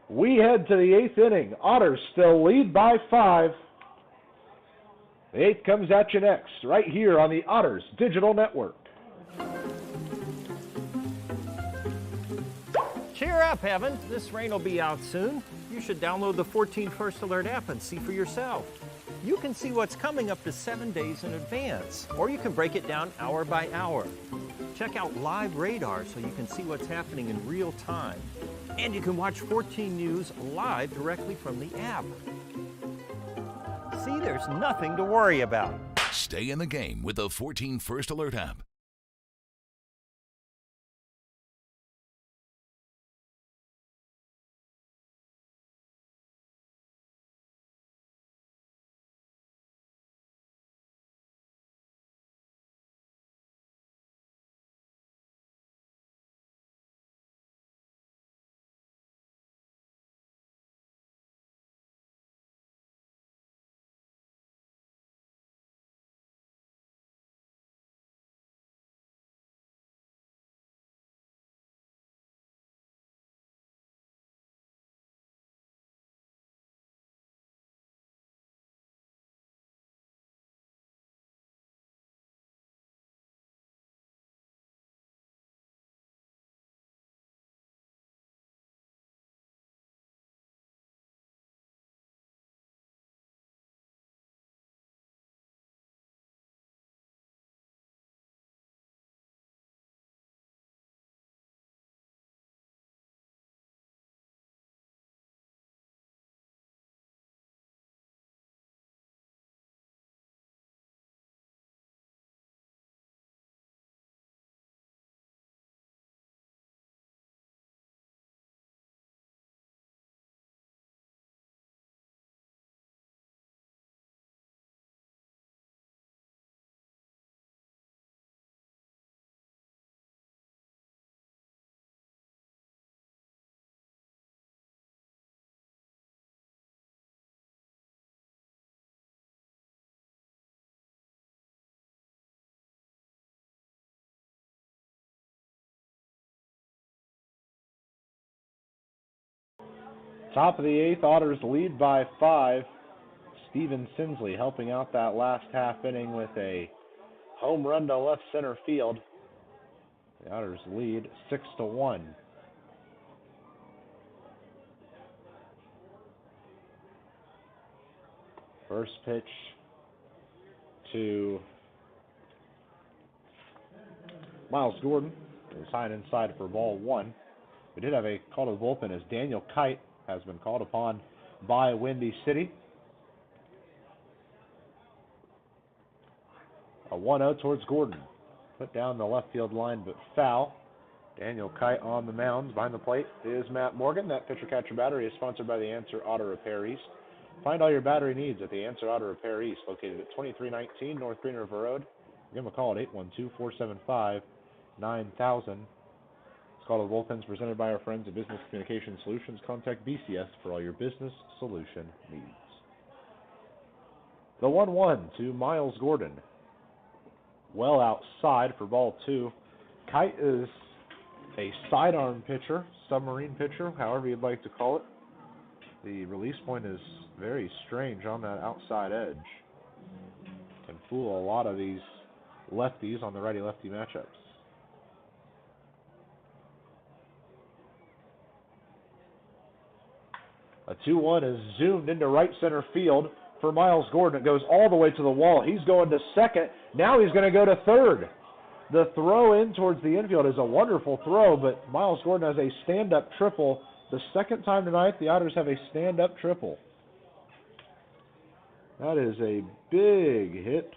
We head to the 8th inning. Otters still lead by 5. The 8th comes at you next, right here on the Otters Digital Network. Cheer up, Evan. This rain will be out soon. You should download the 14 First Alert app and see for yourself. You can see what's coming up to 7 days in advance, or you can break it down hour by hour. Check out live radar so you can see what's happening in real time. And you can watch 14 News live directly from the app. See, there's nothing to worry about. Stay in the game with the 14 First Alert app. Top of the 8th, Otters lead by 5. Steven Sinsley helping out that last half inning with a home run to left center field. The Otters lead 6-1. First pitch to Miles Gordon is high and inside for ball 1. We did have a call to the bullpen as Daniel Kite has been called upon by Windy City. A 1-0 towards Gordon. Put down the left field line, but foul. Daniel Kite on the mound. Behind the plate is Matt Morgan. That pitcher-catcher battery is sponsored by the Answer Auto Repair East. Find all your battery needs at the Answer Auto Repair East, located at 2319 North Green River Road. Give them a call at 812-475-9000. Call to the Bullpens presented by our friends at Business Communication Solutions. Contact BCS for all your business solution needs. The 1-1 to Miles Gordon. Well outside for ball 2. Kite is a sidearm pitcher, submarine pitcher, however you'd like to call it. The release point is very strange on that outside edge. Can fool a lot of these lefties on the righty-lefty matchups. A 2-1 is zoomed into right center field for Miles Gordon. It goes all the way to the wall. He's going to second. Now he's going to go to third. The throw in towards the infield is a wonderful throw, but Miles Gordon has a stand-up triple. The second time tonight, the Otters have a stand-up triple. That is a big hit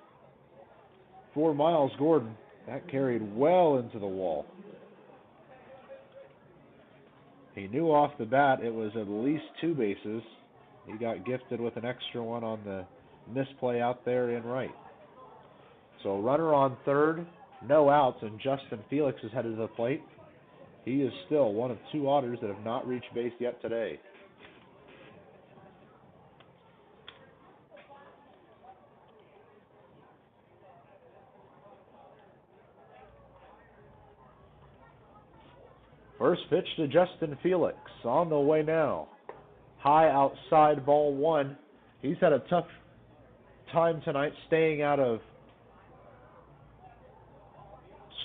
for Miles Gordon. That carried well into the wall. He knew off the bat it was at least 2 bases. He got gifted with an extra one on the misplay out there in right. So runner on third, no outs, and Justin Felix is headed to the plate. He is still one of 2 Otters that have not reached base yet today. First pitch to Justin Felix on the way now. high outside, ball one. He's had a tough time tonight staying out of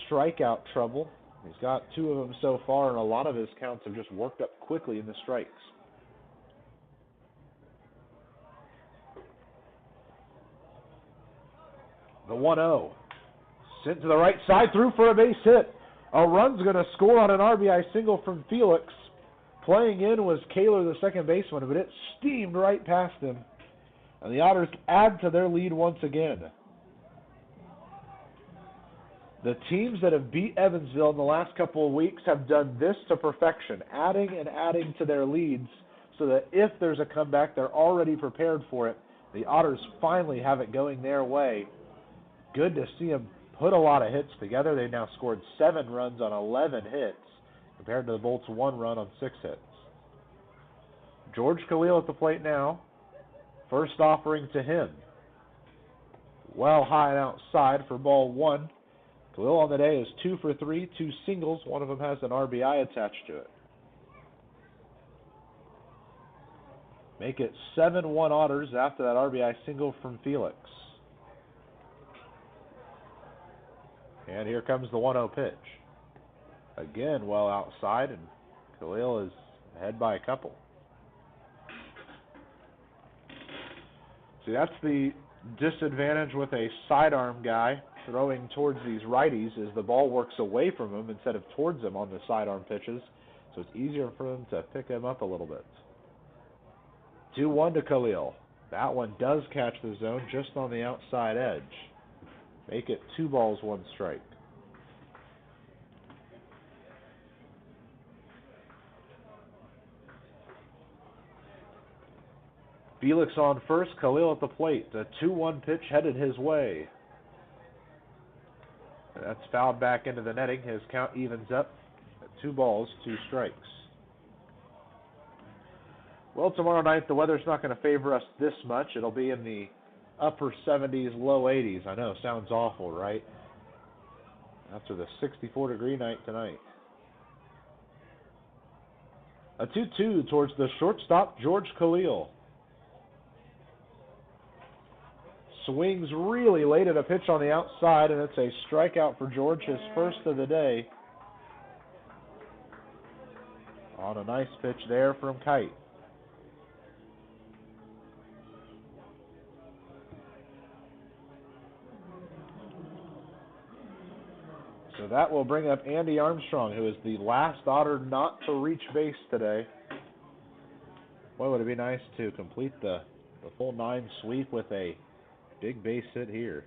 strikeout trouble. He's got 2 of them so far, and a lot of his counts have just worked up quickly in the strikes. The 1-0. Sent to the right side, through for a base hit. A run's going to score on an RBI single from Felix. Playing in was Kaler, the second baseman, but it steamed right past him. And the Otters add to their lead once again. The teams that have beat Evansville in the last couple of weeks have done this to perfection, adding and adding to their leads so that if there's a comeback, they're already prepared for it. The Otters finally have it going their way. Good to see them put a lot of hits together. They now scored 7 runs on 11 hits compared to the Bolts' 1 run on 6 hits. George Khalil at the plate now. First offering to him. Well high and outside for ball 1. Khalil on the day is 2 for 3, 2 singles. One of them has an RBI attached to it. Make it 7-1 Otters after that RBI single from Felix. And here comes the 1-0 pitch. Again, well outside, and Khalil is ahead by a couple. See, that's the disadvantage with a sidearm guy throwing towards these righties, is the ball works away from him instead of towards him on the sidearm pitches, so it's easier for them to pick him up a little bit. 2-1 to Khalil. That one does catch the zone just on the outside edge. Make it 2 balls, 1 strike. Felix on first, Khalil at the plate. The 2-1 pitch headed his way. That's fouled back into the netting. His count evens up at 2 balls, 2 strikes. Well, tomorrow night the weather's not going to favor us this much. It'll be in the upper 70s, low 80s. I know, sounds awful, right? After the 64-degree night tonight. A 2-2 towards the shortstop, George Khalil. Swings really late at a pitch on the outside, and it's a strikeout for George, his first of the day. On a nice pitch there from Kite. So that will bring up Andy Armstrong, who is the last Otter not to reach base today. Boy, would it be nice to complete the full 9 sweep with a big base hit here.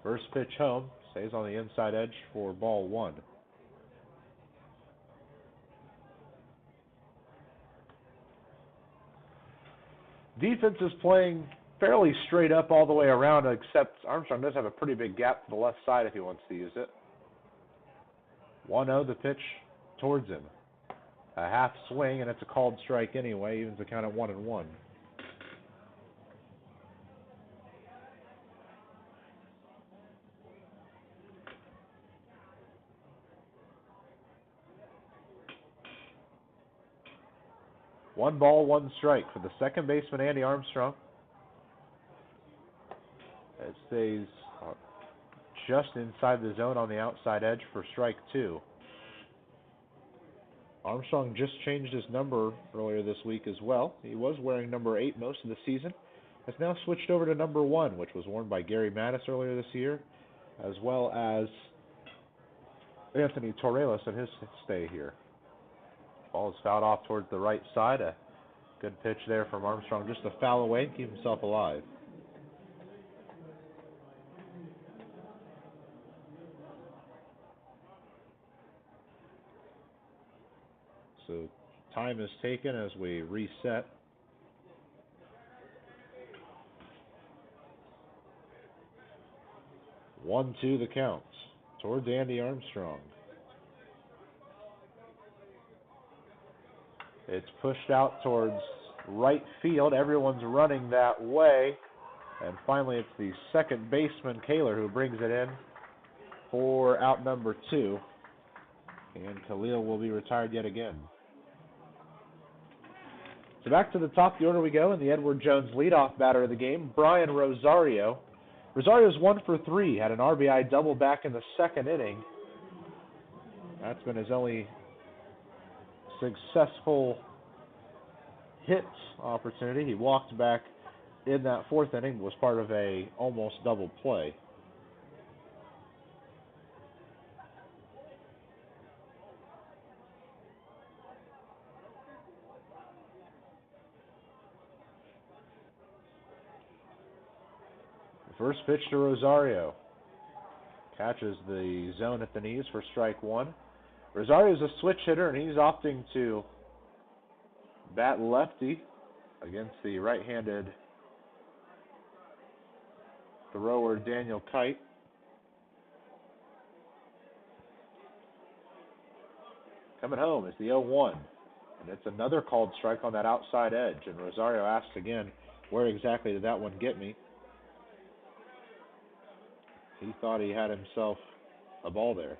First pitch home, stays on the inside edge for ball 1. Defense is playing fairly straight up all the way around, except Armstrong does have a pretty big gap to the left side if he wants to use it. 1-0, the pitch towards him. A half swing, and it's a called strike anyway, evens the count at 1-1. One ball, 1 strike for the second baseman, Andy Armstrong. It stays just inside the zone on the outside edge for strike 2. Armstrong just changed his number earlier this week as well. He was wearing number 8 most of the season. Has now switched over to number 1, which was worn by Gary Mattis earlier this year, as well as Anthony Torrelas in his stay here. Ball is fouled off towards the right side. A good pitch there from Armstrong, just to foul away and keep himself alive. So time is taken as we reset. One, 2 the count towards Andy Armstrong. It's pushed out towards right field. Everyone's running that way. And finally, it's the second baseman, Kaler, who brings it in for out number 2. And Khalil will be retired yet again. So back to the top of the order we go, and the Edward Jones leadoff batter of the game, Brian Rosario. Rosario's 1 for 3, had an RBI double back in the second inning. That's been his only successful hit opportunity. He walked back in that fourth inning, was part of a almost double play. First pitch to Rosario. Catches the zone at the knees for strike one. Rosario's a switch hitter, and he's opting to bat lefty against the right-handed thrower Daniel Kite. Coming home is the 0-1, and it's another called strike on that outside edge, and Rosario asks again, where exactly did that one get me? He thought he had himself a ball there.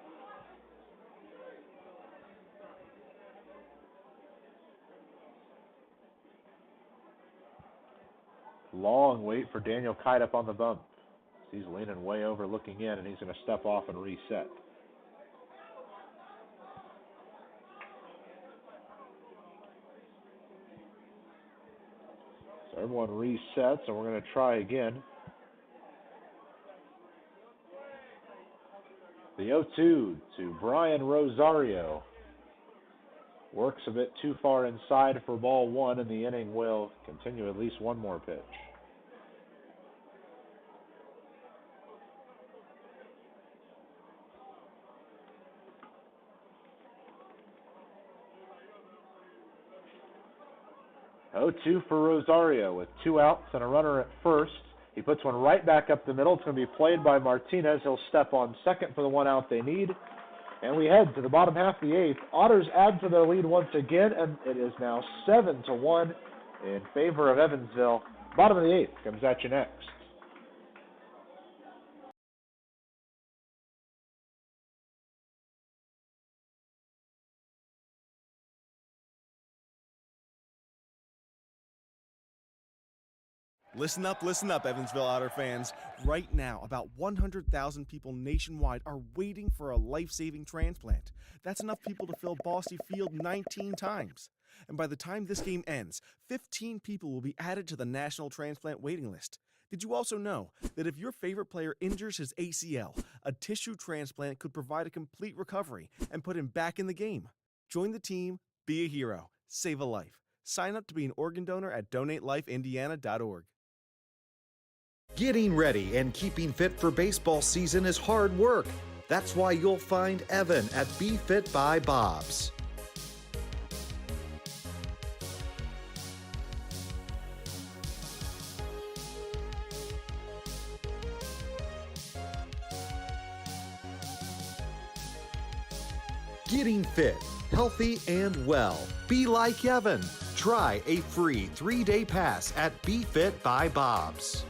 Long wait for Daniel Kite up on the bump. He's leaning way over looking in, and he's going to step off and reset. So everyone resets, and we're going to try again. The 0-2 to Brian Rosario. Works a bit too far inside for ball one, and the inning will continue at least one more pitch. Oh, 2 for Rosario with 2 outs and a runner at first. He puts one right back up the middle. It's going to be played by Martinez. He'll step on second for the 1 out they need. And we head to the bottom half of the 8th. Otters add to their lead once again, and it is now 7-1 in favor of Evansville. Bottom of the 8th comes at you next. Listen up, Evansville Otter fans. Right now, about 100,000 people nationwide are waiting for a life-saving transplant. That's enough people to fill Bosse Field 19 times. And by the time this game ends, 15 people will be added to the national transplant waiting list. Did you also know that if your favorite player injures his ACL, a tissue transplant could provide a complete recovery and put him back in the game? Join the team, be a hero, save a life. Sign up to be an organ donor at donatelifeindiana.org. Getting ready and keeping fit for baseball season is hard work. That's why you'll find Evan at Be Fit by Bob's. Getting fit, healthy, and well. Be like Evan. Try a free 3-day pass at Be Fit by Bob's.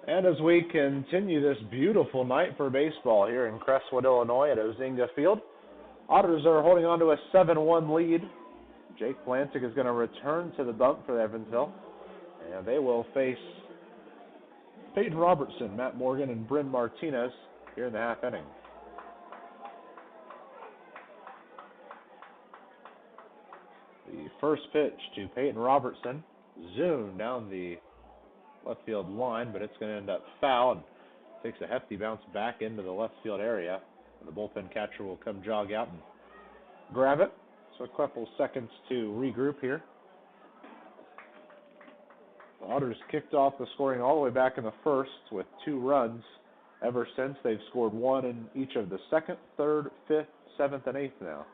And as we continue this beautiful night for baseball here in Crestwood, Illinois at Ozinga Field, Otters are holding on to a 7-1 lead. Jake Plantic is going to return to the bump for Evansville, and they will face Peyton Robertson, Matt Morgan, and Bryn Martinez here in the half inning. The first pitch to Peyton Robertson, zoomed down the left field line, but it's going to end up foul and takes a hefty bounce back into the left field area. The bullpen catcher will come jog out and grab it. So a couple seconds to regroup here. Otters kicked off the scoring all the way back in the first with 2 runs. Ever since, they've scored 1 in each of the 2nd, 3rd, 5th, 7th, and 8th now.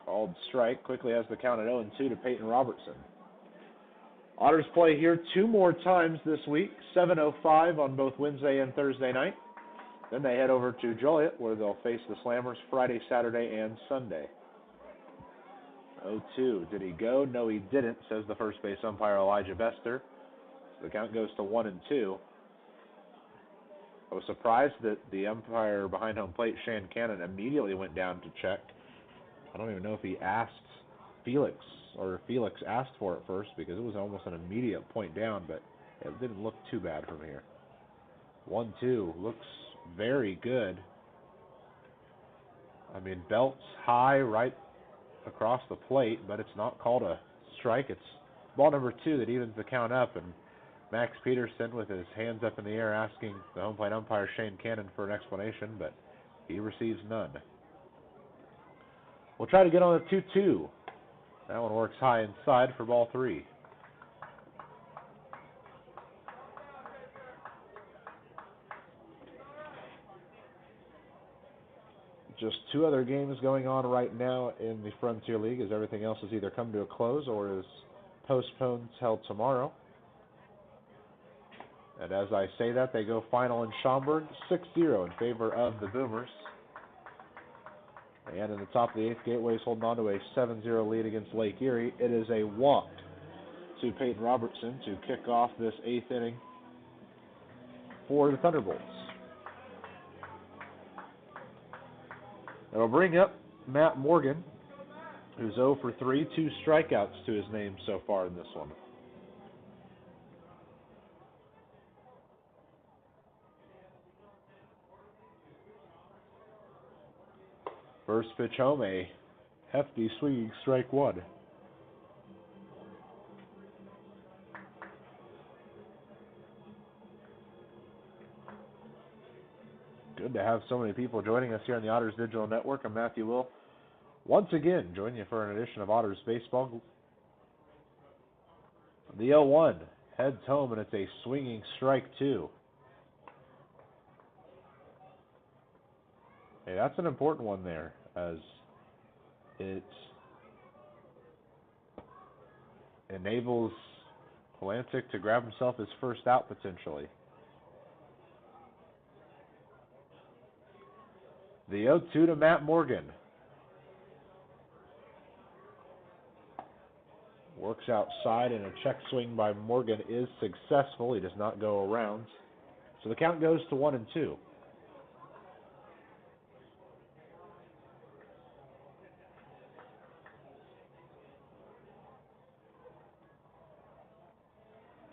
Called strike, quickly has the count at 0-2 to Peyton Robertson. Otters play here 2 more times this week, 7:05 on both Wednesday and Thursday night. Then they head over to Joliet, where they'll face the Slammers Friday, Saturday, and Sunday. 0-2. Did he go? No, he didn't, says the first base umpire Elijah Bester. So the count goes to 1-2. I was surprised that the umpire behind home plate, Shane Cannon, immediately went down to check. I don't even know if he asked Felix, or Felix asked for it first, because it was almost an immediate point down, but it didn't look too bad from here. 1-2. Looks very good. I mean, belts high right across the plate, but it's not called a strike. It's ball number 2 that evens the count up, and Max Peterson with his hands up in the air asking the home plate umpire Shane Cannon for an explanation, but he receives none. We'll try to get on a 2-2. That one works high inside for ball 3. Just 2 other games going on right now in the Frontier League, as everything else has either come to a close or is postponed till tomorrow. And as I say that, they go final in Schaumburg, 6-0 in favor of the Boomers. And in the top of the 8th, Gateway's holding on to a 7-0 lead against Lake Erie. It is a walk to Peyton Robertson to kick off this 8th inning for the Thunderbolts. It'll bring up Matt Morgan, who's 0 for 3, 2 strikeouts to his name so far in this one. First pitch home, a hefty swinging strike 1. Good to have so many people joining us here on the Otters Digital Network. I'm Matthew Will. Once again, joining you for an edition of Otters Baseball. The 0-1 heads home, and it's a swinging strike 2. Hey, that's an important one there, as it enables Atlantic to grab himself his first out potentially. The 0-2 to Matt Morgan. Works outside, and a check swing by Morgan is successful. He does not go around. So the count goes to 1-2.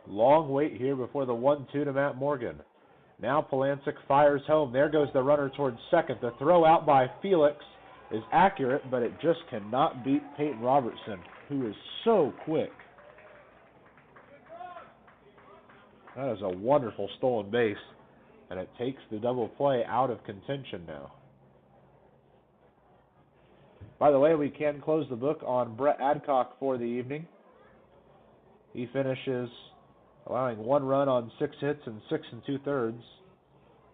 Long wait here before the 1-2 to Matt Morgan. Now Polancic fires home. There goes the runner towards second. The throw out by Felix is accurate, but it just cannot beat Peyton Robertson, who is so quick. That is a wonderful stolen base, and it takes the double play out of contention now. By the way, we can close the book on Brett Adcock for the evening. He finishes allowing 1 run on 6 hits and 6 2/3.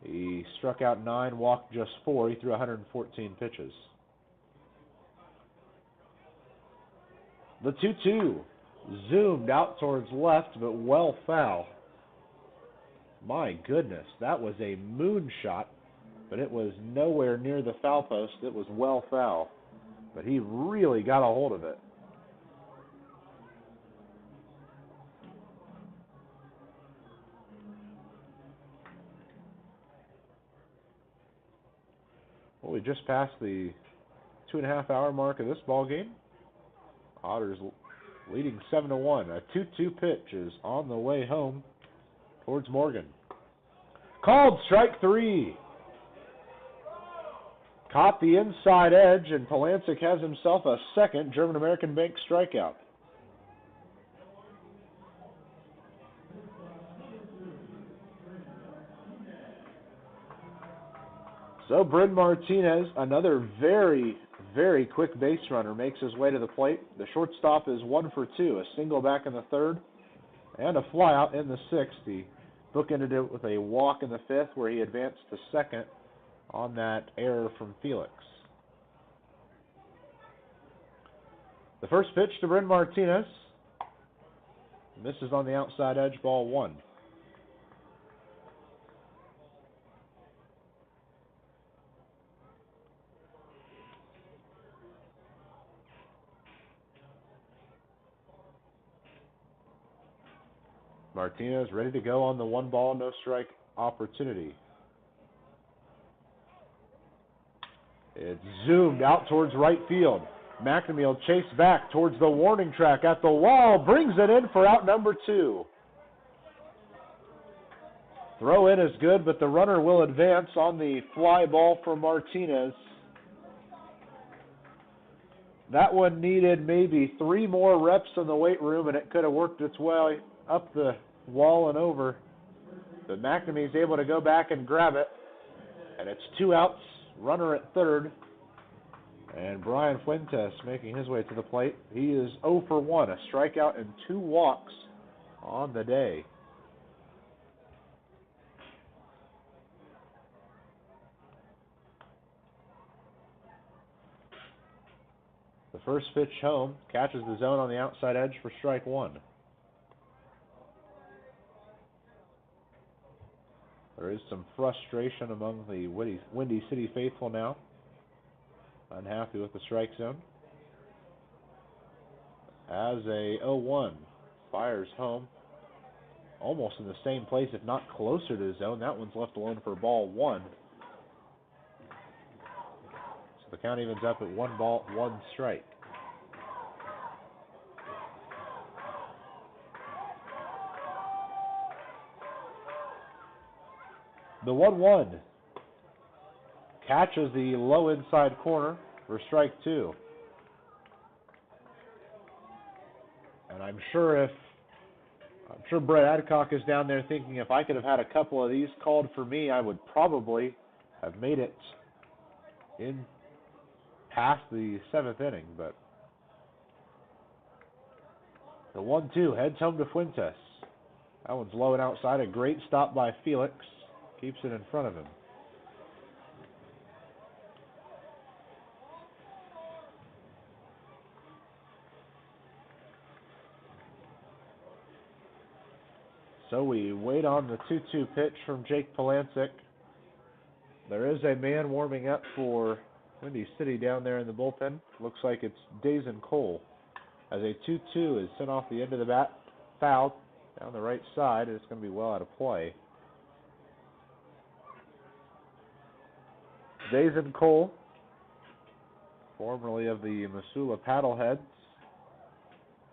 He struck out 9, walked just 4. He threw 114 pitches. The 2-2 zoomed out towards left, but well foul. My goodness, that was a moonshot, but it was nowhere near the foul post. It was well foul, but he really got a hold of it. Well, we just passed the 2.5-hour mark of this ball game. Otters leading 7-1. A 2-2 pitch is on the way home towards Morgan. Called strike 3. Caught the inside edge, and Polancic has himself a second German American Bank strikeout. So Bryn Martinez, another very, very quick base runner makes his way to the plate. The shortstop is 1 for 2, a single back in the third, and a flyout in the sixth. He bookended it with a walk in the fifth, where he advanced to second on that error from Felix. The first pitch to Bryn Martinez. Misses on the outside edge, ball 1. Martinez ready to go on the 1-ball, no strike opportunity. It's zoomed out towards right field. McNamee will chase back towards the warning track at the wall, brings it in for out number 2. Throw in is good, but the runner will advance on the fly ball for Martinez. That one needed maybe 3 more reps in the weight room, and it could have worked its way up the wall and over. But McNamee's able to go back and grab it, and it's 2 outs, runner at third. And Brian Fuentes making his way to the plate. He is 0 for 1, a strikeout and 2 walks on the day. The first pitch home, catches the zone on the outside edge for strike 1. There is some frustration among the Windy City faithful now. Unhappy with the strike zone. As a 0-1 fires home, almost in the same place, if not closer to the zone. That one's left alone for ball 1. So the count evens up at 1 ball, 1 strike. The 1-1 catches the low inside corner for strike 2. And I'm sure Brett Adcock is down there thinking, if I could have had a couple of these called for me, I would probably have made it in past the 7th inning. But the 1-2 heads home to Fuentes. That one's low and outside. A great stop by Felix. Keeps it in front of him. So we wait on the 2-2 pitch from Jake Polancic. There is a man warming up for Windy City down there in the bullpen. Looks like it's Dazen Cole. As a 2-2 is sent off the end of the bat, foul down the right side. It's going to be well out of play. Dazen Cole, formerly of the Missoula Paddleheads,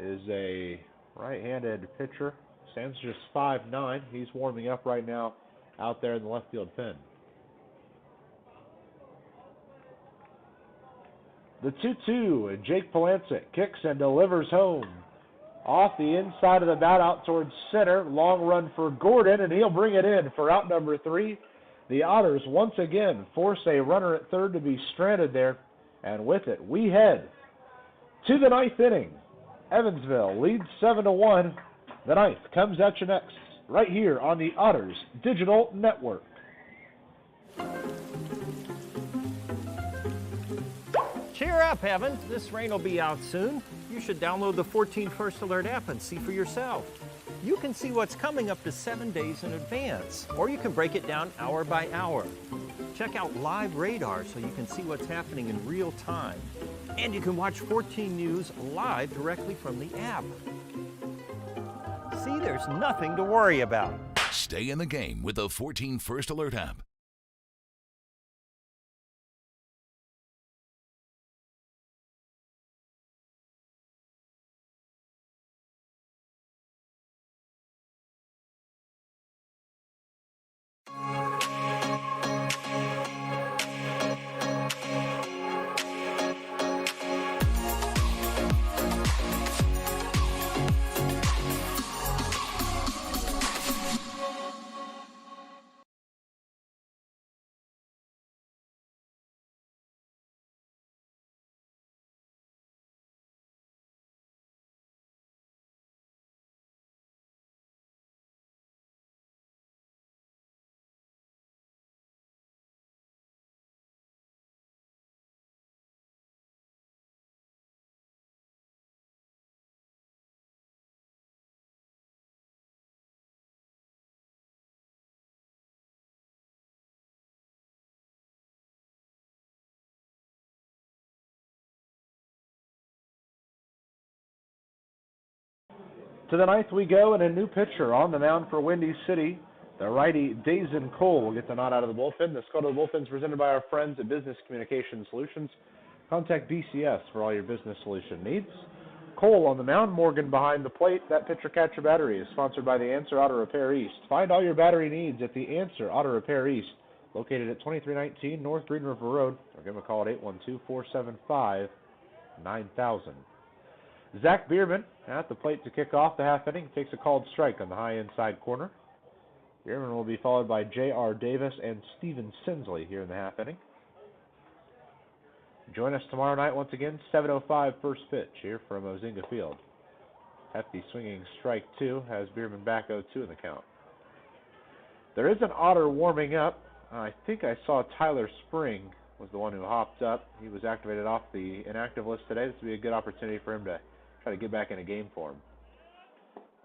is a right-handed pitcher. Stands just 5'9". He's warming up right now out there in the left field pen. The 2-2, Jake Polancic kicks and delivers home. Off the inside of the bat out towards center. Long run for Gordon, and he'll bring it in for out number 3. The Otters once again force a runner at third to be stranded there. And with it, we head to the 9th inning. Evansville leads 7-1. The 9th comes at you next, right here on the Otters Digital Network. Cheer up, Evan. This rain will be out soon. You should download the 14 First Alert app and see for yourself. You can see what's coming up to 7 days in advance, or you can break it down hour by hour. Check out live radar so you can see what's happening in real time. And you can watch 14 News live directly from the app. See, there's nothing to worry about. Stay in the game with the 14 First Alert app. To the ninth we go, and a new pitcher on the mound for Windy City. The righty, Dazen Cole, will get the nod out of the bullpen. The call to the bullpen is presented by our friends at Business Communication Solutions. Contact BCS for all your business solution needs. Cole on the mound, Morgan behind the plate. That pitcher-catcher battery is sponsored by The Answer Auto Repair East. Find all your battery needs at The Answer Auto Repair East, located at 2319 North Green River Road, or give them a call at 812-475-9000. Zach Bierman at the plate to kick off the half inning. Takes a called strike on the high inside corner. Bierman will be followed by J.R. Davis and Steven Sinsley here in the half inning. Join us tomorrow night once again, 7:05 first pitch here from Ozinga Field. Hefty swinging strike 2 has Bierman back 0-2 in the count. There is an Otter warming up. I think I saw Tyler Spring was the one who hopped up. He was activated off the inactive list today. This would be a good opportunity for him to try to get back in a game form.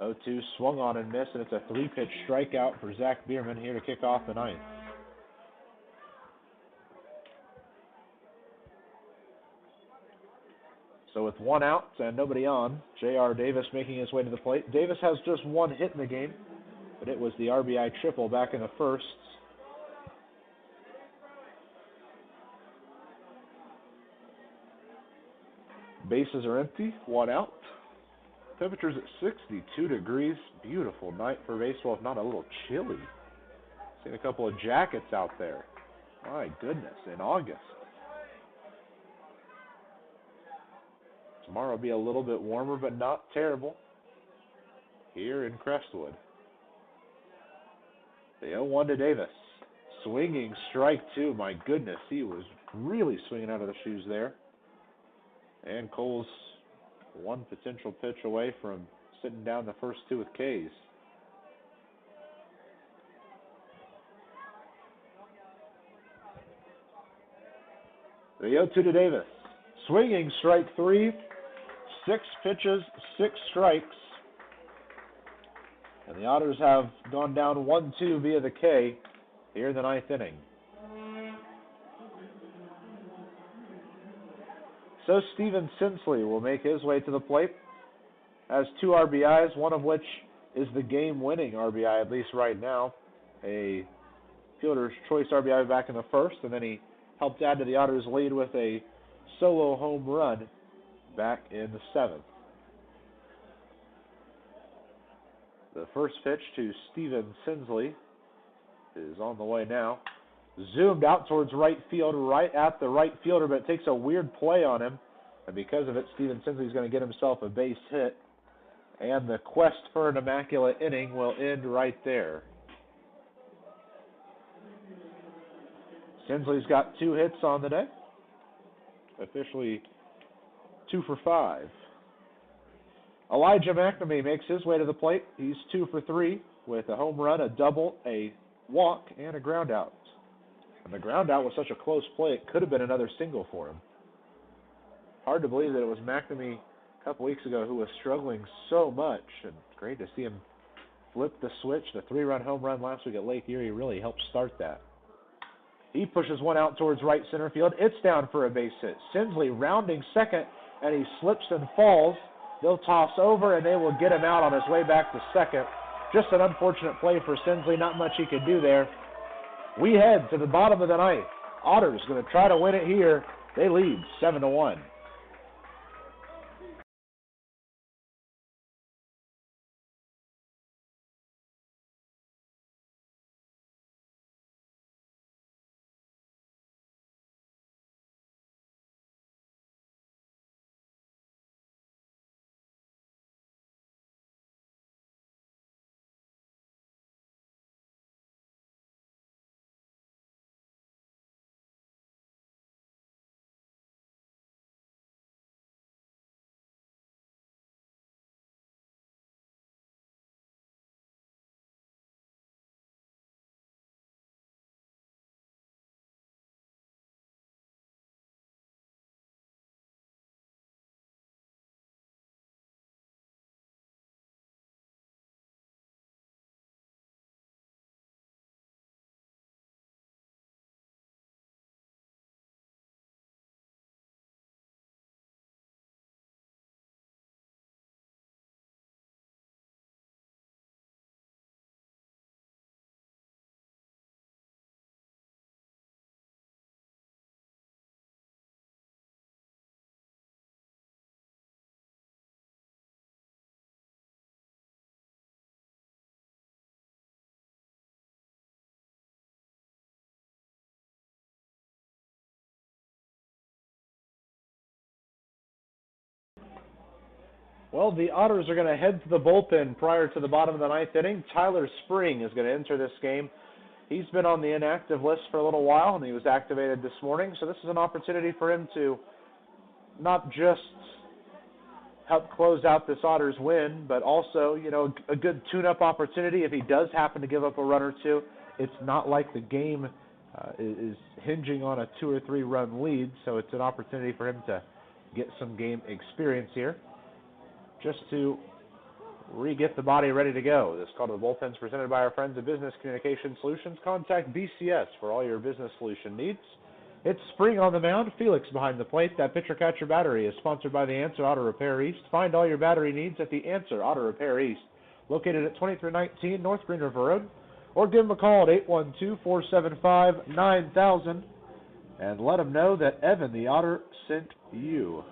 0-2 swung on and missed, and it's a 3-pitch strikeout for Zach Bierman here to kick off the ninth. So with 1 out and nobody on, J.R. Davis making his way to the plate. Davis has just 1 hit in the game, but it was the RBI triple back in the first. Bases are empty, 1 out. Temperature's at 62 degrees. Beautiful night for baseball, if not a little chilly. Seen a couple of jackets out there. My goodness, in August. Tomorrow will be a little bit warmer, but not terrible here in Crestwood. The 0-1 to Davis. Swinging strike 2. My goodness, he was really swinging out of the shoes there. And Cole's 1 potential pitch away from sitting down the first 2 with K's. The 0-2 to Davis. Swinging strike 3. 6 pitches, 6 strikes. And the Otters have gone down 1-2 via the K here in the ninth inning. So Steven Sinsley will make his way to the plate. Has 2 RBIs, one of which is the game-winning RBI, at least right now. A fielder's choice RBI back in the first, and then he helped add to the Otters' lead with a solo home run back in the 7th. The first pitch to Steven Sinsley is on the way now. Zoomed out towards right field, right at the right fielder, but it takes a weird play on him. And because of it, Steven Sinsley is going to get himself a base hit. And the quest for an immaculate inning will end right there. Sinsley's got 2 hits on the day. Officially 2 for 5. Elijah McNamee makes his way to the plate. He's 2 for 3 with a home run, a double, a walk, and a ground out. And the ground out was such a close play, it could have been another single for him. Hard to believe that it was McNamee a couple weeks ago who was struggling so much, and great to see him flip the switch. The 3-run home run last week at Lake Erie really helped start that. He pushes 1 out towards right center field. It's down for a base hit. Sinsley rounding second, and he slips and falls. They'll toss over, and they will get him out on his way back to second. Just an unfortunate play for Sinsley. Not much he could do there. We head to the bottom of the ninth. Otters going to try to win it here. They lead 7-1. Well, the Otters are going to head to the bullpen prior to the bottom of the ninth inning. Tyler Spring is going to enter this game. He's been on the inactive list for a little while, and he was activated this morning. So this is an opportunity for him to not just help close out this Otters win, but also, a good tune-up opportunity. If he does happen to give up a run or two, it's not like the game is hinging on a 2 or 3 run lead, so it's an opportunity for him to get some game experience here, just to re-get the body ready to go. This call to the bullpen is presented by our friends at Business Communication Solutions. Contact BCS for all your business solution needs. It's Spring on the mound, Felix behind the plate. That pitcher-catcher battery is sponsored by The Answer Auto Repair East. Find all your battery needs at The Answer Auto Repair East, located at 2319 North Green River Road, or give them a call at 812-475-9000 and let them know that Evan the Otter sent you.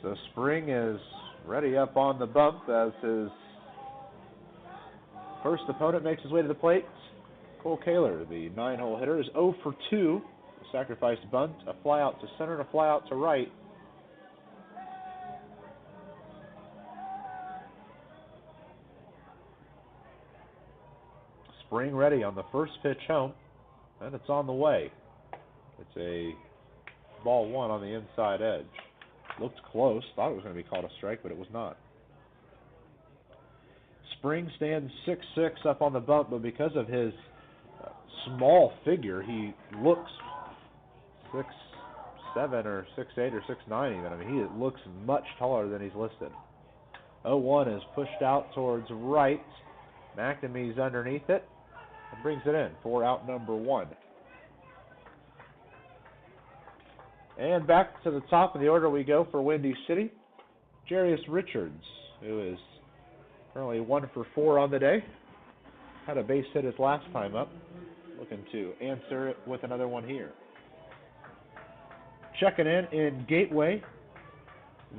So Spring is ready up on the bump as his first opponent makes his way to the plate. Cole Kaler, the 9-hole hitter, is 0 for 2. A sacrificed bunt, a fly out to center, and a fly out to right. Spring ready on the first pitch home, and it's on the way. It's a ball 1 on the inside edge. Looked close. Thought it was going to be called a strike, but it was not. Spring stands 6'6" up on the bump, but because of his small figure, he looks 6'7" or 6'8" or 6'9" even. I mean, he looks much taller than he's listed. 0-1 is pushed out towards right. McNamee's underneath it and brings it in for out number 1. And back to the top of the order we go for Windy City. Jarius Richards, who is currently 1 for 4 on the day. Had a base hit his last time up. Looking to answer it with another one here. Checking in Gateway.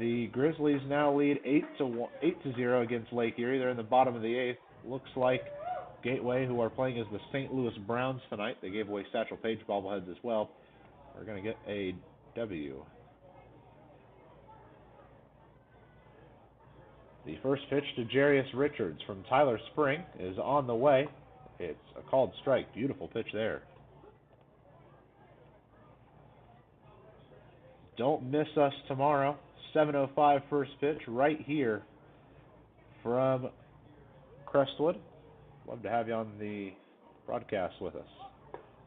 The Grizzlies now lead 8-0 against Lake Erie. They're in the bottom of the 8th. Looks like Gateway, who are playing as the St. Louis Browns tonight, they gave away Satchel Paige bobbleheads as well, are going to get a W. The first pitch to Jarius Richards from Tyler Spring is on the way. It's a called strike. Beautiful pitch there. Don't miss us tomorrow. 7:05 first pitch right here from Crestwood. Love to have you on the broadcast with us.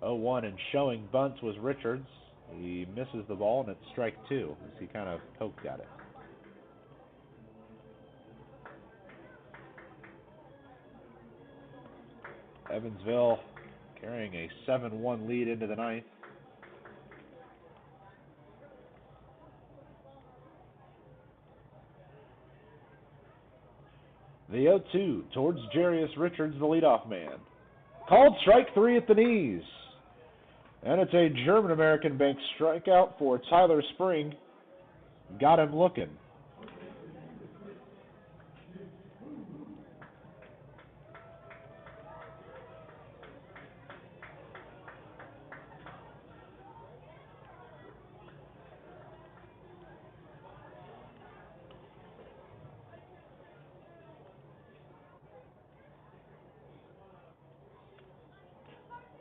0-1 and showing bunt was Richards. He misses the ball, and it's strike 2 as he kind of poked at it. Evansville carrying a 7-1 lead into the ninth. The 0-2 towards Jarius Richards, the leadoff man. Called strike 3 at the knees. And it's a German-American bank strikeout for Tyler Spring. Got him looking.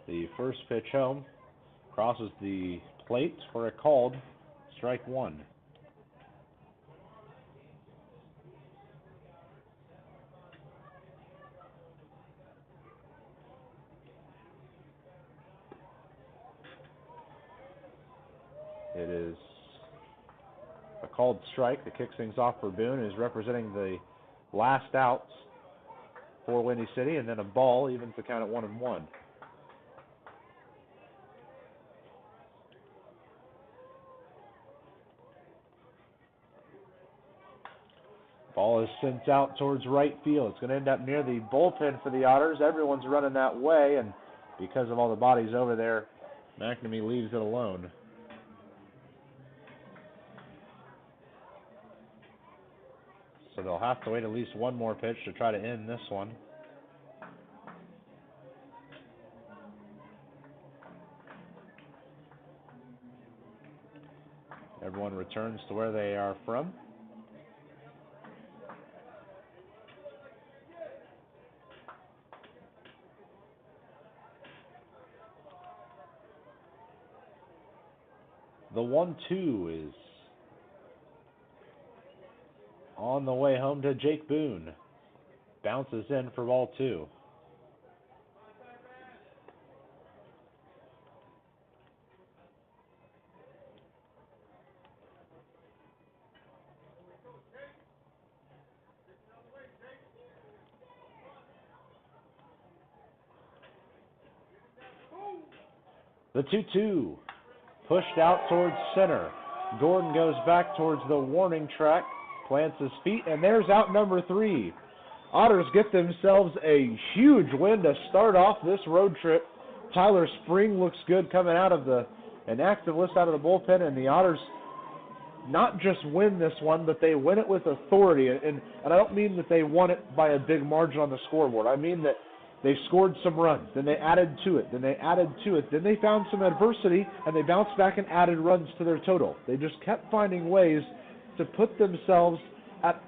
The first pitch home crosses the plate for a called strike 1. It is a called strike that kicks things off for Boone, who's representing the last outs for Windy City, and then a ball evens the count at 1-1. Ball is sent out towards right field. It's going to end up near the bullpen for the Otters. Everyone's running that way, and because of all the bodies over there, McNamee leaves it alone. So they'll have to wait at least one more pitch to try to end this one. Everyone returns to where they are from. The 1-2 is on the way home to Jake Boone. Bounces in for ball 2. The 2-2 pushed out towards center. Gordon goes back towards the warning track, plants his feet, and there's out number 3. Otters get themselves a huge win to start off this road trip. Tyler Spring looks good coming out of an active list out of the bullpen, and the Otters not just win this one, but they win it with authority. And I don't mean that they won it by a big margin on the scoreboard. I mean that they scored some runs, then they added to it, then they added to it, then they found some adversity, and they bounced back and added runs to their total. They just kept finding ways to put themselves at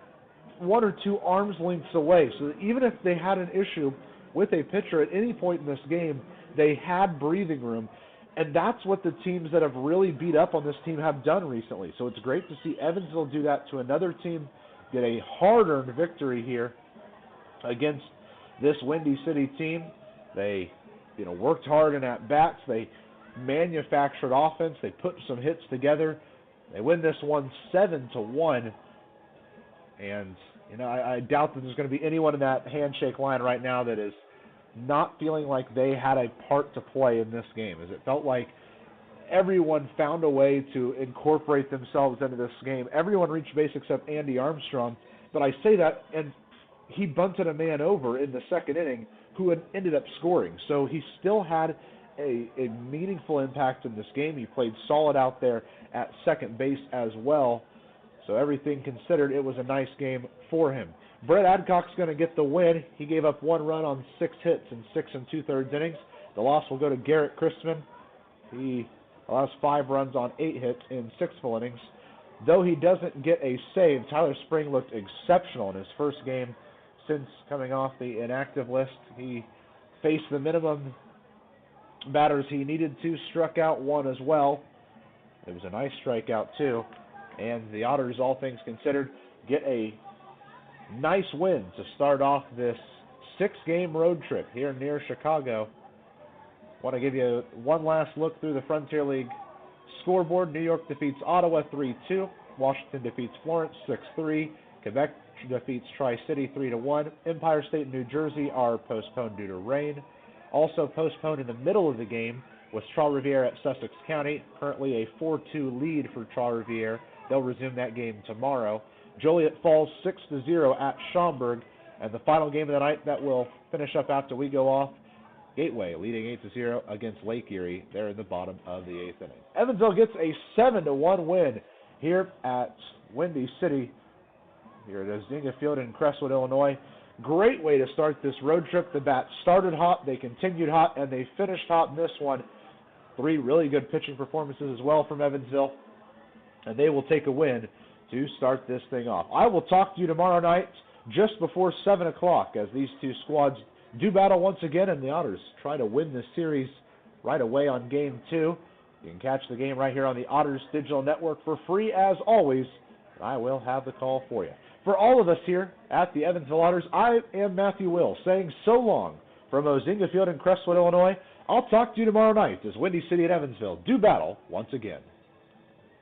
1 or 2 arms lengths away, so that even if they had an issue with a pitcher at any point in this game, they had breathing room. And that's what the teams that have really beat up on this team have done recently. So it's great to see Evansville do that to another team, get a hard-earned victory here against this Windy City team. They, worked hard in at-bats. They manufactured offense. They put some hits together. They win this one 7-1. And, I doubt that there's going to be anyone in that handshake line right now that is not feeling like they had a part to play in this game, as it felt like everyone found a way to incorporate themselves into this game. Everyone reached base except Andy Armstrong. But I say that, and he bunted a man over in the second inning who had ended up scoring. So he still had a meaningful impact in this game. He played solid out there at second base as well. So everything considered, it was a nice game for him. Brett Adcock's going to get the win. He gave up 1 run on 6 hits in 6 2/3 innings. The loss will go to Garrett Christman. He allows 5 runs on 8 hits in 6 full innings. Though he doesn't get a save, Tyler Spring looked exceptional in his first game since coming off the inactive list. He faced the minimum batters he needed to, struck out 1 as well. It was a nice strikeout too. And the Otters, all things considered, get a nice win to start off this 6-game road trip here near Chicago. Want to give you one last look through the Frontier League scoreboard. New York defeats Ottawa 3-2. Washington defeats Florence 6-3. Quebec defeats Tri-City 3-1. Empire State and New Jersey are postponed due to rain. Also postponed in the middle of the game was Trois-Rivières at Sussex County, currently a 4-2 lead for Trois-Rivières. They'll resume that game tomorrow. Joliet falls 6-0 at Schaumburg, and the final game of the night that will finish up after we go off, Gateway leading 8-0 against Lake Erie. They're in the bottom of the 8th inning. Evansville gets a 7-1 win here at Windy City, here at Ozinga Field in Crestwood, Illinois. Great way to start this road trip. The bats started hot, they continued hot, and they finished hot in this one. 3 really good pitching performances as well from Evansville, and they will take a win to start this thing off. I will talk to you tomorrow night just before 7 o'clock as these two squads do battle once again, and the Otters try to win this series right away on Game 2. You can catch the game right here on the Otters Digital Network for free as always. I will have the call for you. For all of us here at the Evansville Otters, I am Matthew Will saying so long from Ozinga Field in Crestwood, Illinois. I'll talk to you tomorrow night as Windy City and Evansville do battle once again.